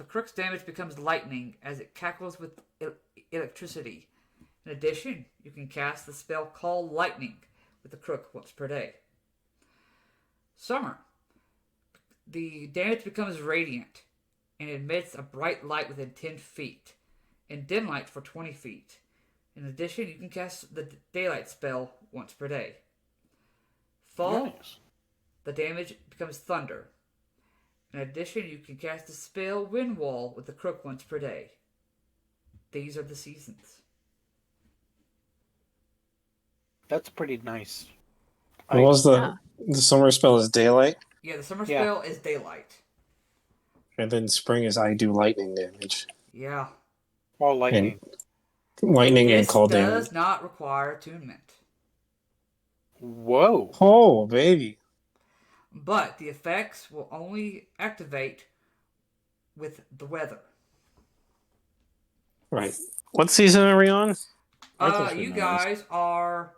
crook's damage becomes lightning as it cackles with electricity. In addition, you can cast the spell Call Lightning with the crook once per day. Summer. The damage becomes radiant and emits a bright light within 10 feet and dim light for 20 feet. In addition, you can cast the daylight spell once per day. Fall. Nice. The damage becomes thunder. In addition, you can cast the spell Wind Wall with the crook once per day. These are the seasons. That's pretty nice. What was the summer spell is daylight, Yeah, the summer spell is daylight. and then spring is I do lightning damage. Yeah. All lightning. Lightning and This call does damage. not require attunement. Whoa. Oh, baby. But the effects will only activate with the weather. Right. What season are we on? You guys are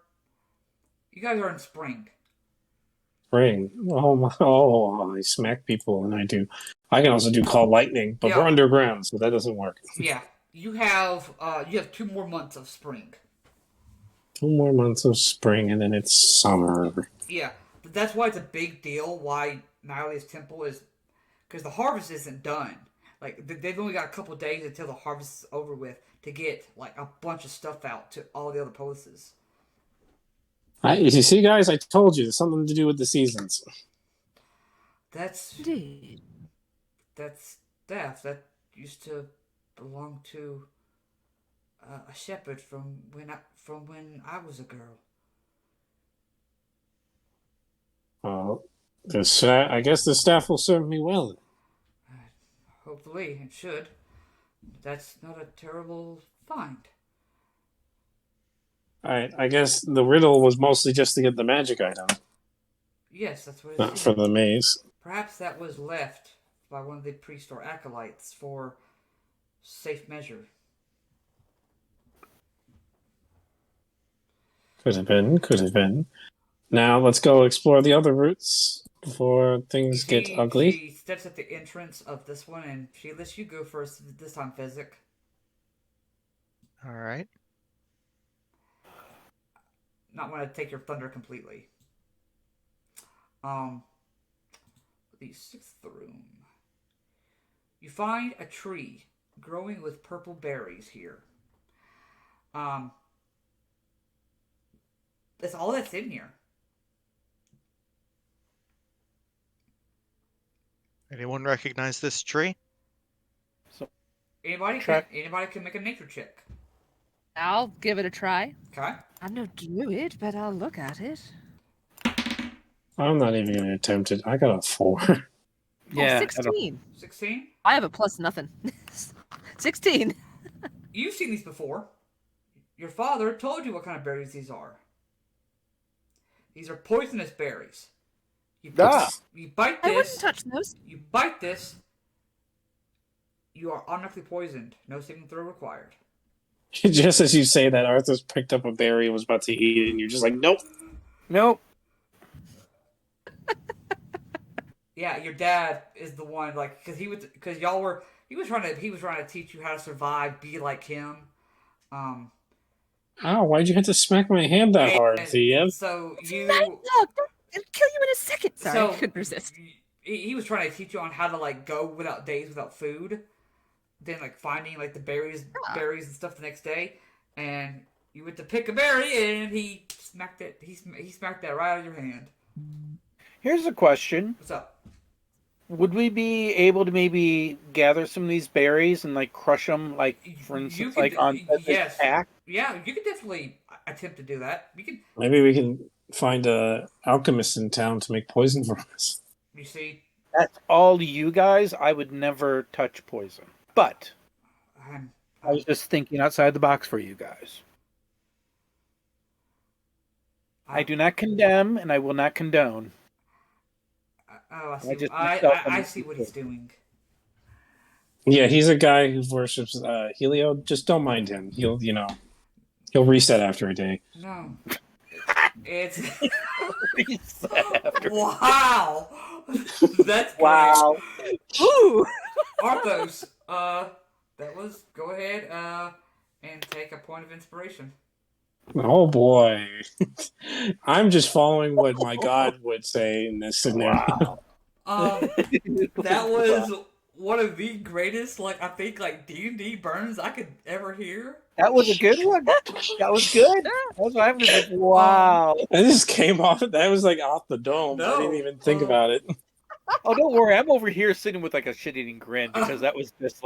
in spring. Spring. Oh my! Oh, I smack people, and I can also do call lightning, but Yeah. we're underground, so that doesn't work. Yeah. You have 2 more months of spring. 2 more months of spring, and then it's summer. Yeah. But that's why it's a big deal why Nylea's temple is, because the harvest isn't done. Like, they've only got a couple days until the harvest is over with to get, like, a bunch of stuff out to all the other places. You see, guys, I told you, there's something to do with the seasons. That's Indeed. staff that used to belong to a shepherd from when I was a girl. Well, I guess the staff will serve me well. Hopefully, it should. That's not a terrible find. I guess the riddle was mostly just to get the magic item, Yes, that's what it not is. for the maze. Perhaps that was left by one of the priests or acolytes for safe measure. Could have been. Now let's go explore the other routes before things get ugly. She steps at the entrance of this one, and she lets you go first this time, Physic. All right. Not want to take your thunder completely. The 6th room. You find a tree growing with purple berries here. That's all that's in here. Anyone recognize this tree? Anybody Check. can make a nature check. I'll give it a try. Okay. I'm no druid, but I'll look at it. I'm not even going to attempt it. I got a 4. Yeah. Oh, 16. 16. I have a plus nothing. 16. You've seen these before. Your father told you what kind of berries these are. These are poisonous berries. You bite I wouldn't this. touch those. You bite this. You are automatically poisoned. No saving throw required. Just as you say that, Arthur's picked up a berry and was about to eat it, and you're just like, nope. Nope. Yeah, your dad is the one, like, he was trying to teach you how to survive, be like him. Ow, why'd you have to smack my hand that hard, Thea? So you. Look, it'll kill you in a second. Sorry, I couldn't resist. He was trying to teach you on how to, like, go without days without food. Then, like, finding, like, the berries and stuff the next day. And you went to pick a berry, and he smacked it. He smacked that right out of your hand. Here's a question. What's up? Would we be able to maybe gather some of these berries and like crush them, like for instance, like on yes. pack? Yeah, you could definitely attempt to do that. You could, Maybe we can find a alchemist in town to make poison for us. you see, That's all you guys. I would never touch poison. But I'm, I was just thinking outside the box for you guys. I do not condemn, and I will not condone. Oh, I I see. just I see what he's doing. Yeah, he's a guy who worships Helio. Just don't mind him. He'll reset after a day. No, it's wow. That's great. Wow. Ooh! Arthos, that was. Go ahead, and take a point of inspiration. Oh boy, I'm just following what my god would say in this scenario. Wow. That was one of the greatest, I think, D&D burns I could ever hear. That was a good one. That was good. That was what I was like, wow. That just came off. That was off the dome. I didn't No, even think about it. Oh, don't worry. I'm over here sitting with a shit-eating grin because that was just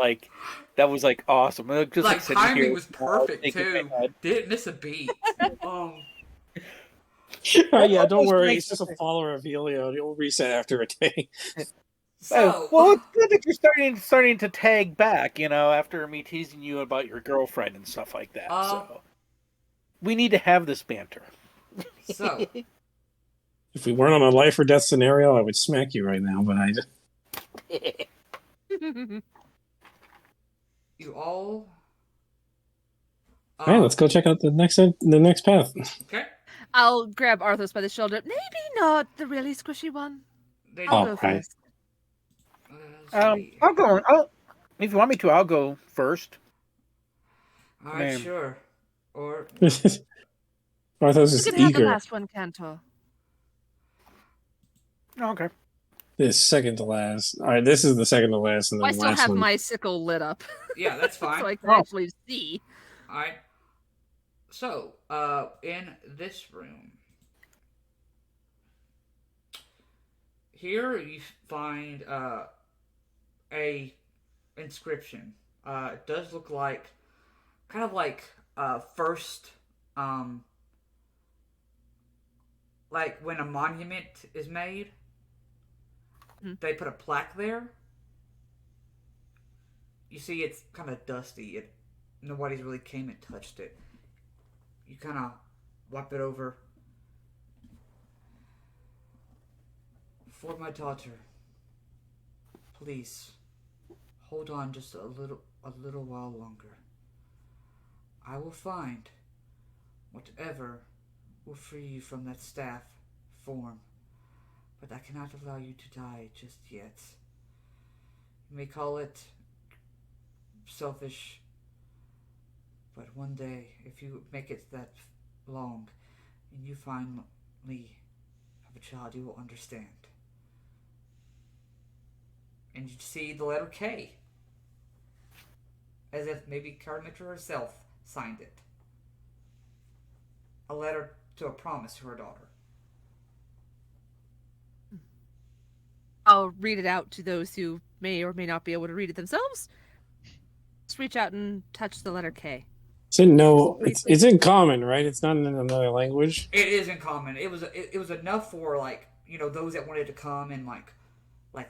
that was awesome. I was just sitting timing here, was perfect thinking too. in my head. Didn't miss a beat. Yeah, don't was worry. nice He's just a follower of Helio. He'll reset after a day. So, Well, it's good that you're starting to tag back. After me teasing you about your girlfriend and stuff like that. So we need to have this banter. so If we weren't on a life or death scenario, I would smack you right now. But I just... you all. All right, let's go check out the next path. Okay. I'll grab Arthos by the shoulder. Maybe not the really squishy one. They I'll Oh, go right. first. let's see. I'll go. If you want me to, I'll go first. All right, Man. sure. Or Arthos You is can have the eager. last one, Cantor. Oh, okay. This second to last. All right, this is the second to last, and Well, then I the still last have one. my sickle lit up, yeah, that's fine. so I can Oh. actually see. All right. So, in this room, here you find a inscription. It does look kind of first, like when a monument is made, they put a plaque there. You see, it's kind of dusty. Nobody's really came and touched it. You kind of wipe it over. For my daughter, please hold on just a little while longer. I will find whatever will free you from that staff form, but I cannot allow you to die just yet. You may call it selfish, but one day, if you make it that long, and you finally have a child, you will understand. And you see the letter K, as if maybe Karametra herself signed it. A letter to a promise to her daughter. I'll read it out to those who may or may not be able to read it themselves. Just reach out and touch the letter K. It's in common, right? It's not in another language. It is in common. It was enough for those that wanted to come and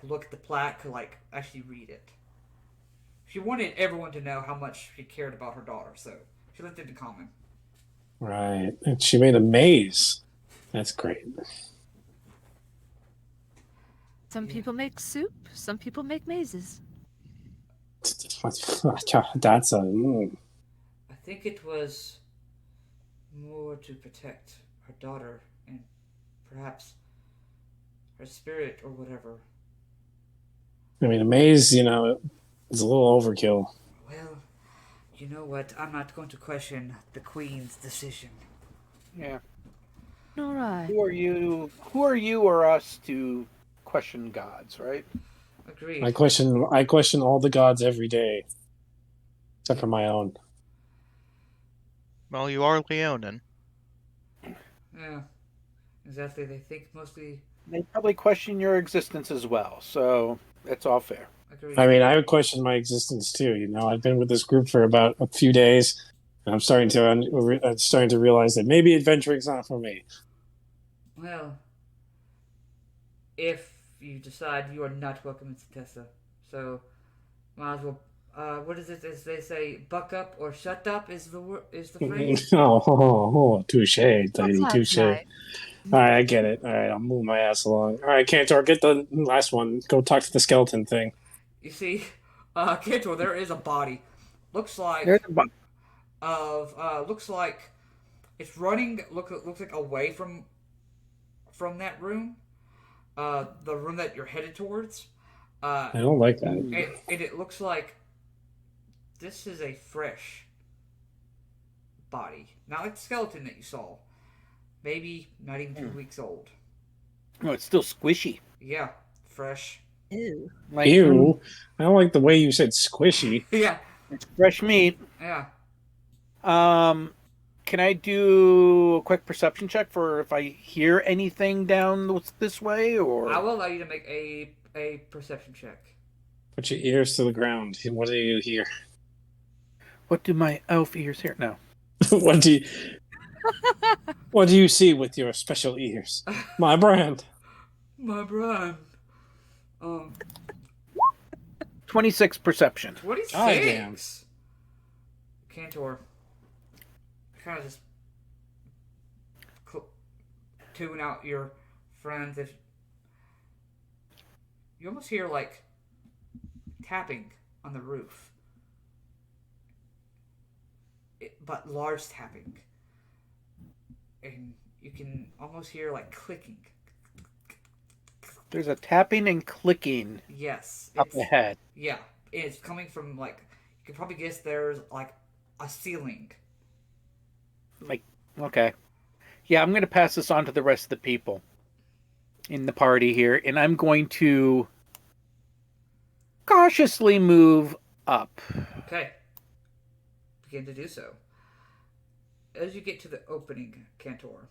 look at the plaque to actually read it. She wanted everyone to know how much she cared about her daughter, so she left it in common. Right. And she made a maze. That's great. Some people make soup, some people make mazes. That's a... I think it was more to protect her daughter and perhaps her spirit or whatever. I mean, a maze, is a little overkill. Well, you know what? I'm not going to question the Queen's decision. Yeah. All right. Who are you or us to question gods, right? Agreed. I question all the gods every day, except for my own. Well, you are Leonin. Yeah, exactly. They think mostly. They probably question your existence as well, so it's all fair. Agreed. I mean, I would question my existence too. I've been with this group for about a few days, I'm starting to realize that maybe adventuring's not for me. Well, if you decide you are not welcome in Tessa, so might as well. What is it? As they say, buck up or shut up is the phrase. Touche, lady, Sounds touche. nice. All right, I get it. All right, I'll move my ass along. All right, Cantor, get the last one. Go talk to the skeleton thing. You see, Kantor, there is a body. Looks There's like a bu- looks like it's running. Looks like away from that room. The room that you're headed towards. I don't like that. It looks like this is a fresh body, not like the skeleton that you saw. Maybe not even 2 weeks old. No, it's still squishy. Yeah, fresh. Ew. Like, Ew. I don't like the way you said squishy. Yeah, it's fresh meat. yeah. Can I do a quick perception check for if I hear anything down this way, or I will allow you to make a perception check. Put your ears to the ground. What do you hear? what do my elf ears hear? No. What do you see with your special ears? My brand. My brand. 26 perception. 26. God damn. Cantor kind of just tune out your friends. If you almost hear like tapping on the roof, but large tapping, and you can almost hear like clicking. There's a tapping and clicking Yes, up ahead. Yeah, it's coming from like you can probably guess there's like a ceiling. Like, okay. Yeah, I'm going to pass this on to the rest of the people in the party here, and I'm going to cautiously move up. Okay. Begin to do so. As you get to the opening, Cantor,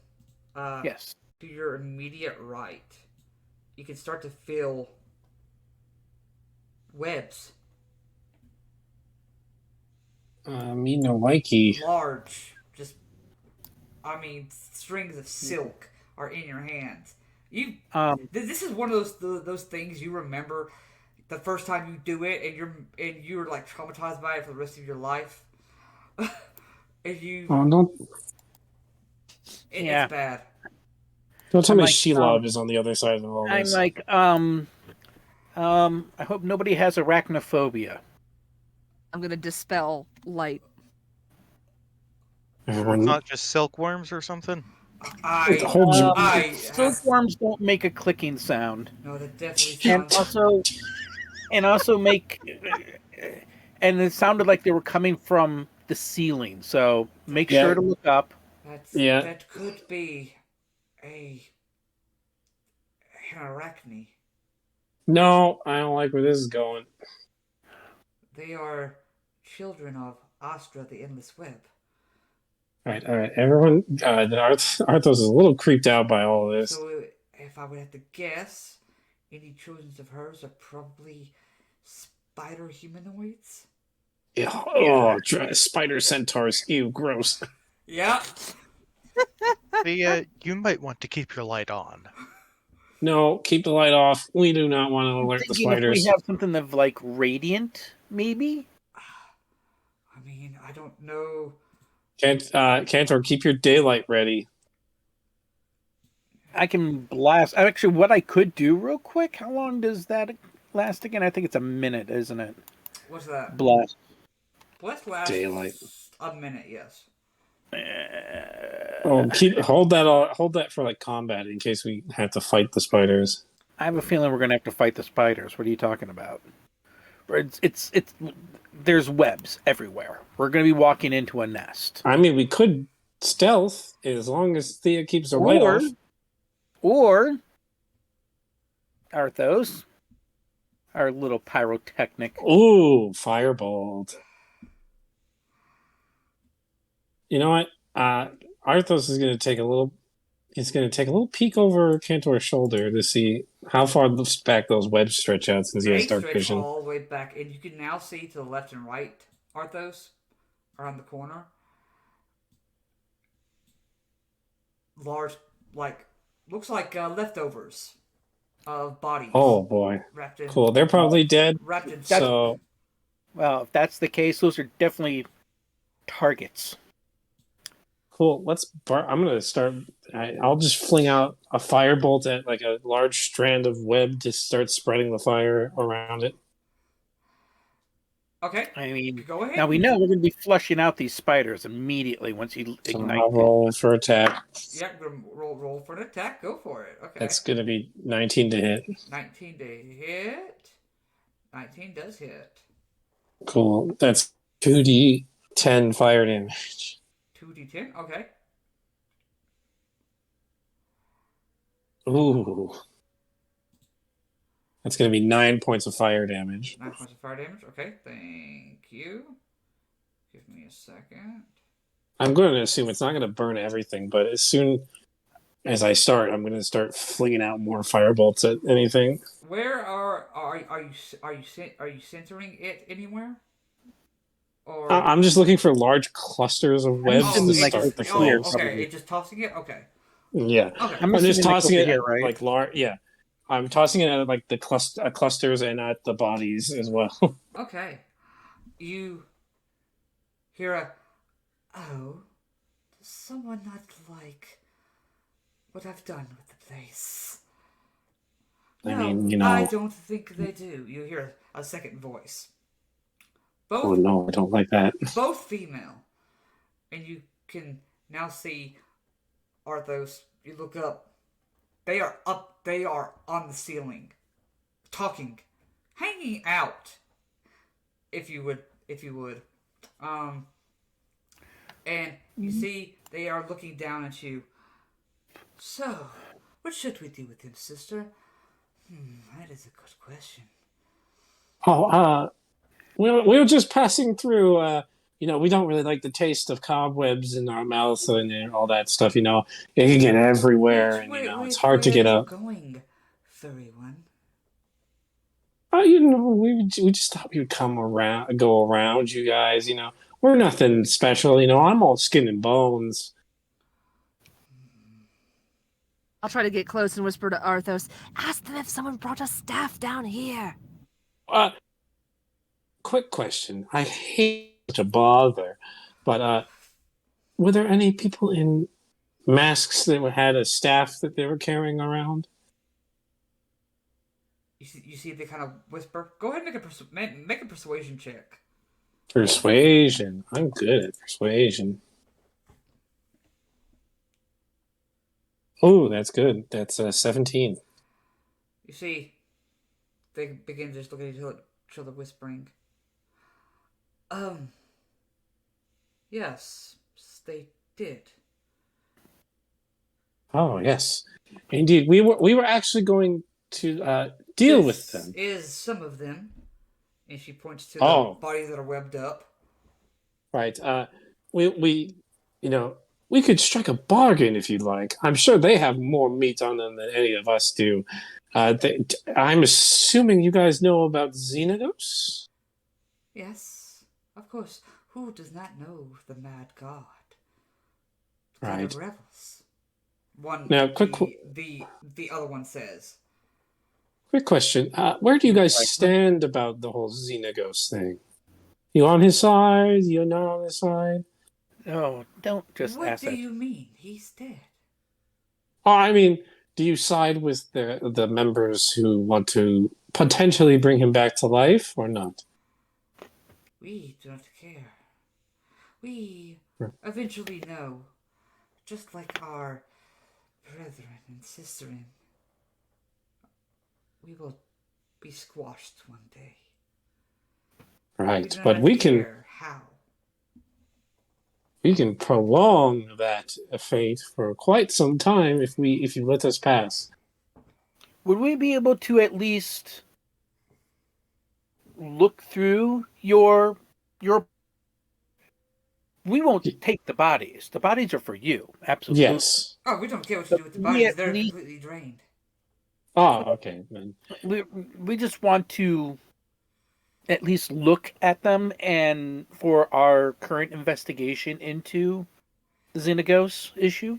Yes. to your immediate right, you can start to feel webs. Me no likey. Large, just, strings of silk are in your hands. This is one of those things you remember the first time you do it, and you're like traumatized by it for the rest of your life. And you, Oh, don't Yeah. it's bad. tell I'm me like, Shelob is on the other side of all I'm this. like, I hope nobody has arachnophobia. I'm gonna dispel light. Everyone, Not just silkworms or something? Silkworms don't make a clicking sound, No, that definitely and sounds. also make, and it sounded like they were coming from the ceiling. So make Yeah. sure to look up. Yeah. That could be an arachne. No, I don't like where this is going. They are children of Astra, the Endless Web. All right. Everyone, Arthos is a little creeped out by all this. So, if I would have to guess, any children of hers are probably spider humanoids. Yeah. Oh, spider centaurs. Ew, gross. Yeah. You might want to keep your light on. No, keep the light off. We do not want to alert the Thinking if spiders. we have something of like radiant, maybe. I don't know. Cantor, keep your daylight ready. I can blast. Actually, what I could do real quick. How long does that last again? I think it's a minute, isn't it? What's that? Blast. Blast lasts Daylight. a minute, yes. Oh, hold that for like combat in case we have to fight the spiders. I have a feeling we're gonna have to fight the spiders. What are you talking about? It's there's webs everywhere. We're gonna be walking into a nest. I mean, we could stealth as long as Thea keeps her light off. Or Arthos, our little pyrotechnic. Ooh, firebolt. You know what? Arthos is going to take a little. He's going to take a little peek over Cantor's shoulder to see how far back those webs stretch out since he has dark Stretch vision. all the way back, and you can now see to the left and right, Arthos, around the corner. large, like, looks like leftovers of bodies Oh boy. wrapped in Cool. They're probably dead. wrapped in That's silk. So well, if that's the case, those are definitely targets. cool. I'm gonna start. I'll just fling out a firebolt at like a large strand of web to start spreading the fire around it. Okay, I mean, go ahead. now we know we're going to be flushing out these spiders immediately once you So ignite I'll roll for attack. Yeah, roll for an attack. Go for it. Okay. That's gonna be 19 to hit. 19 to hit. 19 does hit. Cool. That's 2d10 fire damage. 2d10. Okay. Ooh. That's gonna be 9 points of fire damage. 9 points of fire damage. Okay, thank you. Give me a second. I'm going to assume it's not going to burn everything, but as soon as I start, I'm going to start flinging out more firebolts at anything. Where are you centering it anywhere? Or I'm just looking for large clusters of webs to assuming, like, start the it's fire. here, okay. Probably. It's just tossing it. Okay. Yeah, Okay. I'm I'm just assuming, like, tossing over it here, right? like large. Yeah, I'm tossing it at like the clusters and at the bodies as well. Okay. You hear a, oh, does someone not like what I've done with the place? I No, mean, you know. I don't think they do. You hear a second voice. Oh Both no, I don't like that. both female. And you can now see Arthos. You look up. They are up. They are on the ceiling. Talking. Hanging out. If you would. And you see they are looking down at you. So, what should we do with him, sister? That is a good question. Oh, we were just passing through. We don't really like the taste of cobwebs in our mouths and all that stuff. It can get everywhere, and it's hard to get Where are up. you going, furry one? We just thought we would go around you guys. We're nothing special. I'm all skin and bones. I'll try to get close and whisper to Arthos, ask them if someone brought a staff down here. Quick question. I hate to bother, but were there any people in masks that had a staff that they were carrying around? You see they kind of whisper. Go ahead and make a persuasion check. Persuasion. I'm good at persuasion. Oh, that's good. That's 17. You see, they begin just looking at each other, whispering. Yes, they did. Oh, yes. Indeed. We were actually going to deal with them. This is some of them. And she points to Oh. the bodies that are webbed up. Right. We could strike a bargain if you'd like. I'm sure they have more meat on them than any of us do. I'm assuming you guys know about Xenagos? Yes, of course. Who does not know the mad god? Right. God of rebels. Now, the other one says. Quick question. Where do you guys stand about the whole Xenagos thing? You on his side? You not on his side? Oh, don't just What ask do that. you mean? He's dead. Oh, I mean, do you side with the members who want to potentially bring him back to life or not? We don't care. We eventually know, just like our brethren and sisterin, we will be squashed one day. Right, but we can prolong that fate for quite some time if you let us pass. Would we be able to at least look through your? We won't take the bodies. The bodies are for you. Absolutely. Yes. Oh, we don't care what you do with the bodies. They're completely drained. Oh, okay. Then. We just want to at least look at them, and for our current investigation into the Xenagos issue.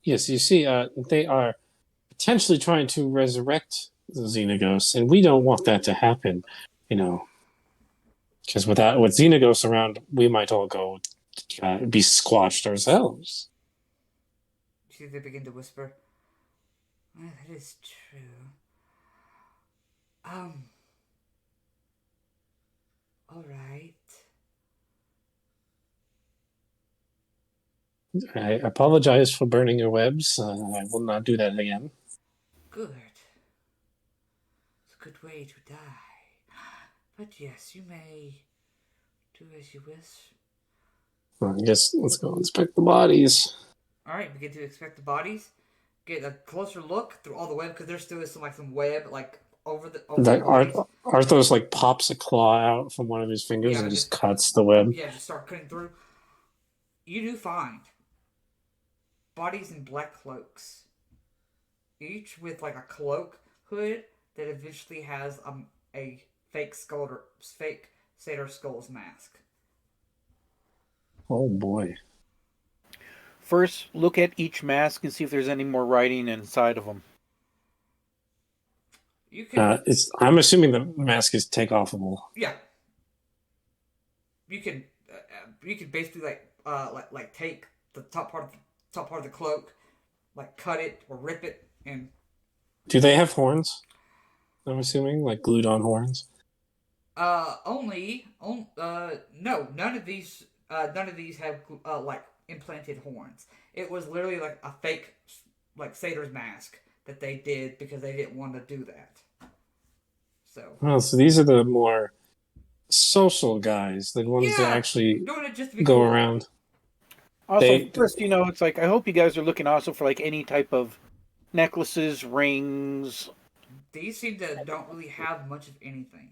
Yes, you see, they are potentially trying to resurrect the Xenagos, and we don't want that to happen, you know. Because with Xenagos around, we might all go be squashed ourselves. See, they begin to whisper. Well, that is true. Um. All right. I apologize for burning your webs. I will not do that again. Good. It's a good way to die. But yes, you may do as you wish. Well, I guess let's go inspect the bodies. All right, begin to inspect the bodies. Get a closer look through all the web because there still is some web over the Like bodies. Arthos like pops a claw out from one of his fingers and just cuts the web. Yeah, just start cutting through. You do find bodies in black cloaks, each with like a cloak hood that eventually has a fake satyr skull's mask. Oh boy. First, look at each mask and see if there's any more writing inside of them. You can. I'm assuming the mask is take-offable. Yeah. You can. You can basically like take the top part of the cloak, like cut it or rip it, and. Do they have horns? I'm assuming like glued-on horns. No, none of these have like implanted horns. It was literally like a fake like satyr's mask that they did because they didn't want to do that. So these are the more social guys, the ones that actually doing it just to be go cool. around. Also, first, it's like I hope you guys are looking also for like any type of necklaces, rings. These seem to don't really have much of anything.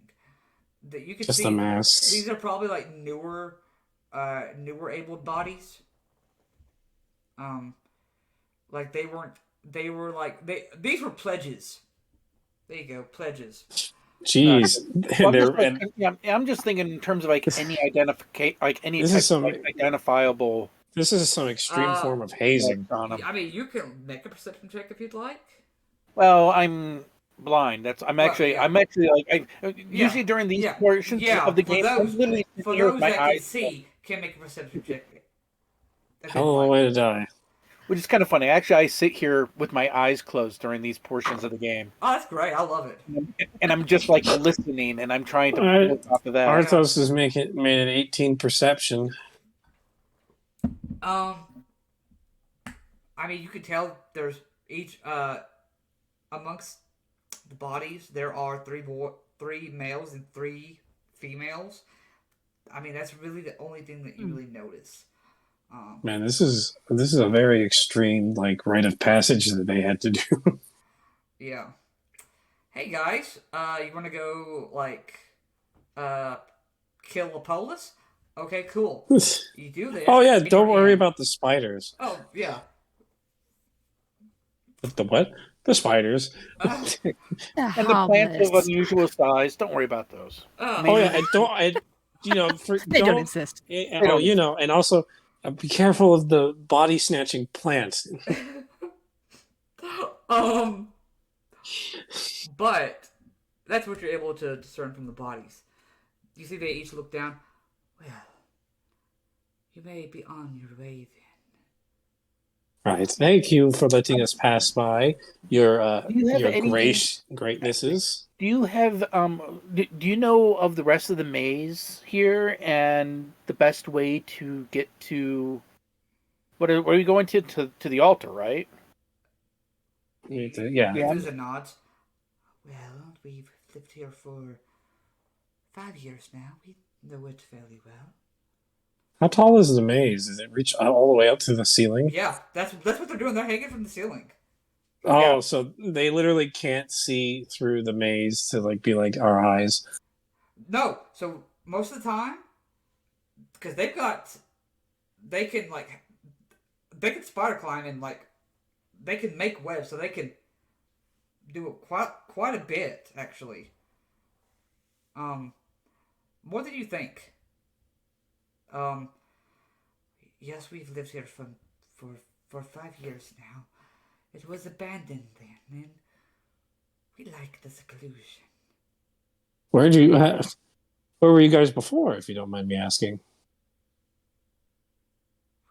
That you can Just see. the masks. These are probably like newer abled bodies. Like they weren't. They were like these were pledges. There you go, pledges. Jeez, I'm just thinking in terms of like any identifiable. This is some extreme form of hazing. I mean, you can make a perception check if you'd like. Well, I'm blind. I'm actually like usually during these portions of the game. For those that can see, can make a perception check. Hell of a way to die. Which is kind of funny. Actually, I sit here with my eyes closed during these portions of the game. Oh, that's great. I love it. And I'm just like listening, and I'm trying to pull off of that. Arthos has made an 18 perception. I mean, you can tell there's each amongst the bodies there are three males and 3 females. I mean, that's really the only thing that you really notice. Man, this is a very extreme like rite of passage that they had to do. Yeah. Hey guys, you want to go like kill Apolis? Okay, cool. You do this. Oh yeah, don't worry about the spiders. Oh yeah. The what? The spiders. And the plants of unusual size. Don't worry about those. I don't. They don't exist. And also. Be careful of the body snatching plants. But that's what you're able to discern from the bodies. You see, they each look down. Well, you may be on your way then. Right. Thank you for letting us pass by your greatnesses. Do you have do you know of the rest of the maze here and the best way to get to where are you going to the altar, right? Yeah. There's a nod. Well, we've lived here for 5 years now. We know it fairly well. How tall is the maze? Does it reach all the way up to the ceiling? Yeah, that's what they're doing. They're hanging from the ceiling. Oh, yeah. So they literally can't see through the maze to like be like our eyes. No, so most of the time, because they can spider climb and like they can make webs, so they can do it quite a bit actually. More than you think. Yes, we've lived here for for 5 years now. It was abandoned then, and we like the seclusion. Where were you guys before, if you don't mind me asking?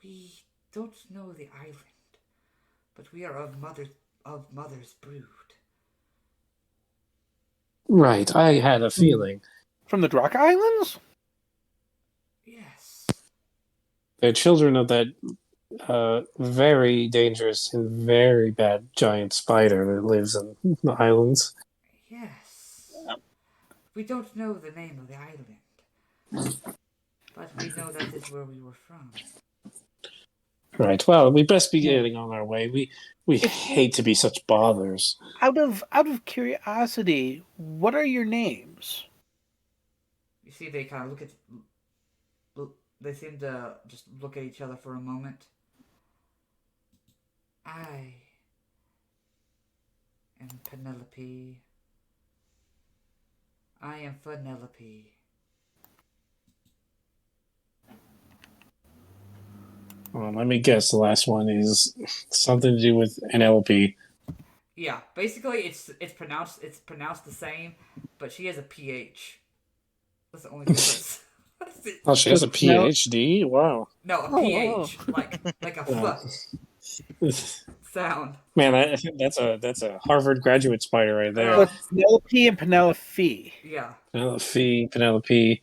We don't know the island, but we are of mother's brood. Right, I had a feeling. From the Drak Islands? Yes. They're children of that very dangerous and very bad giant spider that lives in the islands. Yes. We don't know the name of the island, but we know that is where we were from. Right. Well, we best be getting on our way. We hate to be such bothers. Out of curiosity, what are your names? You see, they kind of they seem to just look at each other for a moment. I am Penelope. I am Penelope. Well, let me guess. The last one is something to do with an LP. Yeah, basically it's pronounced the same, but she has a PH. That's the only difference. Oh, she has a PhD? Wow. No, a PH, like a sound. Man, that's a Harvard graduate spider right there. So it's Penelope and Penelope. Yeah. Penelope.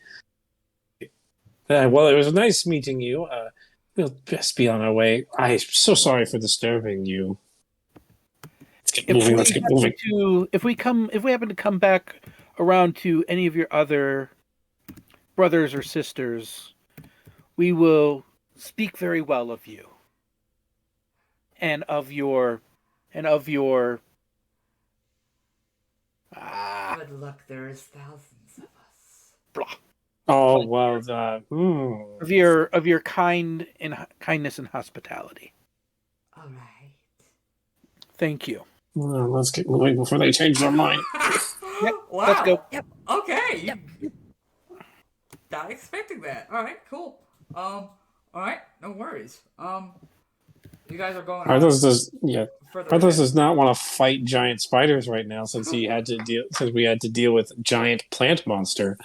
Well, it was nice meeting you. We'll best be on our way. I'm so sorry for disturbing you. Let's get moving. If we happen to come back around to any of your other brothers or sisters, we will speak very well of you. And of your Good luck, there's thousands of us. blah. Oh well, Of your kindness and hospitality. All right. Thank you. Well, let's get moving before they change their mind. Yep, Wow. let's go. Yep. Okay. Yep. Not expecting that. All right. Cool. All right. No worries. You guys are going. Arthos does not want to fight giant spiders right now since we had to deal with giant plant monster.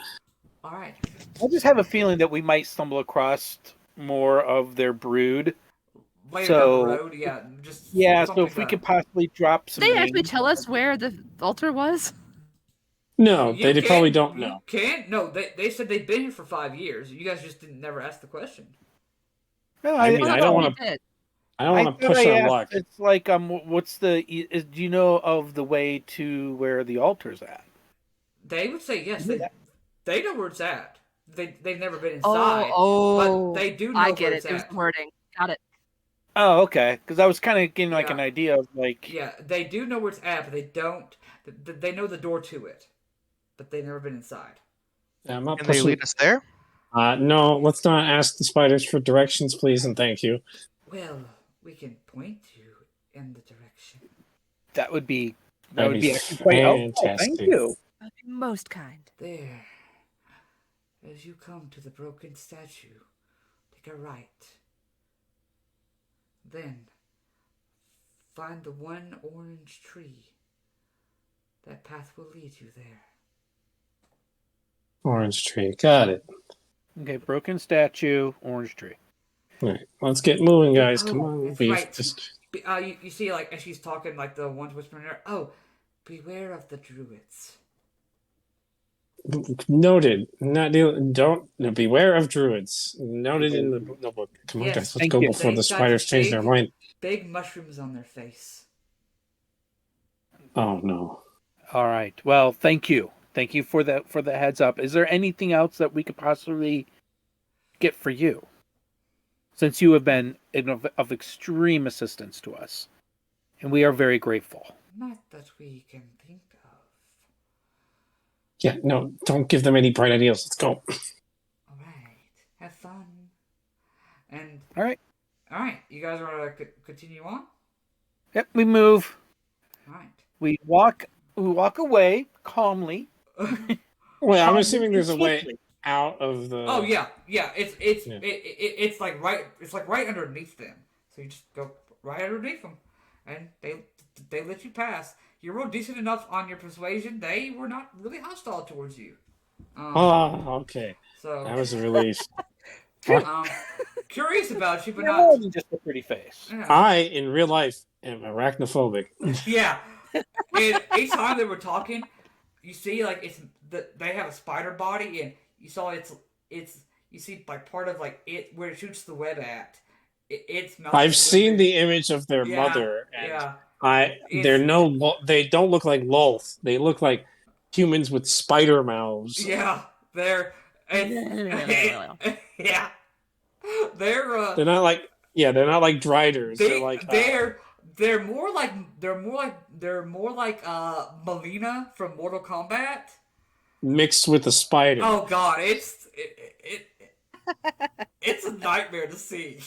All right. I just have a feeling that we might stumble across more of their brood. Later down the road, yeah. So if we could possibly drop some. Did they actually tell us where the altar was? No, they probably don't know. No, they said they've been here for 5 years. You guys just never asked the question. No, I mean, I don't want to. I don't want to push our luck. It's like what's do you know of the way to where the altar's at? They would say yes. They know where it's at. They've never been inside. But they do know I where get it's it. It was at. the wording. Got it. Oh, okay. Because I was kind of getting an idea of Yeah, they do know where it's at, but they don't. They know the door to it, but they've never been inside. Yeah, I'm not Can pushing. they lead us there? No, let's not ask the spiders for directions, please, and thank you. Well, we can point you in the direction. That would be That'd actually quite helpful. fantastic. Thank you. That'd be most kind. There. As you come to the broken statue, take a right. Then, find the one orange tree. That path will lead you there. Orange tree, got it. Okay, broken statue, orange tree. All right, let's get moving, guys. Come on, It's we right. just. You see, like, as she's talking, like, the ones whispering her, oh, beware of the druids. Noted. Beware of druids. Noted in the notebook. Come on, Yes, guys. Let's thank go you. before the They've got spiders change their mind. Big mushrooms on their face. Oh no. All right. Well, thank you. Thank you for the heads up. Is there anything else that we could possibly get for you? Since you have been of extreme assistance to us, and we are very grateful. Not that we can think of. Yeah, no, don't give them any bright ideas. Let's go. All right. Have fun. And All right. you guys want to continue on? Yep. We move. All right. We walk away calmly. Well, I'm assuming there's a way out of the. Oh yeah. It's like right underneath them. So you just go right underneath them, and they let you pass. You were decent enough on your persuasion. They were not really hostile towards you. Oh, okay. So That was a relief. um, curious about you, but You're more not. than just a pretty face. Yeah, I, in real life, am arachnophobic. yeah. And each time they were talking, you see like they have a spider body, and you saw it's you see like part of like it where it shoots the web at. It's melted a I've little seen bit. the image of their Yeah, mother, and yeah. It's they don't look like Lolth. They look like humans with spider mouths. yeah. They're yeah. They're They're not like Driders. They're they like they're more like Melina from Mortal Kombat. mixed with a spider. Oh God, it's a nightmare to see.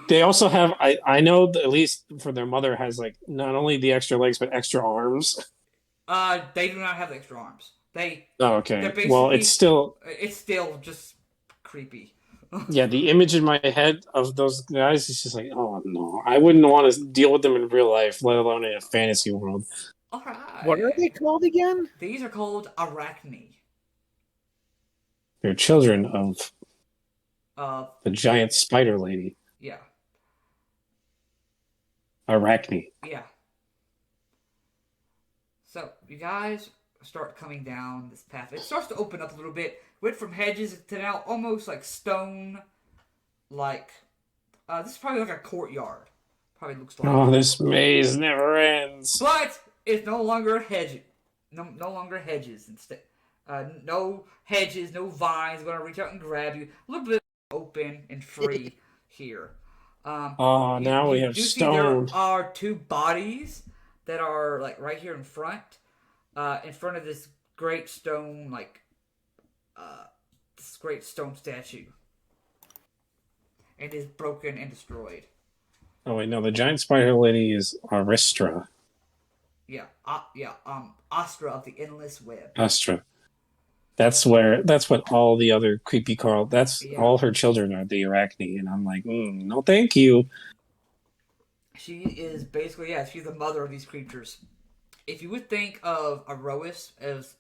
They also have I know that at least for their mother has like not only the extra legs but extra arms. They do not have extra arms. Oh, They're okay. basically Well, it's still just creepy. yeah. The image in my head of those guys is just like, oh no, I wouldn't want to deal with them in real life, let alone in a fantasy world. All right. What are they called again? These are called arachne. They're children of the giant spider lady, Yeah, Arachne. yeah. So you guys start coming down this path. It starts to open up a little bit. Went from hedges to now almost like stone. Like this is probably like a courtyard. Probably looks like. Oh, this maze never ends. But it's no longer hedge. No longer hedges. Instead, no hedges, no vines going to reach out and grab you. A little bit open and free here. Now we have do see stone. there are two bodies that are like right here in front of this great stone this great stone statue. It is broken and destroyed. Oh wait, no, the giant spider lady is Aristra. Yeah, Astra of the Endless Web. Astra. That's what all the other creepy Carl. That's Yeah. all her children are the Arachne, and I'm like, no, thank you. She is basically she's the mother of these creatures. If you would think of Arois as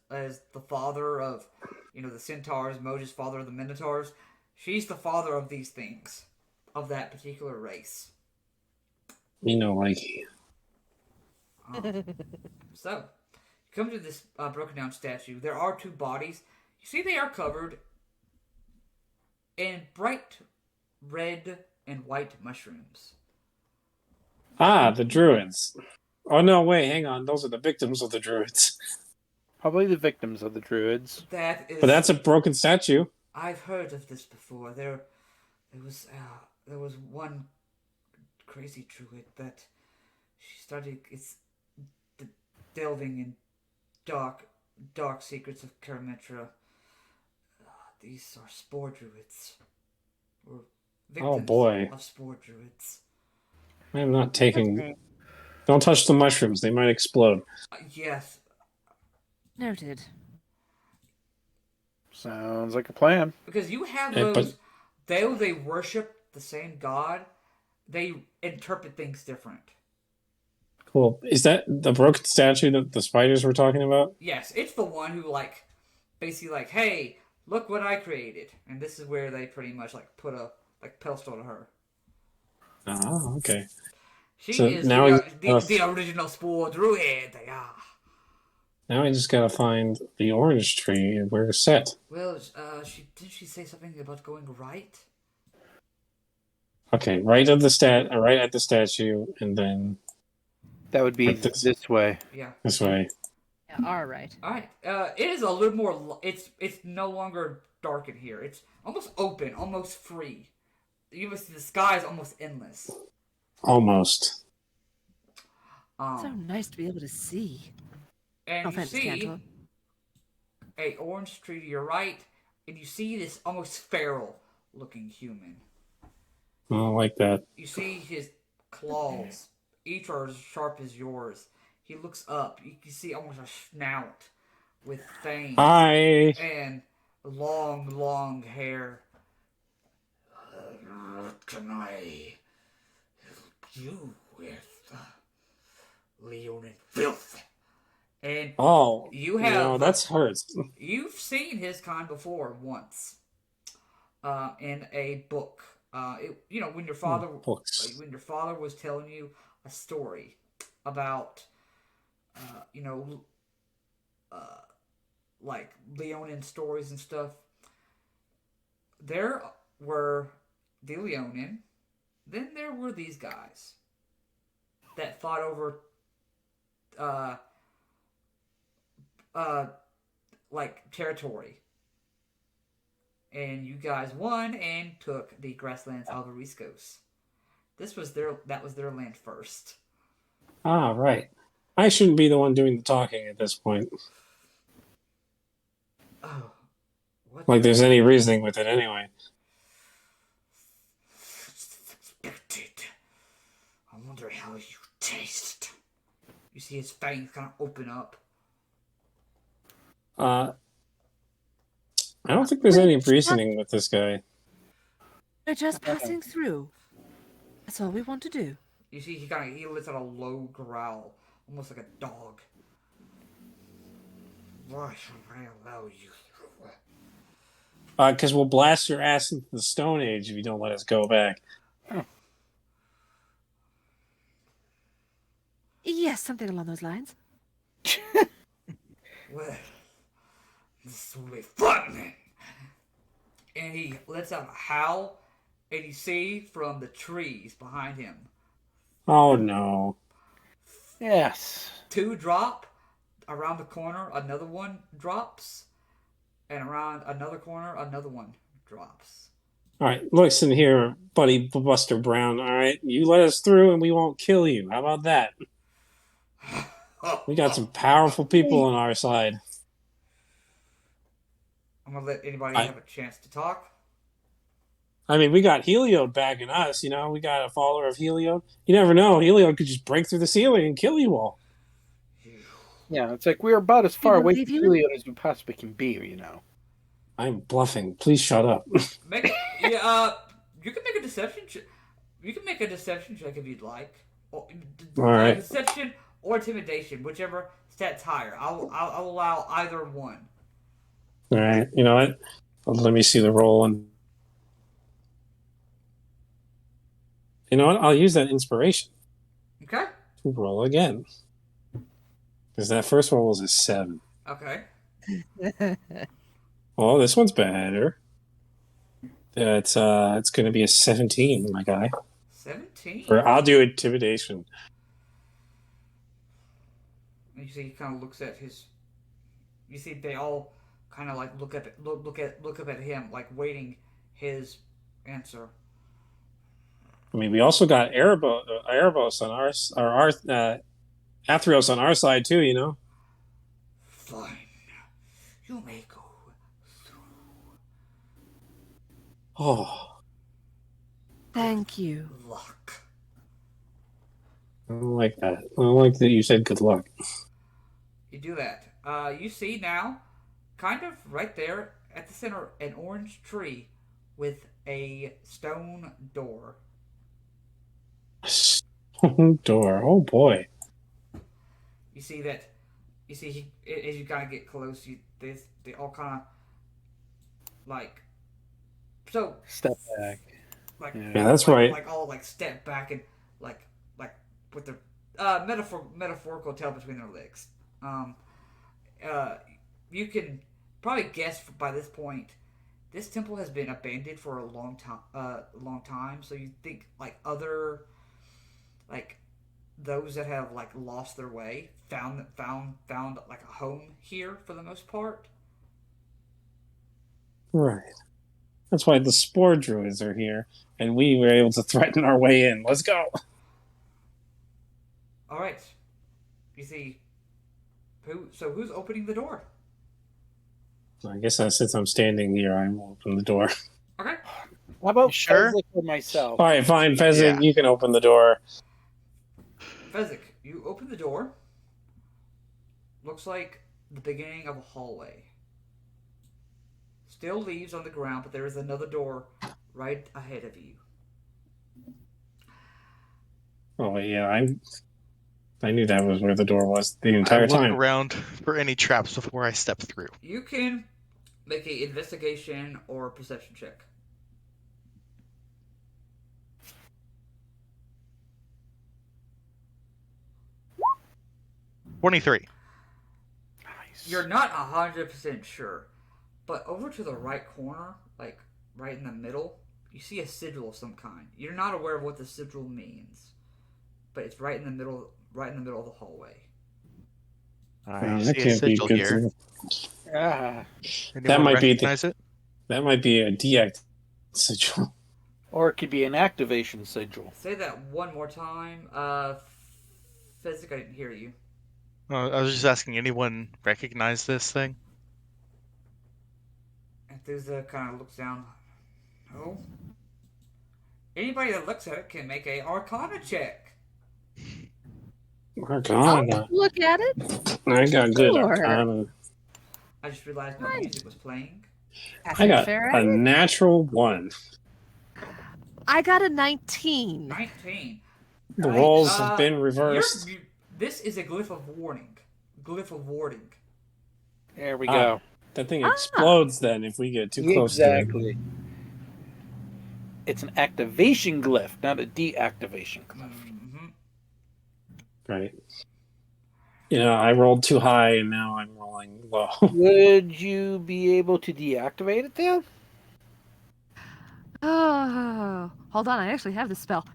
the father of, the centaurs, Moses' father of the minotaurs, she's the father of these things, of that particular race. Like So, you come to this broken down statue. There are two bodies. You see they are covered in bright red and white mushrooms. the druids. Oh no, wait, hang on. Those are the victims of the druids. Probably the victims of the druids. That is. But that's a broken statue. I've heard of this before. There was one crazy druid that she started delving in dark secrets of Karametra. These are spore druids. Or victims boy. of spore druids. I am not taking. Don't touch the mushrooms; they might explode. Yes. Noted. Sounds like a plan. Because you have Yeah, those, though they worship the same god, they interpret things different. Cool. Is that the broken statue that the spiders were talking about? Yes, it's the one who basically hey, look what I created, and this is where they pretty much put a pedestal to her. Oh, okay. She So is now the original spore druid. Now I just gotta find the orange tree and where it's set. Well, did she say something about going right? Okay, right at the statue, and then That would be Like this. this way. Yeah. this way. Yeah, all right. All right. It is a little more. It's no longer dark in here. It's almost open, almost free. You must see the sky is almost endless. Almost. So nice to be able to see. And No you offense, see Cantor. a orange tree to your right, and you see this almost feral-looking human. I don't like that. You see his claws. Each are as sharp as yours. He looks up. You can see almost a snout with fangs. Hi. And long hair. Can I help you? with Leon and filth. And Oh, you have that's hurts. you've seen his kind before once, in a book. When your father Books. when your father was telling you a story about, like Leonin stories and stuff. There were the Leonin, then there were these guys that fought over, uh, like territory, and you guys won and took the grasslands of Ariscos. That was their land first. Ah, right. I shouldn't be the one doing the talking at this point. Oh, what? Like there's any reasoning with it anyway. Expected. I wonder how you taste. You see his fangs kind of open up. I don't think there's any reasoning with this guy. We're just passing through. That's all we want to do. You see, he lets out a low growl, almost like a dog. Why should I allow you through? Because we'll blast your ass into the Stone Age if you don't let us go back. Yes, something along those lines. Well, this will be fun. And he lets out a howl, and you see from the trees behind him. Oh no. Yes. 2 drop. Around the corner, another one drops. And around another corner, another one drops. All right, listen here, buddy Buster Brown. All right, you let us through and we won't kill you. How about that? We got some powerful people on our side. I'm gonna let anybody have a chance to talk. I mean, we got Heliod backing us, We got a follower of Heliod. You never know. Heliod could just break through the ceiling and kill you all. Yeah, it's like we're about as far away from believe you? Heliod as we possibly can be, I'm bluffing. Please shut up. You can make a deception check. You can make a deception check if you'd like. All right. Deception or intimidation, whichever stat's higher. I'll allow either one. All right. You know what? Let me see the roll. And you know what? I'll use that inspiration Okay. to roll again. Because that first roll was a 7. Okay. Oh, this one's better. It's going to be a 17, my guy. 17. Or I'll do intimidation. And you see, he kind of looks at his. You see, they all kind of like look up at him, like waiting his answer. I mean, we also got Erebos on our Athreos on our side too. Fine, you may go through. Oh, Thank you. Luck. I don't like that. I don't like that you said good luck. You do that. You see now, kind of right there at the center, an orange tree with a stone door. Stone door. Oh boy. You see that. You see, as you kind of get close, they all kind of like. So Step back. like Yeah, that's right. Like all like step back and like with their metaphorical tail between their legs. You can probably guess by this point, this temple has been abandoned for a long time. So you think like other, like those that have like lost their way found like a home here for the most part. Right. That's why the spore druids are here, and we were able to threaten our way in. Let's go. All right. You see, who's opening the door? I guess since I'm standing here, I will open the door. Okay. How about You sure? Fezzik or myself? All right, fine, Fezzik, Yeah. you can open the door. Fezzik, you open the door. Looks like the beginning of a hallway. Still leaves on the ground, but there is another door right ahead of you. Oh yeah, I knew that was where the door was the I entire look time. around for any traps before I step through. You can make a investigation or perception check. 23. Nice. You're not 100% sure, but over to the right corner, like right in the middle, you see a sigil of some kind. You're not aware of what the sigil means, but it's right in the middle of the hallway. I That see a can't be sigil good. here. Ah. Anyone might be recognize it? That might be a deact sigil. Or it could be an activation sigil. Say that one more time. Physic, I didn't hear you. I was just asking, anyone recognize this thing? Enthusa kind of looks down. No. Anybody that looks at it can make a Arcana check. Arcana. Look at it. I got good Sure. Arcana. I just realized no music was playing. I got Fair, a natural 1. I got a 19. 19. The Nice. roles have been reversed. This is a glyph of warning. Glyph of warding. There we go. That thing explodes then if we get too close to it. Exactly. It's an activation glyph, not a deactivation glyph. Mm-hmm. Right. You know, I rolled too high and now I'm rolling low. Would you be able to deactivate it then? Oh, hold on. I actually have the spell.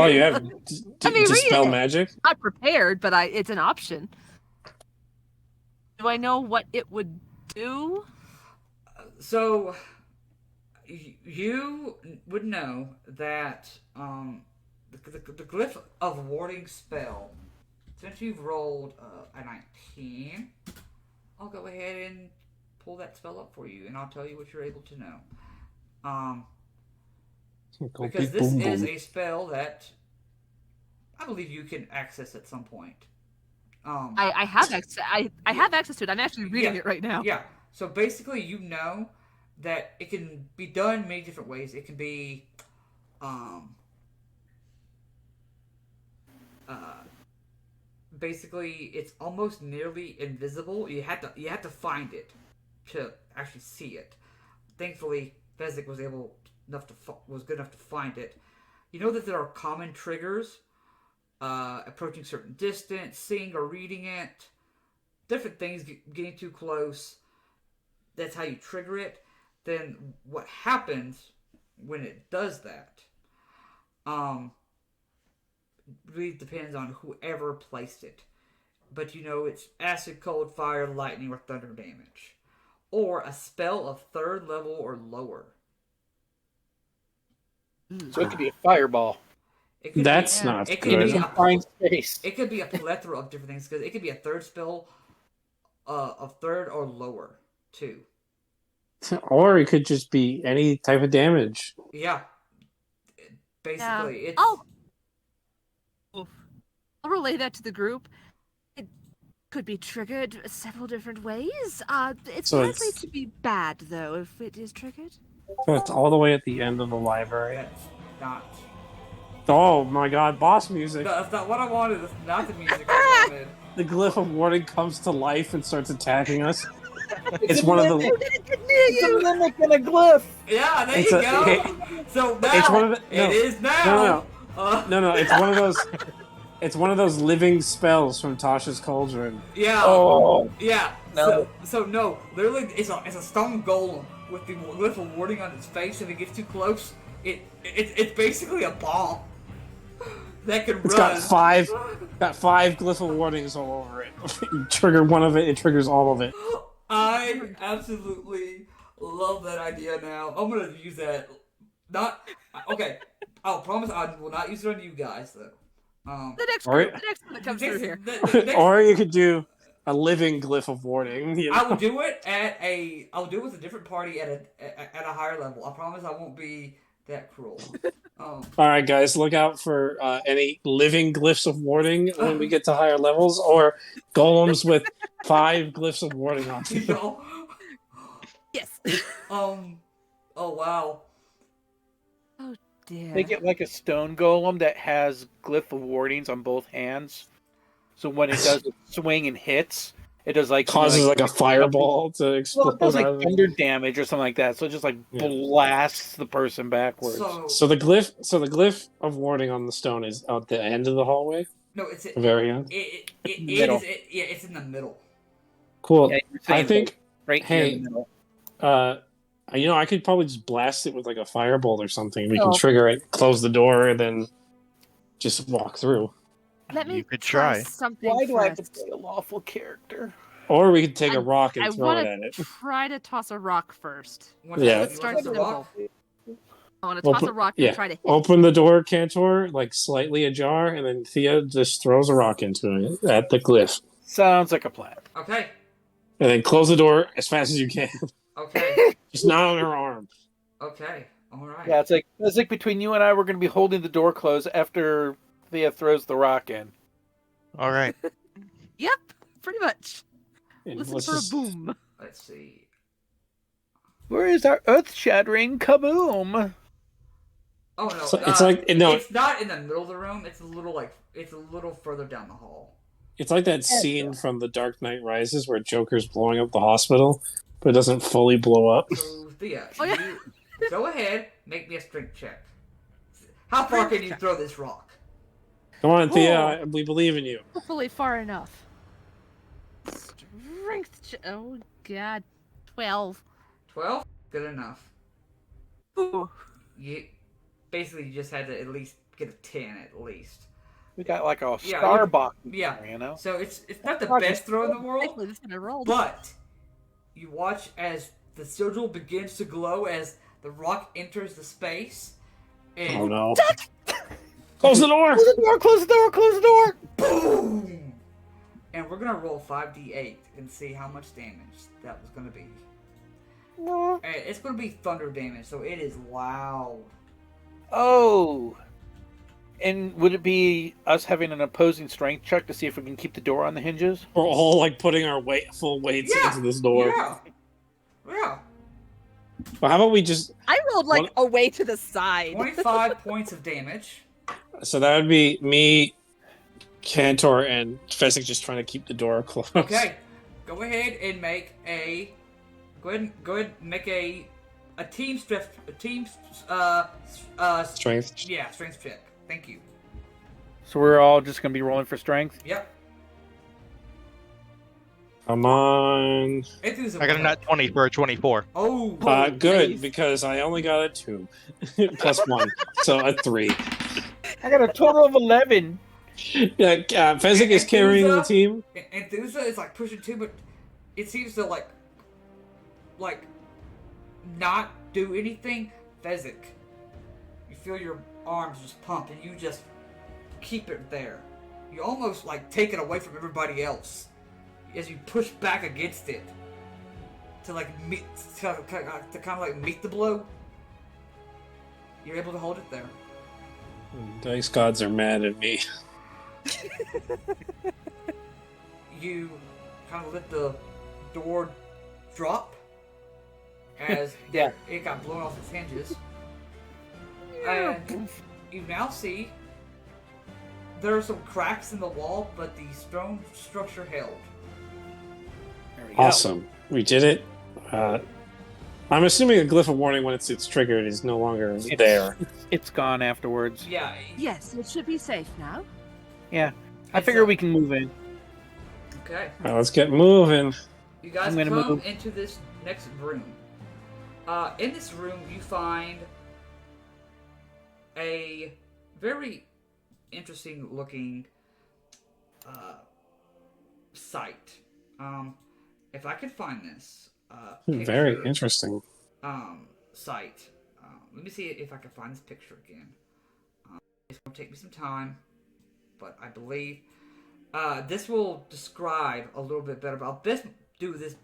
Oh, you have Let me read dispel it. magic? Not prepared, but it's an option. Do I know what it would do? So, you would know that the glyph of warding spell, since you've rolled a 19, I'll go ahead and pull that spell up for you, and I'll tell you what you're able to know. Because this is a spell that I believe you can access at some point. I have access. I have access to it. I'm actually reading it right now. Yeah. So basically, you know that it can be done many different ways. It can be, basically, it's almost nearly invisible. You have to find it to actually see it. Thankfully, Fezzik was good enough to find it. You know that there are common triggers, approaching certain distance, seeing or reading it, different things, getting too close. That's how you trigger it. Then what happens when it does that? Really depends on whoever placed it. But you know it's acid, cold, fire, lightning, or thunder damage. Or a spell of 3rd level or lower. So it could be a fireball. That's not it good. could In be some fine space. It could be a plethora of different things, because it could be a 3rd spell of 3rd or lower, too. Or it could just be any type of damage. Yeah. Basically, it's... I'll relay that to the group. It could be triggered several different ways. It's likely to be bad, though, if it is triggered. So it's all the way at the end of the library. That's not... Oh my god, boss music. No, that's not what I wanted. That's not the music I wanted. The glyph of warding comes to life and starts attacking us. It's one of the... It's a mimic and a glyph. Yeah, there you go. So now, it's one of the, it is now. No, it's one of those... It's one of those living spells from Tasha's Cauldron. Yeah. Oh. Yeah. No. So no, literally, it's a stone golem with the glyph of warding on its face. If it gets too close, it's basically a bomb that can It's run. got five glyph of wardings all over it. You trigger one of it, it triggers all of it. I absolutely love that idea. Now I'm gonna use that. Okay. I'll promise I will not use it on you guys though. The next one that comes through here. Or you could do a living glyph of warding. You know? I will do it with a different party at a higher level. I promise I won't be that cruel. All right, guys, look out for any living glyphs of warding when we get to higher levels, or golems with 5 glyphs of warding on them. Yes. Oh wow. Oh dear. Make it like a stone golem that has glyph of wardings on both hands. So when it does swing and hits, it does like Causes like a fireball to well, explode it does like out of it. thunder damage or something like that. So it just like Yeah. blasts the person backwards. So the glyph of warding on the stone is at the end of the hallway. No, it's The very end. Middle. It's in the middle. Cool. Yeah, you're I saying think. right here in Hey, the middle. I could probably just blast it with like a firebolt or something. We can Oh. trigger it, close the door, and then just walk through. Let me You could try. something Why do I have to first. play a lawful character? Or we could take a I- rock and I throw want it at to it. try to toss a rock first. Yeah. Let's start simple. I want to toss a rock and try to hit. Open the door, Cantor, like slightly ajar, and then Thea just throws a rock into it at the glyph. Sounds like a plan. Okay. And then close the door as fast as you can. Okay. Just not on her arm. Okay. All right. Yeah, it's like between you and I, we're going to be holding the door closed after Thea throws the rock in. All right. Yep, pretty much. And Listen let's for just- a boom. Let's see. Where is our earth-shattering kaboom? Oh no. So it's like no, It's not in the middle of the room. It's a little further down the hall. it's like that scene from The Dark Knight Rises where Joker's blowing up the hospital, but it doesn't fully blow up. So Thea, Oh, yeah. you go ahead, make me a strength check. How far can you throw this rock? Come on, Thea, Oh. we believe in you. Hopefully far enough. Strength. Oh God, 12. 12? Good enough. Ooh. You just had to at least get a 10 at least. We got like a Yeah, Starbucks, Yeah. you know? So it's not the best throw in the world, Actually, this is gonna roll. but you watch as the sigil begins to glow as the rock enters the space. And Oh no. Close the door! Close the door, close the door, close the door! boom! And we're gonna roll 5d8 and see how much damage that was gonna be. And it's gonna be thunder damage, so it is loud. Oh. And would it be us having an opposing strength check to see if we can keep the door on the hinges? We're all like putting our full weights into this door. Yeah. Well, how about we just? I rolled like away to the side. 25 points of damage. So that would be me, Cantor, and Fezzik just trying to keep the door closed. Okay, go ahead and make a. Go ahead and make a team strength. Strength. Yeah, strength check. Thank you. So we're all just going to be rolling for strength? Yep. Come on. I got a nat 20 for a 24. Oh. Good, nice. because I only got a 2. Plus 1. So a 3. I got a total of 11. Yeah, Fezzik is carrying the team. And Thuza is like pushing too, but it seems to like not do anything. Fezzik, you feel your arms just pump, and you just keep it there. You almost like take it away from everybody else as you push back against it to like kind of like meet the blow. You're able to hold it there. Dice gods are mad at me. You kind of let the door drop as Yeah. it got blown off its hinges. And you now see there are some cracks in the wall, but the stone structure held. There we go. Awesome. We did it. I'm assuming a glyph of warning when it's triggered is no longer there. It's gone afterwards. Yeah. Yes, it should be safe now. Yeah. I figure we can move in. Okay. All right, let's get moving. You guys I'm gonna come move. into this next room. In this room, you find a very interesting looking site. If I could find this Very picture, interesting. site. Let me see if I can find this picture again. It's going to take me some time, but I believe this will describe a little bit better. But I'll best do this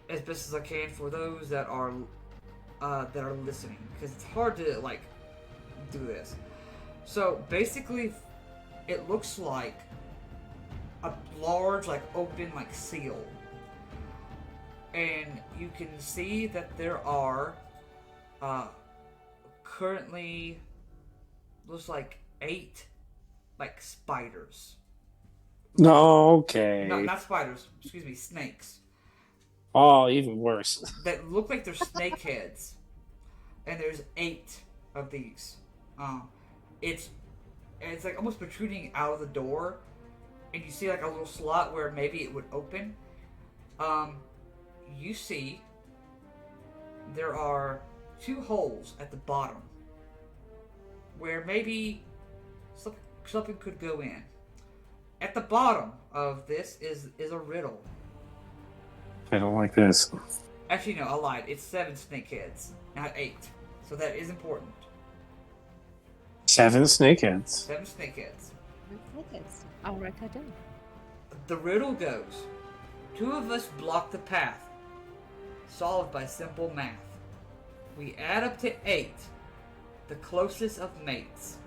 as best as I can for those that are listening, because it's hard to like do this. So basically, it looks like a large, like open, like seal, and you can see that there are currently looks like 8 like spiders. No, okay. Not spiders, excuse me, snakes. Oh, even worse. That look like they're snake heads. And there's 8 of these. It's like almost protruding out of the door, and you see like a little slot where maybe it would open. You see there are 2 holes at the bottom where maybe something could go in. At the bottom of this is a riddle. I don't like this. Actually, no, I lied. It's 7 snake heads, not 8. So that is important. 7 snakeheads. 7 snake heads. I'll write that down. The riddle goes, 2 of us block the path, solved by simple math. We add up to 8, the closest of mates.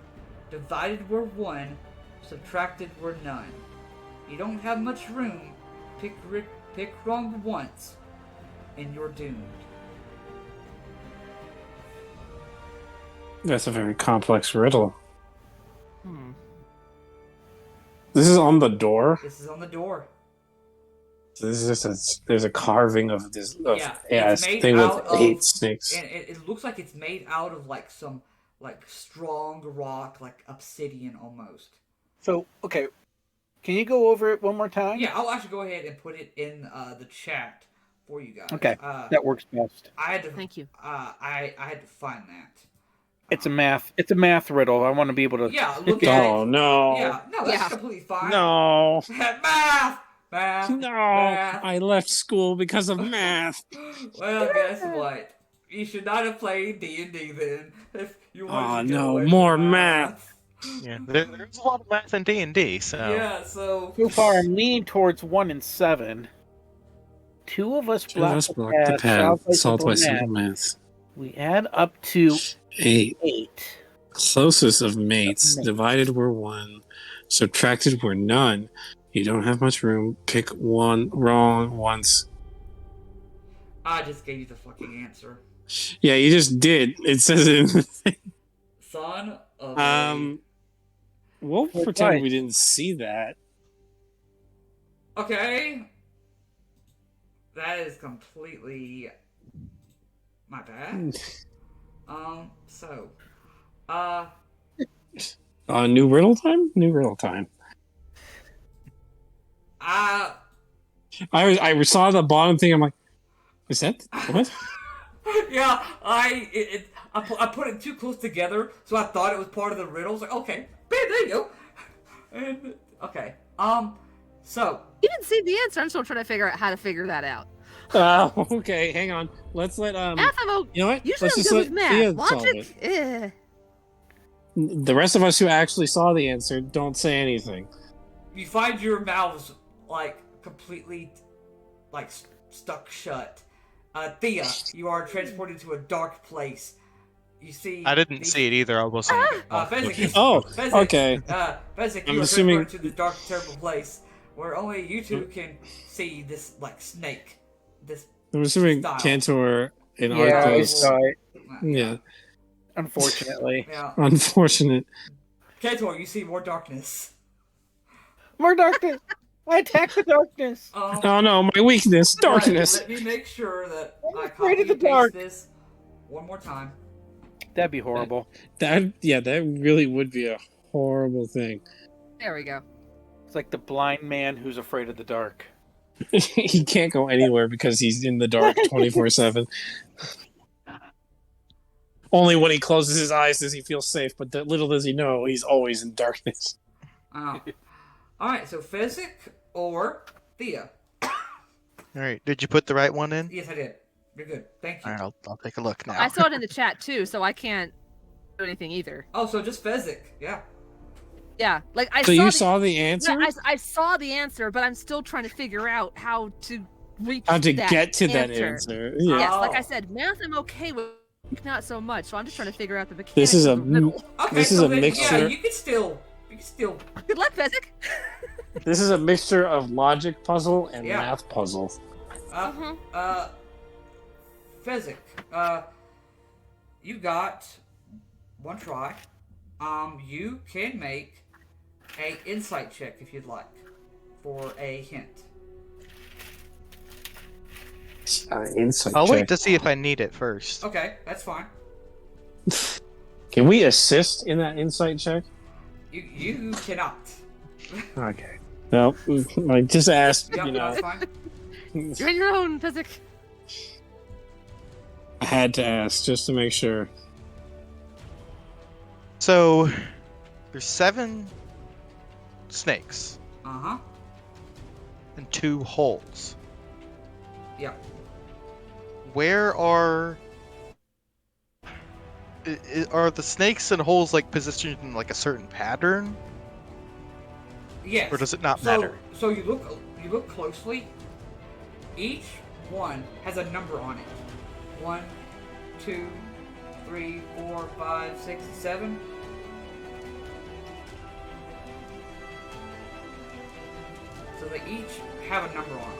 Divided we're 1, subtracted we're none. You don't have much room, pick wrong once, and you're doomed. That's a very complex riddle. This is on the door. This is on the door. So this is just there's a carving of this it's made thing with out of- 8 snakes. And it looks like it's made out of like some like strong rock, like obsidian almost. So, okay, can you go over it one more time? Yeah, I'll actually go ahead and put it in the chat for you guys. Okay, that works best. I had to. Thank you. I had to find that. It's a math riddle. I want to be able to. Yeah, look at Oh it. no! Yeah, no, that's Yeah. completely fine. No! Math. No! Math. I left school because of math. Well, guess what? You should not have played D&D then. If you Oh wanted to get no! away More from math. Yeah, there's a lot of math in D&D, so... Yeah, so So far, I'm leaning towards 1 and 7. 2 of us Two of us block blocked the path. Solved by simple math. We add up to 8. 8. Closest of mates. Divided we're 1. Subtracted we're none. You don't have much room. Pick one wrong once. I just gave you the fucking answer. Yeah, you just did. It says it in the thing. Son of We'll That's pretend right. we didn't see that. Okay. That is completely my bad. So, New riddle time? New riddle time. I saw the bottom thing. I'm like, is that what? yeah, I put it too close together, so I thought it was part of the riddle. I was like, okay, there you go. And okay, so You didn't see the answer. I'm still trying to figure out how to figure that out. Okay, hang on. Let's let Math, You know what? usually Let's I'm just good let with Thea math. solve Logic, it. The rest of us who actually saw the answer don't say anything. you find your mouths like completely like stuck shut. Thea, you are transported to a dark place. You see. I didn't see it either. I wasn't. Fezzik, Oh, Fezzik, okay. Fezzik, I'm you are assuming- transported to the dark, terrible place where only you two can see this like snake. This I'm assuming style. Cantor and Yeah, I Arthos. saw it. Yeah, Unfortunately. Yeah. unfortunate. Kantor, you see more darkness. More darkness. I attack the darkness. Oh no, my weakness, darkness. Right, let me make sure that I'm I afraid copy of the and paste dark. this one more time. That'd be horrible. That really would be a horrible thing. There we go. It's like the blind man who's afraid of the dark. He can't go anywhere because he's in the dark 24/7. Only when he closes his eyes does he feel safe, but little does he know he's always in darkness. Oh. Alright, so Fezzik or Thea? Alright, did you put the right one in? Yes, I did. You're good. Thank you. Alright, I'll take a look now. I saw it in the chat too, so I can't do anything either. Oh, so just Fezzik. Yeah. Yeah, like I So saw you the, saw the answer? Yeah, I saw the answer, but I'm still trying to figure out how to reach How to that get to that answer? Yeah. Yes, like Oh. I said, math I'm okay with, not so much. So I'm just trying to figure out the mechanics. This is a of the riddle. Okay, This is so a then, mixture. Yeah, you can still. Good luck, Fezzik. This is a mixture of logic puzzle and Yeah. math puzzle. Fezzik. You got one try. You can make a insight check if you'd like for a hint. Insight I'll check. wait to see if I need it first. Okay, that's fine. Can we assist in that insight check? You cannot. Okay. No, I just asked, Yep, you know. that's fine. You're in your own physics. I had to ask just to make sure. So, there's 7 snakes Uh-huh. and 2 holes. Yeah. Where are the snakes and holes like positioned in like a certain pattern, Yes. or does it not matter? So you look closely. Each one has a number on it. 1, 2, 3, 4, 5, 6, 7. So they each have a number on them.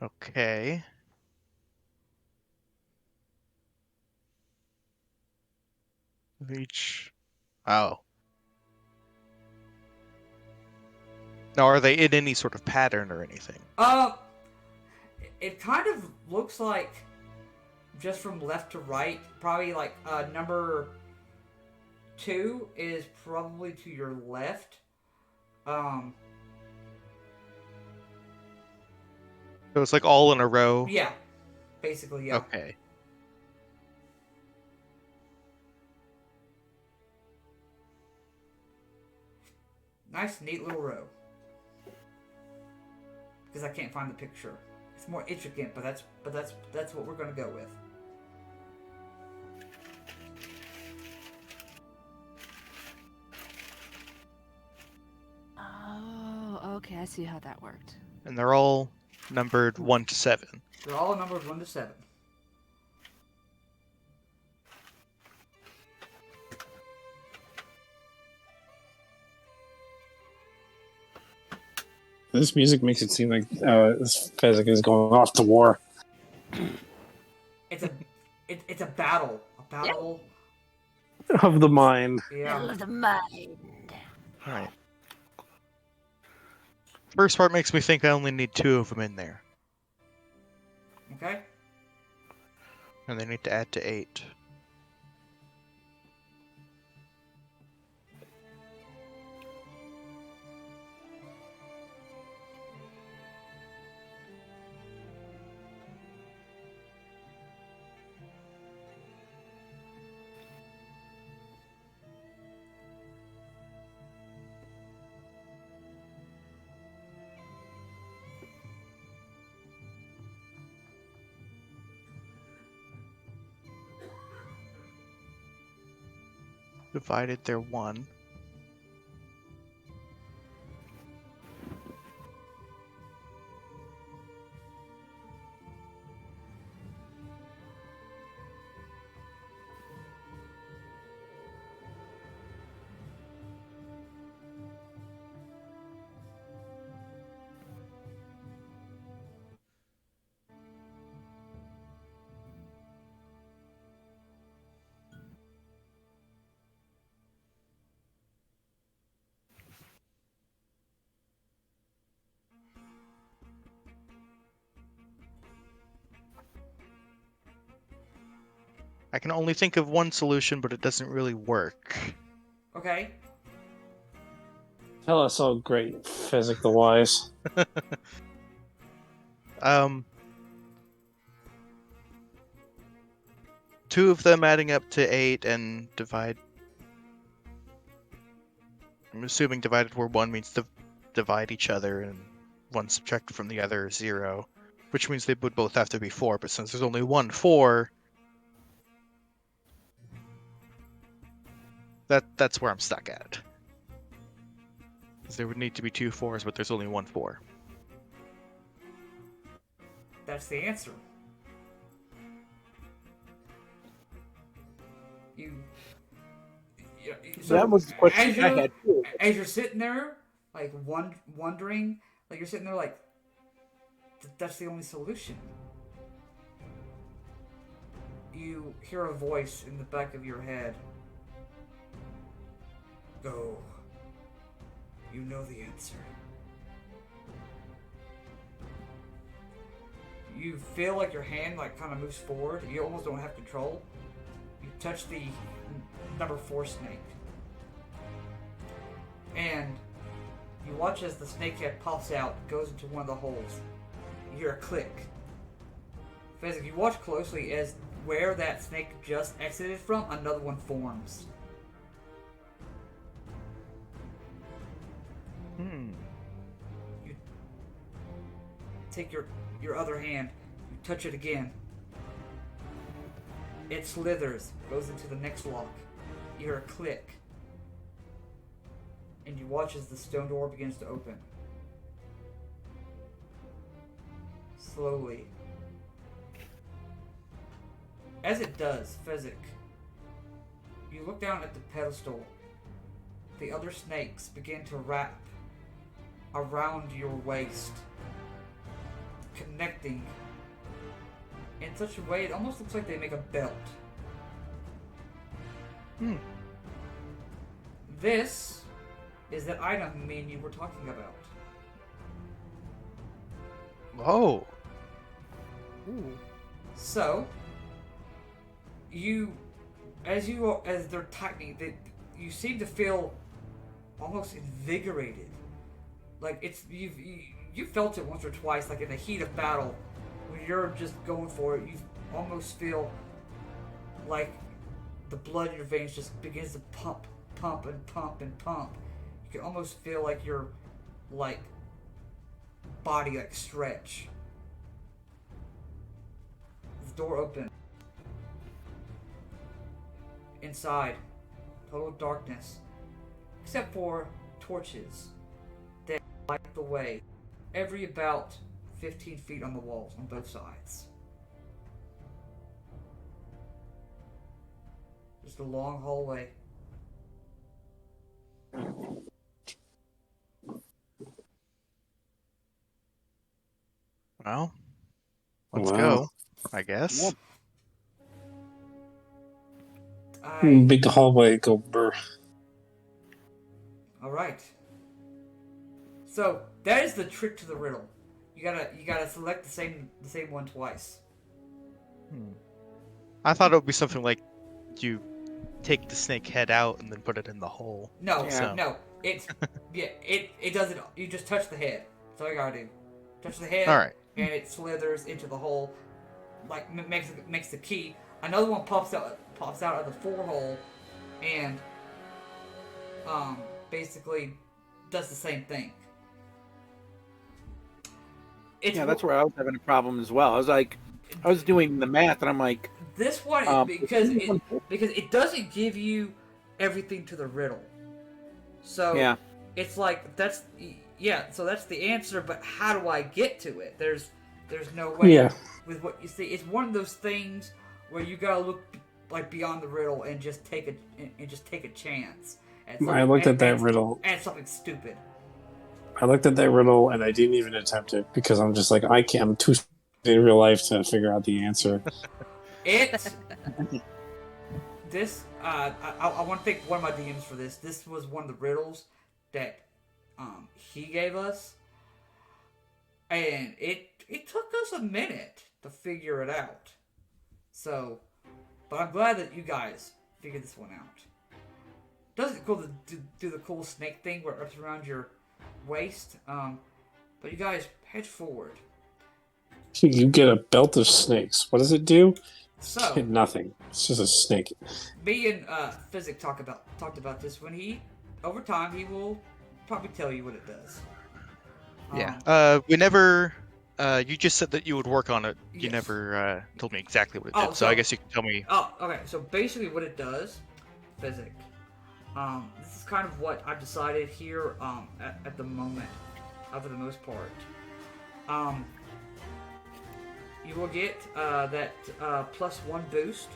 Okay. Each. Oh. Now, are they in any sort of pattern or anything? It kind of looks like just from left to right. Probably like number 2 is probably to your left. So it's like all in a row? Yeah. Basically, yeah. Okay. Nice, neat little row. Because I can't find the picture. It's more intricate, but that's what we're gonna go with. Oh, okay. I see how that worked. And they're all numbered 1 to 7. They're all numbered 1 to 7. This music makes it seem like this Fezzik is going off to war. It's a battle. A battle. Of the mind. Yeah. Of the mind. Alright. First part makes me think I only need 2 of them in there. Okay. And they need to add to 8. Divided, they're 1. I can only think of one solution, but it doesn't really work. Okay. Tell us, oh great Fezzik the Wise. Two of them adding up to 8 and divide. I'm assuming divided where 1 means divide each other and 1 subtracted from the other is 0, which means they would both have to be 4. But since there's only 1 4, that's where I'm stuck at. Because there would need to be 2 4s, but there's only 1 4. That's the answer. So that was the question I had too. As you're sitting there, like wondering, like you're sitting there, like that's the only solution. you hear a voice in the back of your head. Go. You know the answer. You feel like your hand kind of moves forward. You almost don't have control. You touch the number 4 snake. And you watch as the snake head pops out, goes into one of the holes. You hear a click. Physic, you watch closely as where that snake just exited from, another one forms. You take your other hand, you touch it again. It slithers, goes into the next lock. You hear a click. And you watch as the stone door begins to open. Slowly. As it does, Physic, you look down at the pedestal. The other snakes begin to wrap around your waist, connecting in such a way it almost looks like they make a belt. This is that item me and you were talking about. Oh. Ooh. So, as they're tightening, you seem to feel almost invigorated. Like you felt it once or twice, like in the heat of battle, when you're just going for it. You almost feel like the blood in your veins just begins to pump and pump and pump. You can almost feel like your body stretch. The door opens. Inside, total darkness, except for torches that light the way every about 15 feet on the walls on both sides. Just a long hallway. Well, let's Wow. go, I guess. Yep. Big hallway, go brr. All right. So that is the trick to the riddle. You gotta select the same one twice. I thought it would be something like you take the snake head out and then put it in the hole. No, Yeah. no. It does it. You just touch the head. That's all you gotta do. Touch the head. All right. And it slithers into the hole, makes the key. Another one pops out of the 4 hole, and basically does the same thing. That's where I was having a problem as well. I was doing the math, and I'm like, this one because it doesn't give you everything to the riddle. So yeah, it's like so that's the answer, but how do I get to it? There's no way. Yeah. With what you see, it's one of those things where you gotta look beyond the riddle and just take a chance. I looked at that riddle. And something stupid. I looked at that riddle and I didn't even attempt it because I'm just like, I'm too in real life to figure out the answer. I want to thank one of my DMs for this. This was one of the riddles that he gave us, and it took us a minute to figure it out. So, but I'm glad that you guys figured this one out. Doesn't it cool to do the cool snake thing where it wraps around your waist? But you guys head forward. You get a belt of snakes. What does it do? So Nothing. It's just a snake. me and Physic talked about this. When over time he will probably tell you what it does. Yeah. We never. You just said that you would work on it. You Yes. never told me exactly what it Oh, did. So I guess you can tell me. Oh, okay. So basically, what it does, Physic. This is kind of what I've decided here. At the moment, for the most part. You will get that +1 boost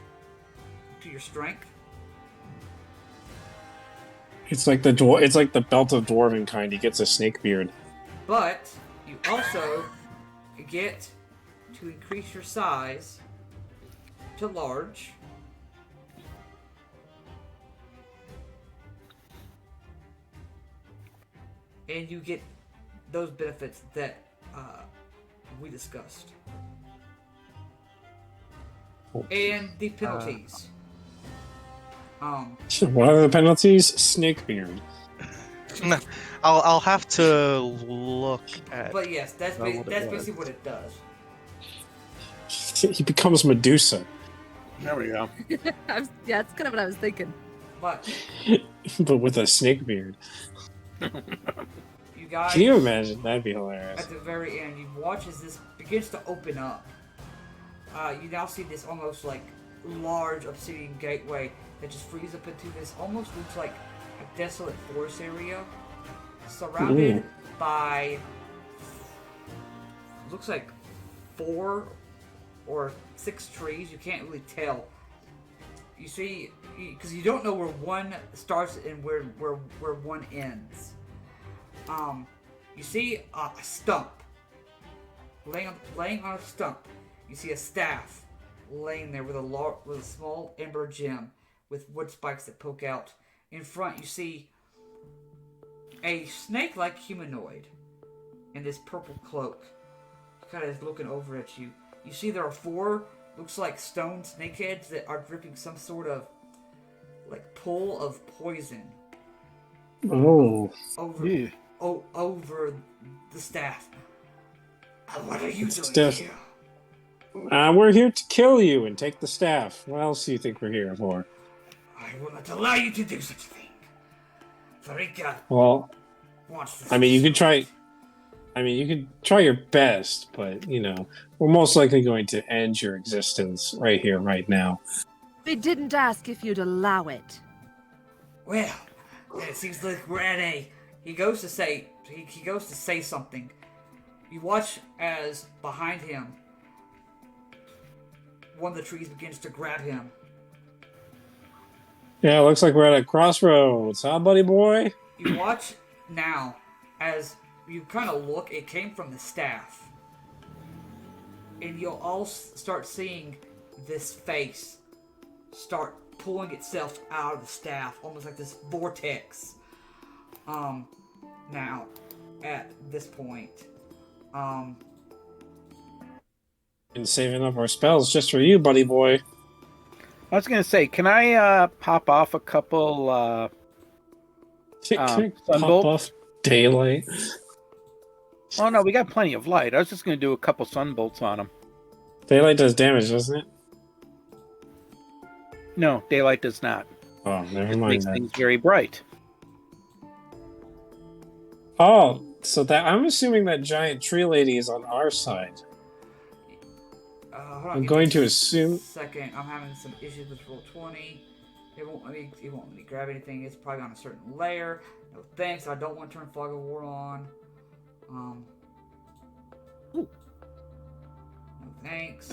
to your strength. It's like the belt of dwarven kind. He gets a snake beard. But you also get to increase your size to large. And you get those benefits that we discussed. And the penalties. What are the penalties? Snakebeard. I'll have to look at. But yes, that's what it was. basically what it does. He becomes Medusa. There we go. Yeah, that's kind of what I was thinking. But But with a snake beard. you guys, Can you imagine? That'd be hilarious. at the very end, you watch as this begins to open up. You now see this almost like large obsidian gateway that just frees up into this almost looks like a desolate forest area, surrounded by looks like 4 or 6 trees. You can't really tell. You see, because you don't know where one starts and where one ends. You see a stump laying on a stump. You see a staff laying there with a small ember gem with wood spikes that poke out. In front, you see a snake-like humanoid in this purple cloak. Kind of looking over at you. You see there are 4, looks like stone snakeheads that are dripping some sort of like pool of poison Oh. over the staff. What are you doing Staff. here? We're here to kill you and take the staff. What else do you think we're here for? I will not allow you to do such a thing. Farika Well, wants this. I mean, you could try your best, but, we're most likely going to end your existence right here, right now. We didn't ask if you'd allow it. Well, it seems like we're at a. He goes to say something. You watch as behind him, one of the trees begins to grab him. Yeah, looks like we're at a crossroads, huh, buddy boy? You watch now as you kind of look. It came from the staff, and you'll all start seeing this face start pulling itself out of the staff, almost like this vortex. Now, at this point, Been saving up our spells just for you, buddy boy. I was gonna say, can I pop off a couple Can I sunbolt? pop off daylight? Oh no, we got plenty of light. I was just gonna do a couple sunbolts on them. Daylight does damage, doesn't it? No, daylight does not. Oh, never It mind makes that. things very bright. Oh, so that I'm assuming that giant tree lady is on our side. hold on, I'm give going me to a assume. Second, I'm having some issues with roll 20. It won't let me grab anything. It's probably on a certain layer. No thanks. I don't want to turn Fog of War on. No thanks.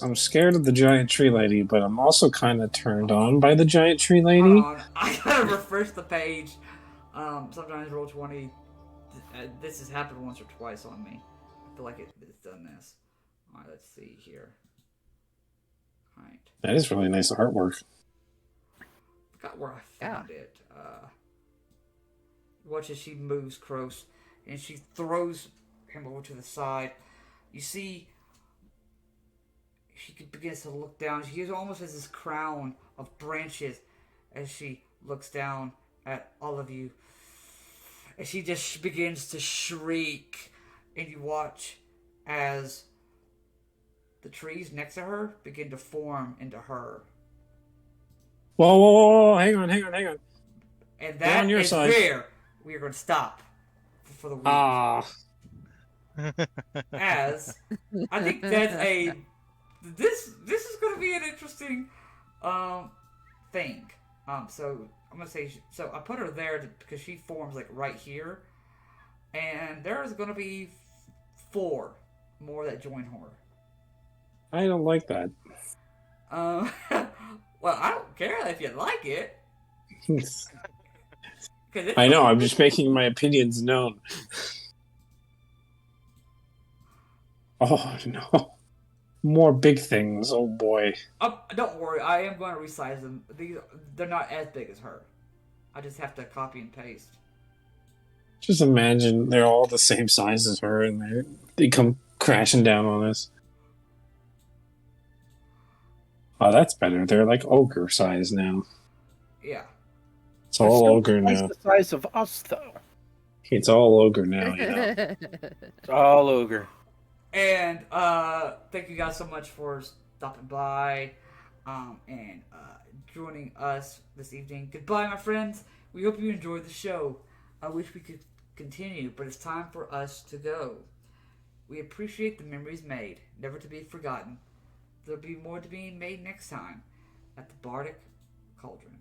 I'm scared of the giant tree lady, but I'm also kind of turned on by the giant tree lady. Hold on. I gotta refresh the page. Sometimes roll 20. This has happened once or twice on me. I feel like it's done this. Alright, let's see here. Alright. That is really nice artwork. Forgot where I found it. Watch as she moves Kroos, and she throws him over to the side. You see, she begins to look down. She almost has this crown of branches as she looks down at all of you. And she just begins to shriek, and you watch as the trees next to her begin to form into her. Whoa, hang on. And They're that on your is side. where we are going to stop for the week. As I think that's this is going to be an interesting thing. So I'm going to say, so I put her there because she forms like right here, and there's going to be 4 more that join her. I don't like that. Well, I don't care if you like it. I know, I'm just making my opinions known. Oh, no. More big things. Oh boy. Don't worry, I am going to resize them. They're not as big as her. I just have to copy and paste. Just imagine they're all the same size as her, and they come crashing down on us. Oh, that's better. They're like ogre size now. Yeah. It's all They're ogre still twice now. the size of us, though. It's all ogre now, you know. It's all ogre. And thank you guys so much for stopping by and joining us this evening. Goodbye, my friends. We hope you enjoyed the show. I wish we could continue, but it's time for us to go. We appreciate the memories made, never to be forgotten. There'll be more to be made next time at the Bardic Cauldron.